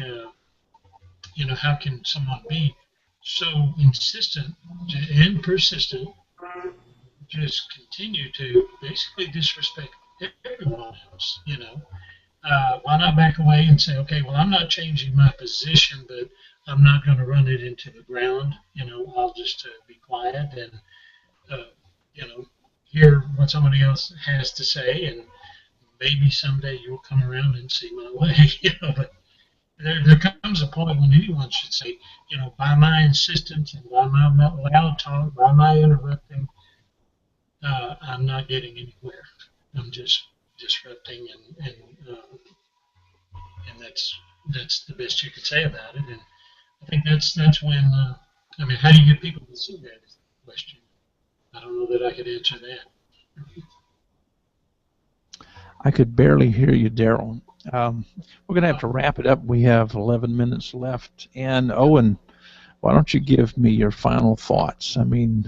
you know, how can someone be so insistent and persistent, just continue to basically disrespect everyone else, you know? Why not back away and say, okay, well, I'm not changing my position, but I'm not going to run it into the ground. You know, I'll just be quiet and, you know, hear what somebody else has to say, and maybe someday you'll come around and see my way, you know. But there comes a point when anyone should say, you know, by my insistence and by my loud talk, by my interrupting, I'm not getting anywhere. I'm just disrupting, and that's the best you could say about it. And I think that's when, I mean, how do you get people to see that is the question. I don't know that I could answer that. I could barely hear you, Daryl. We're going to have to wrap it up. We have 11 minutes left. And Owen, why don't you give me your final thoughts? I mean,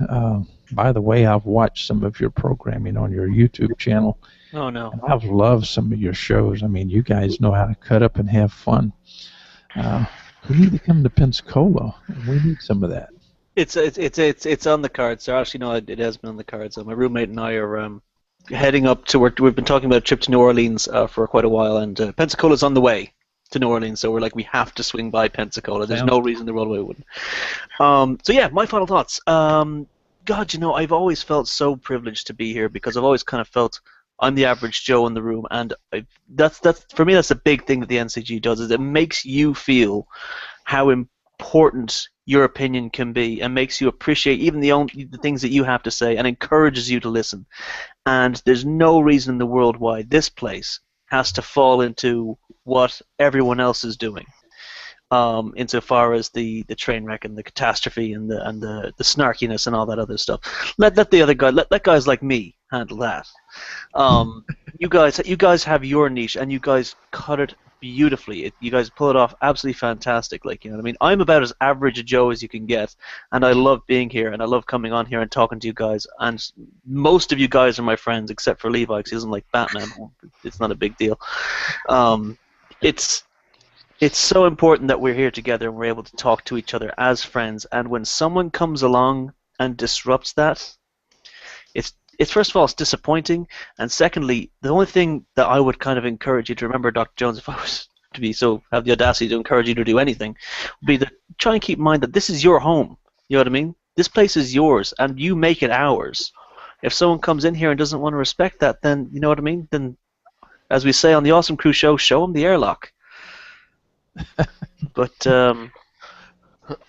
by the way, I've watched some of your programming on your YouTube channel. Oh no. And I've loved some of your shows. I mean, you guys know how to cut up and have fun. We need to come to Pensacola. We need some of that. It's on the cards. So actually, no, it has been on the cards. So my roommate and I are heading up to work. We've been talking about a trip to New Orleans for quite a while, and Pensacola's on the way to New Orleans. So we're like, we have to swing by Pensacola. There's no reason the world we wouldn't. So yeah, my final thoughts. God, you know, I've always felt so privileged to be here because I've always kind of felt I'm the average Joe in the room, and that's for me. That's a big thing that the NCG does. Is it makes you feel how important your opinion can be, and makes you appreciate even the things that you have to say, and encourages you to listen. And there's no reason in the world why this place has to fall into what everyone else is doing. Insofar as the train wreck and the catastrophe and the snarkiness and all that other stuff, let the other guy, let guys like me handle that. You guys have your niche, and you guys cut it beautifully. You guys pull it off absolutely fantastic. Like, you know what I mean? I'm about as average a Joe as you can get, and I love being here, and I love coming on here and talking to you guys. And most of you guys are my friends, except for Levi, because he doesn't like Batman. It's not a big deal. It's so important that we're here together and we're able to talk to each other as friends. And when someone comes along and disrupts that, it's first of all, it's disappointing, and secondly, the only thing that I would kind of encourage you to remember, Dr. Jones, if I was to be so have the audacity to encourage you to do anything, would be to try and keep in mind that this is your home. You know what I mean? This place is yours, and you make it ours. If someone comes in here and doesn't want to respect that, then you know what I mean. Then, as we say on the Awesome Crew show them the airlock. But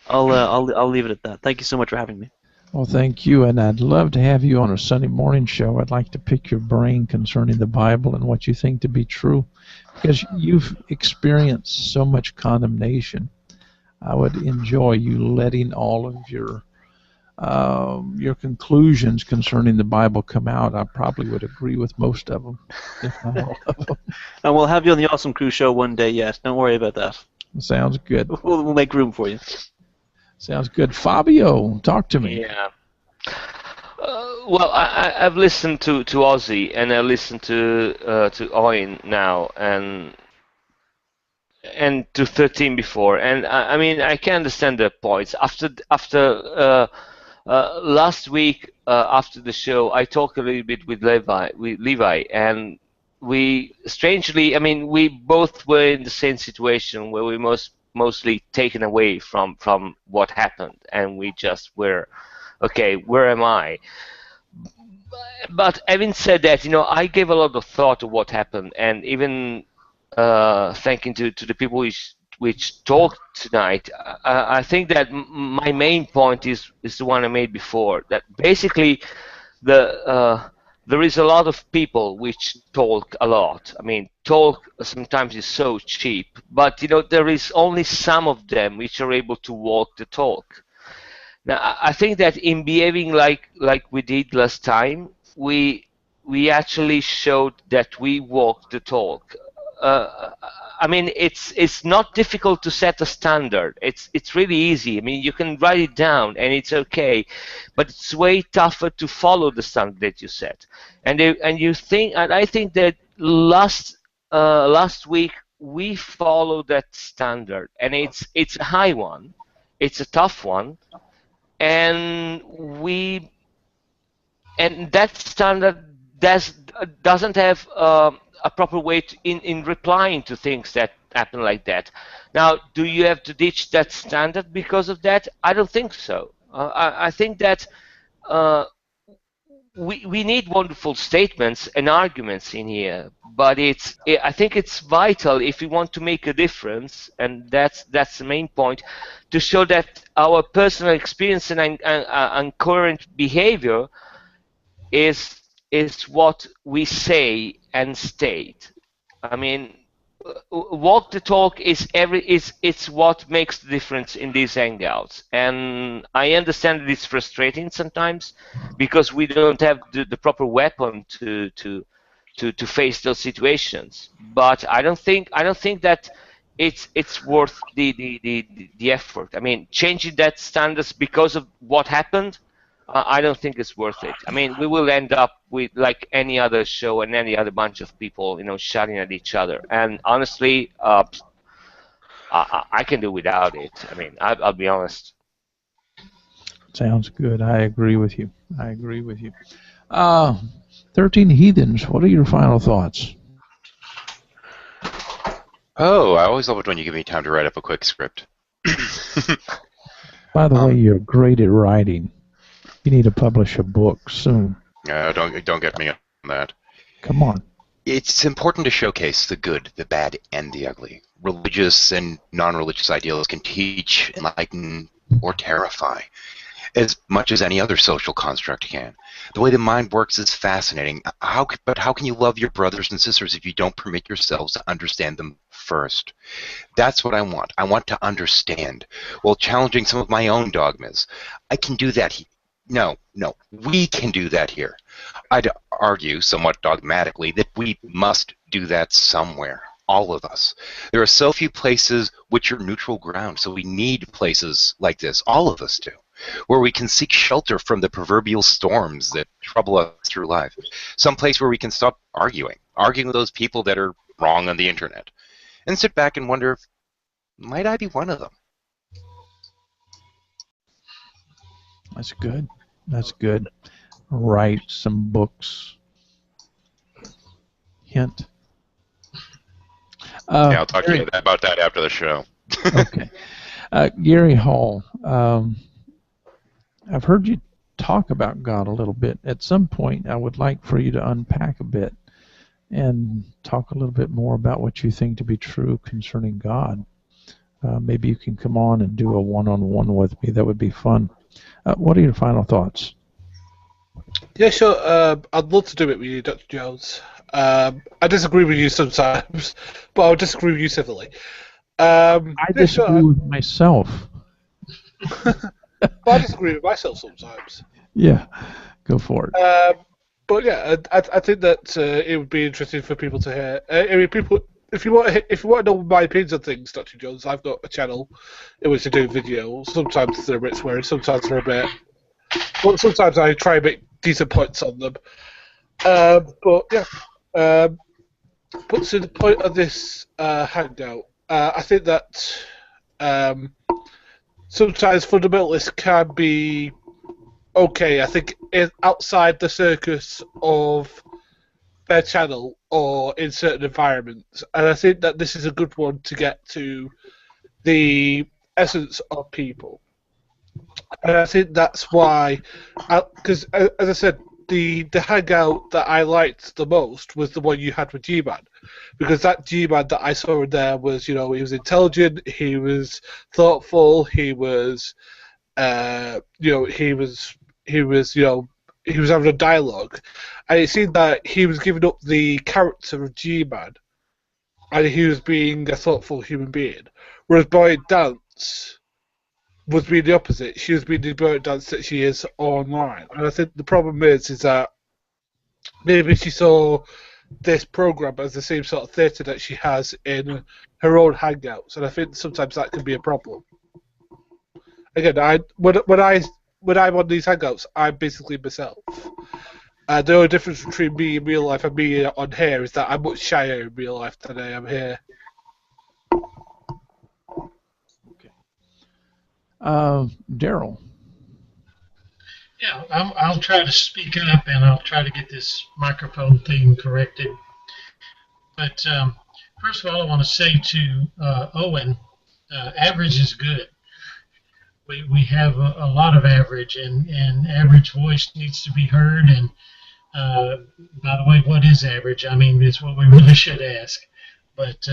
I'll leave it at that. Thank you so much for having me. Well, thank you, and I'd love to have you on a Sunday morning show. I'd like to pick your brain concerning the Bible and what you think to be true, because you've experienced so much condemnation. I would enjoy you letting all of your conclusions concerning the Bible come out. I probably would agree with most of them, if not all of them. And we'll have you on the Awesome Crew show one day yet. Don't worry about that. Sounds good. We'll make room for you. Sounds good. Fabio, talk to me. Yeah. Well, I've listened to Ozzy, and I listened to Owen now, and to 13 before, and I mean I can understand their points. After last week after the show, I talked a little bit with Levi, and we strangely, I mean, we both were in the same situation where we mostly taken away from what happened, and we just were, okay, where am I? But having said that, you know, I gave a lot of thought to what happened, and even thanking to the people which talked tonight, I think that my main point is the one I made before, that basically there is a lot of people which talk a lot. I mean, talk sometimes is so cheap, but you know, there is only some of them which are able to walk the talk. Now, I think that in behaving like we did last time, we actually showed that we walk the talk. I mean, it's not difficult to set a standard. It's really easy. I mean, you can write it down and it's okay, but it's way tougher to follow the standard that you set. And I think that last week we followed that standard, and it's a high one, it's a tough one, and that standard doesn't have a proper way in replying to things that happen like that. Now, do you have to ditch that standard because of that? I don't think so. I think that we need wonderful statements and arguments in here, but I think it's vital if we want to make a difference, and that's the main point, to show that our personal experience and current behavior is what we say and state. I mean, walk the talk it's what makes the difference in these hangouts. And I understand that it's frustrating sometimes because we don't have the proper weapon to face those situations. But I don't think that it's worth the effort. I mean, changing that standards because of what happened, I don't think it's worth it. I mean, we will end up with like any other show and any other bunch of people, shouting at each other. And honestly, I can do without it. I mean, I'll be honest. Sounds good. I agree with you. 13 Heathens, what are your final thoughts? Oh, I always love it when you give me time to write up a quick script. By the way, you're great at writing. You need to publish a book soon. Don't get me on that. Come on. It's important to showcase the good, the bad, and the ugly. Religious and non-religious ideals can teach, enlighten, or terrify, as much as any other social construct can. The way the mind works is fascinating. But how can you love your brothers and sisters if you don't permit yourselves to understand them first? That's what I want. I want to understand, while challenging some of my own dogmas. I can do that. No, we can do that here. I'd argue, somewhat dogmatically, that we must do that somewhere. All of us. There are so few places which are neutral ground, so we need places like this, all of us do, where we can seek shelter from the proverbial storms that trouble us through life. Some place where we can stop arguing with those people that are wrong on the internet, and sit back and wonder, might I be one of them? That's good. Write some books. Hint. Yeah, I'll talk to you about that after the show. Okay. Gary Hall, I've heard you talk about God a little bit. At some point, I would like for you to unpack a bit and talk a little bit more about what you think to be true concerning God. Maybe you can come on and do a one-on-one with me. That would be fun. What are your final thoughts? Yeah, sure. I'd love to do it with you, Dr. Jones. I disagree with you sometimes, but I'll disagree with you civilly. I disagree with myself. But I disagree with myself sometimes. Yeah, go for it. But yeah, I think that it would be interesting for people to hear. I mean, people, if you want to know my opinions on things, Dr. Jones, I've got a channel in which I do videos. Sometimes they're a bit sweary, sometimes they're a bit. But sometimes I try and make decent points on them. But yeah. But to the point of this hangout, I think that sometimes fundamentalists can be okay. I think outside the circus of their channel or in certain environments, and I think that this is a good one to get to the essence of people. And I think that's why, because as I said, the hangout that I liked the most was the one you had with G-Man, because that G-Man that I saw in there was, he was intelligent, he was thoughtful, he was, he was having a dialogue, and it seemed that he was giving up the character of G-Man, and he was being a thoughtful human being, whereas Brilliant Dance was being the opposite. She was being the Brilliant Dance that she is online. And I think the problem is that maybe she saw this program as the same sort of theatre that she has in her own hangouts, and I think sometimes that can be a problem. Again, when I'm on these hangouts, I'm basically myself. The only difference between me in real life and me on here is that I'm much shyer in real life than I am here. Daryl. Yeah, I'll try to speak up and I'll try to get this microphone thing corrected. But first of all, I want to say to Owen, average is good. We have a lot of average, and average voice needs to be heard. And by the way, what is average? I mean, it's what we really should ask. But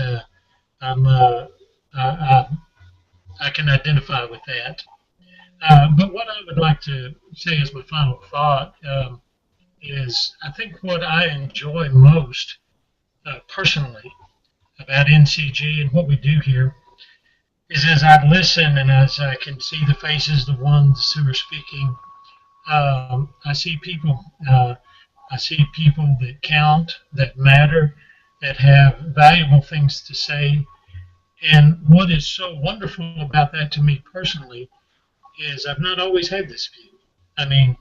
I can identify with that. But what I would like to say as my final thought is I think what I enjoy most personally about NCG and what we do here is as I listen and as I can see the faces, the ones who are speaking, I see people that count, that matter, that have valuable things to say. And what is so wonderful about that to me personally is I've not always had this view. I mean,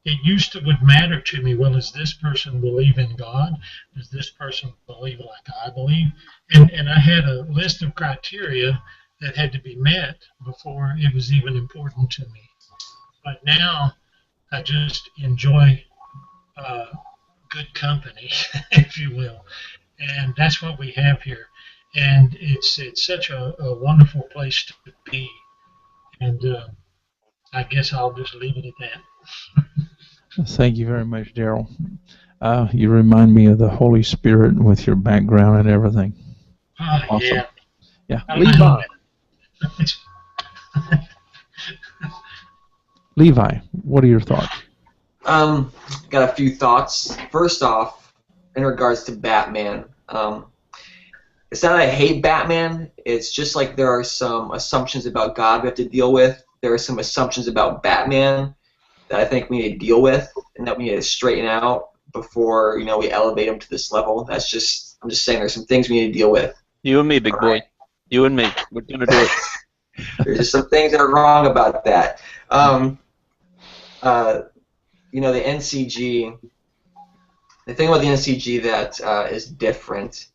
it used to would matter to me, well, does this person believe in God? Does this person believe like I believe? And I had a list of criteria that had to be met before it was even important to me. But now I just enjoy good company, if you will. And that's what we have here. And it's such a wonderful place to be. And I guess I'll just leave it at that. Thank you very much, Daryl. You remind me of the Holy Spirit with your background and everything. Awesome. Yeah. Yeah. I Levi. know it. Levi, what are your thoughts? Got a few thoughts. First off, in regards to Batman, it's not that I hate Batman. It's just like there are some assumptions about God we have to deal with. There are some assumptions about Batman that I think we need to deal with and that we need to straighten out before we elevate him to this level. I'm just saying there's some things we need to deal with. You and me, big boy. You and me. We're gonna do it. There's just some things that are wrong about that. The NCG. The thing about the NCG that is different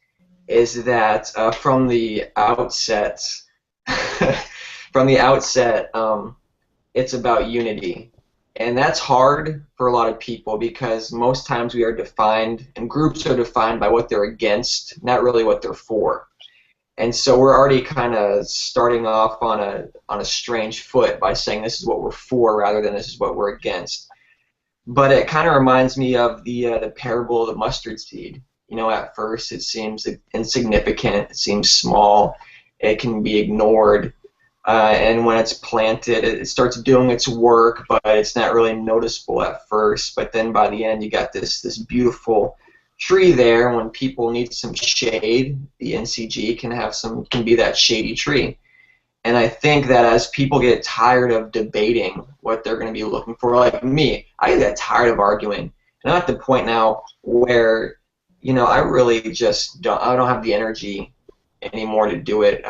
is that from the outset, it's about unity, and that's hard for a lot of people because most times we are defined, and groups are defined by what they're against, not really what they're for. And so we're already kind of starting off on a strange foot by saying this is what we're for rather than this is what we're against. But it kind of reminds me of the parable of the mustard seed. At first it seems insignificant, it seems small, it can be ignored, and when it's planted, it starts doing its work, but it's not really noticeable at first. But then by the end, you got this beautiful tree there. When people need some shade, the NCG can be that shady tree. And I think that as people get tired of debating what they're going to be looking for, like me, I get tired of arguing. And I'm at the point now where, I really just I don't have the energy anymore to do it.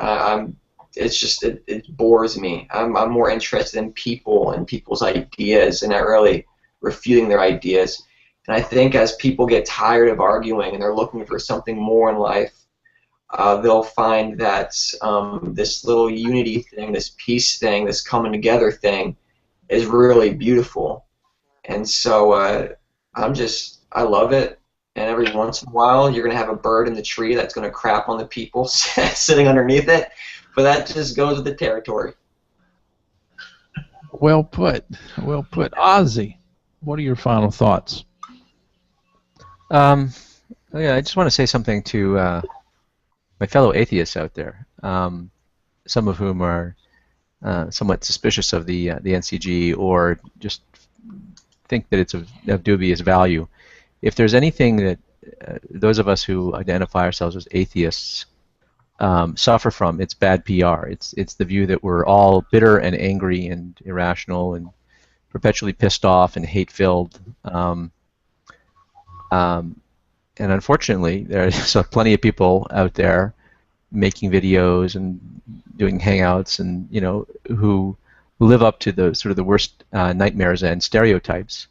It bores me. I'm more interested in people and people's ideas and not really refuting their ideas. And I think as people get tired of arguing and they're looking for something more in life, they'll find that this little unity thing, this peace thing, this coming together thing is really beautiful. And so I love it. And every once in a while, you're going to have a bird in the tree that's going to crap on the people sitting underneath it. But that just goes with the territory. Well put. Well put. Ozzy, what are your final thoughts? Yeah, I just want to say something to my fellow atheists out there, some of whom are somewhat suspicious of the NCG or just think that it's of dubious value. If there's anything that those of us who identify ourselves as atheists suffer from, it's bad PR. It's the view that we're all bitter and angry and irrational and perpetually pissed off and hate-filled. And unfortunately, there's plenty of people out there making videos and doing hangouts, and who live up to the sort of the worst nightmares and stereotypes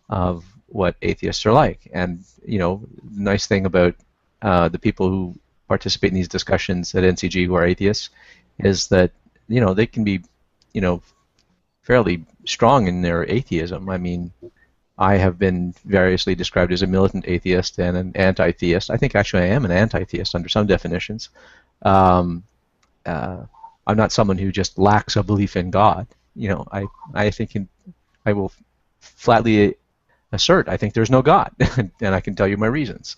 of what atheists are like. And the nice thing about the people who participate in these discussions at NCG who are atheists is that they can be fairly strong in their atheism. I mean, I have been variously described as a militant atheist and an anti-theist. I think actually I am an anti-theist under some definitions. I'm not someone who just lacks a belief in God. I think I will flatly assert I think there's no God, and I can tell you my reasons.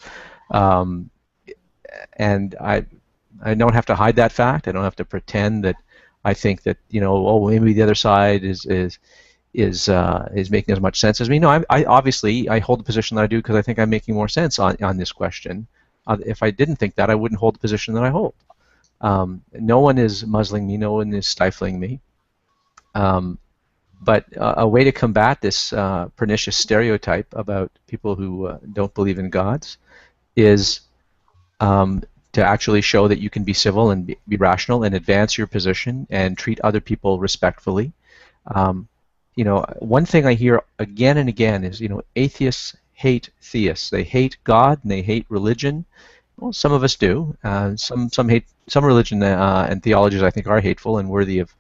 And I don't have to hide that fact. I don't have to pretend that I think that maybe the other side is making as much sense as me. No, I obviously hold the position that I do because I think I'm making more sense on this question. If I didn't think that, I wouldn't hold the position that I hold. No one is muzzling me. No one is stifling me. But a way to combat this pernicious stereotype about people who don't believe in gods is to actually show that you can be civil and be rational and advance your position and treat other people respectfully. one thing I hear again and again is, atheists hate theists. They hate God and they hate religion. Well, some of us do. Some hate some religion and theologies. I think are hateful and worthy of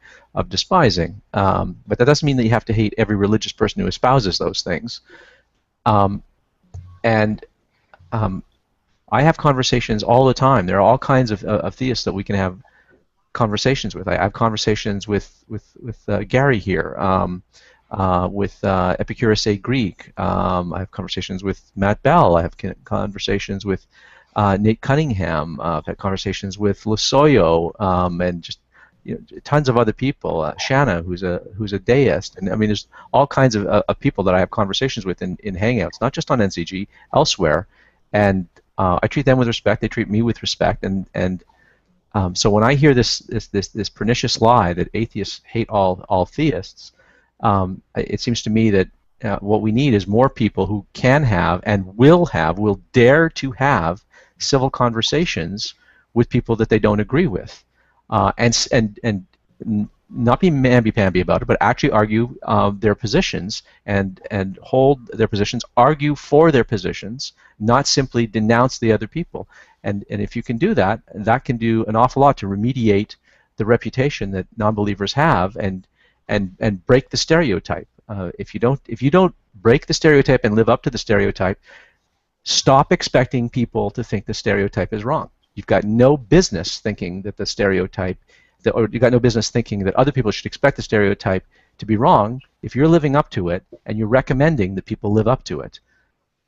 despising. But that doesn't mean that you have to hate every religious person who espouses those things. I have conversations all the time. There are all kinds of theists that we can have conversations with. I have conversations with Gary here, with Epicurus A. Greek. I have conversations with Matt Bell. I have conversations with Nate Cunningham. I've had conversations with Losoyo, and just tons of other people. Shanna, who's a deist, and I mean, there's all kinds of people that I have conversations with in Hangouts, not just on NCG, elsewhere, and I treat them with respect. They treat me with respect, and so when I hear this pernicious lie that atheists hate all theists, it seems to me that what we need is more people who can have and will dare to have civil conversations with people that they don't agree with, and not be mamby-pamby about it, but actually argue their positions and hold their positions, argue for their positions, not simply denounce the other people. And if you can do that, that can do an awful lot to remediate the reputation that non-believers have and break the stereotype. If you don't break the stereotype and live up to the stereotype, stop expecting people to think the stereotype is wrong. You've got no business thinking that the stereotype, or you've got no business thinking that other people should expect the stereotype to be wrong if you're living up to it and you're recommending that people live up to it.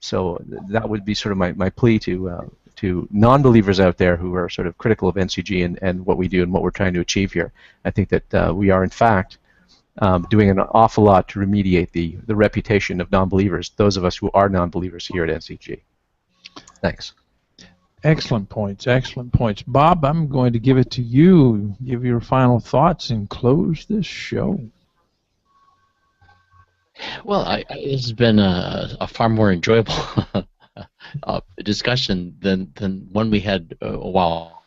So that would be sort of my plea to non-believers out there who are sort of critical of NCG and what we do and what we're trying to achieve here. I think that we are, in fact, doing an awful lot to remediate the reputation of non-believers, those of us who are non-believers here at NCG. Thanks. Excellent points, excellent points. Bob, I'm going to give it to you. Give your final thoughts and close this show. Well, this has been a far more enjoyable discussion than one we had a while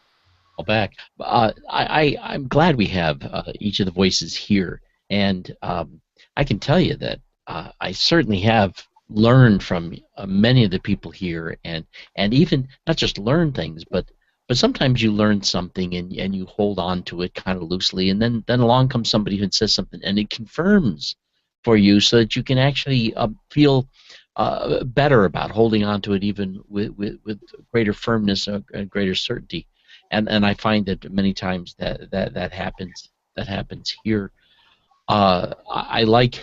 back. I'm glad we have each of the voices here, and I can tell you that I certainly have learned from many of the people here, and even not just learn things, but sometimes you learn something and you hold on to it kind of loosely, and then along comes somebody who says something and it confirms for you so that you can actually feel better about holding on to it, even with greater firmness and greater certainty. And I find that many times that happens here. I like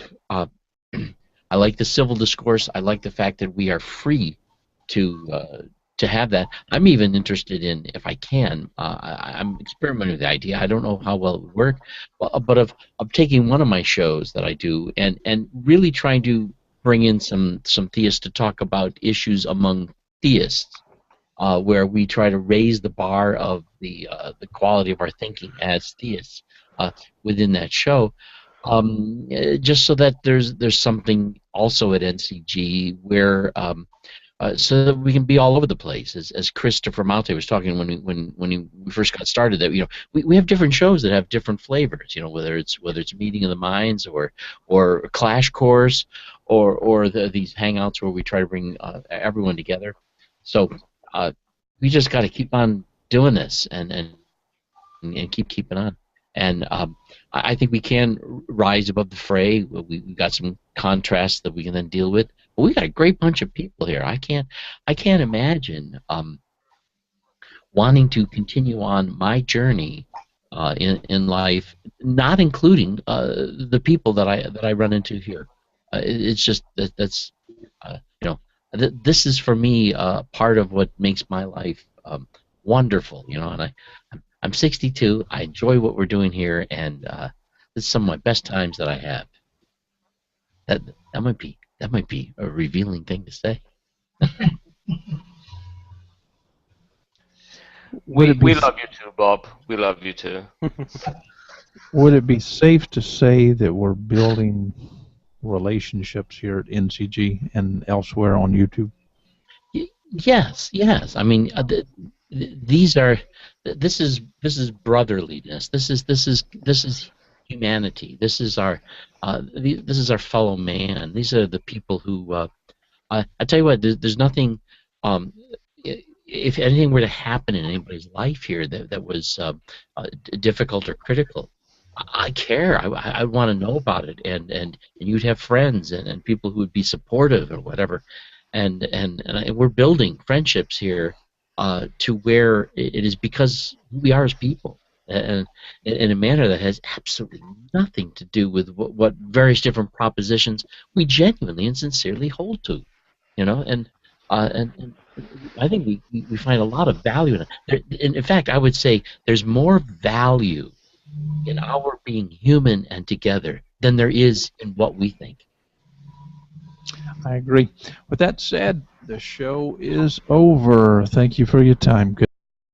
the civil discourse. I like the fact that we are free to have that. I'm even interested in, if I can, I'm experimenting with the idea. I don't know how well it would work, but of taking one of my shows that I do and really trying to bring in some theists to talk about issues among theists, where we try to raise the bar of the quality of our thinking as theists within that show. Just so that there's something also at NCG where so that we can be all over the place, as Christopher Malte was talking when we first got started, that we have different shows that have different flavors, whether it's Meeting of the Minds or Clash Course or these hangouts where we try to bring everyone together. So we just got to keep on doing this and keep keeping on. And I think we can rise above the fray. We've got some contrasts that we can then deal with. But we got a great bunch of people here. I can't imagine wanting to continue on my journey in life, not including the people that I run into here. It's just that's this is for me part of what makes my life wonderful. And I'm 62. I enjoy what we're doing here, and this is some of my best times that I have. That might be a revealing thing to say. We love you too, Bob. We love you too. Would it be safe to say that we're building relationships here at NCG and elsewhere on YouTube? Yes. I mean, this is brotherliness. This is humanity. This is our fellow man. These are the people who. I tell you what, there's nothing. If anything were to happen in anybody's life here that was difficult or critical, I care. I want to know about it, and you'd have friends and people who would be supportive or whatever, and we're building friendships here to where it is because who we are as people, and in a manner that has absolutely nothing to do with what various different propositions we genuinely and sincerely hold to, and I think we find a lot of value in it. In fact, I would say there's more value in our being human and together than there is in what we think. I agree. With that said, the show is over. Thank you for your time. Good.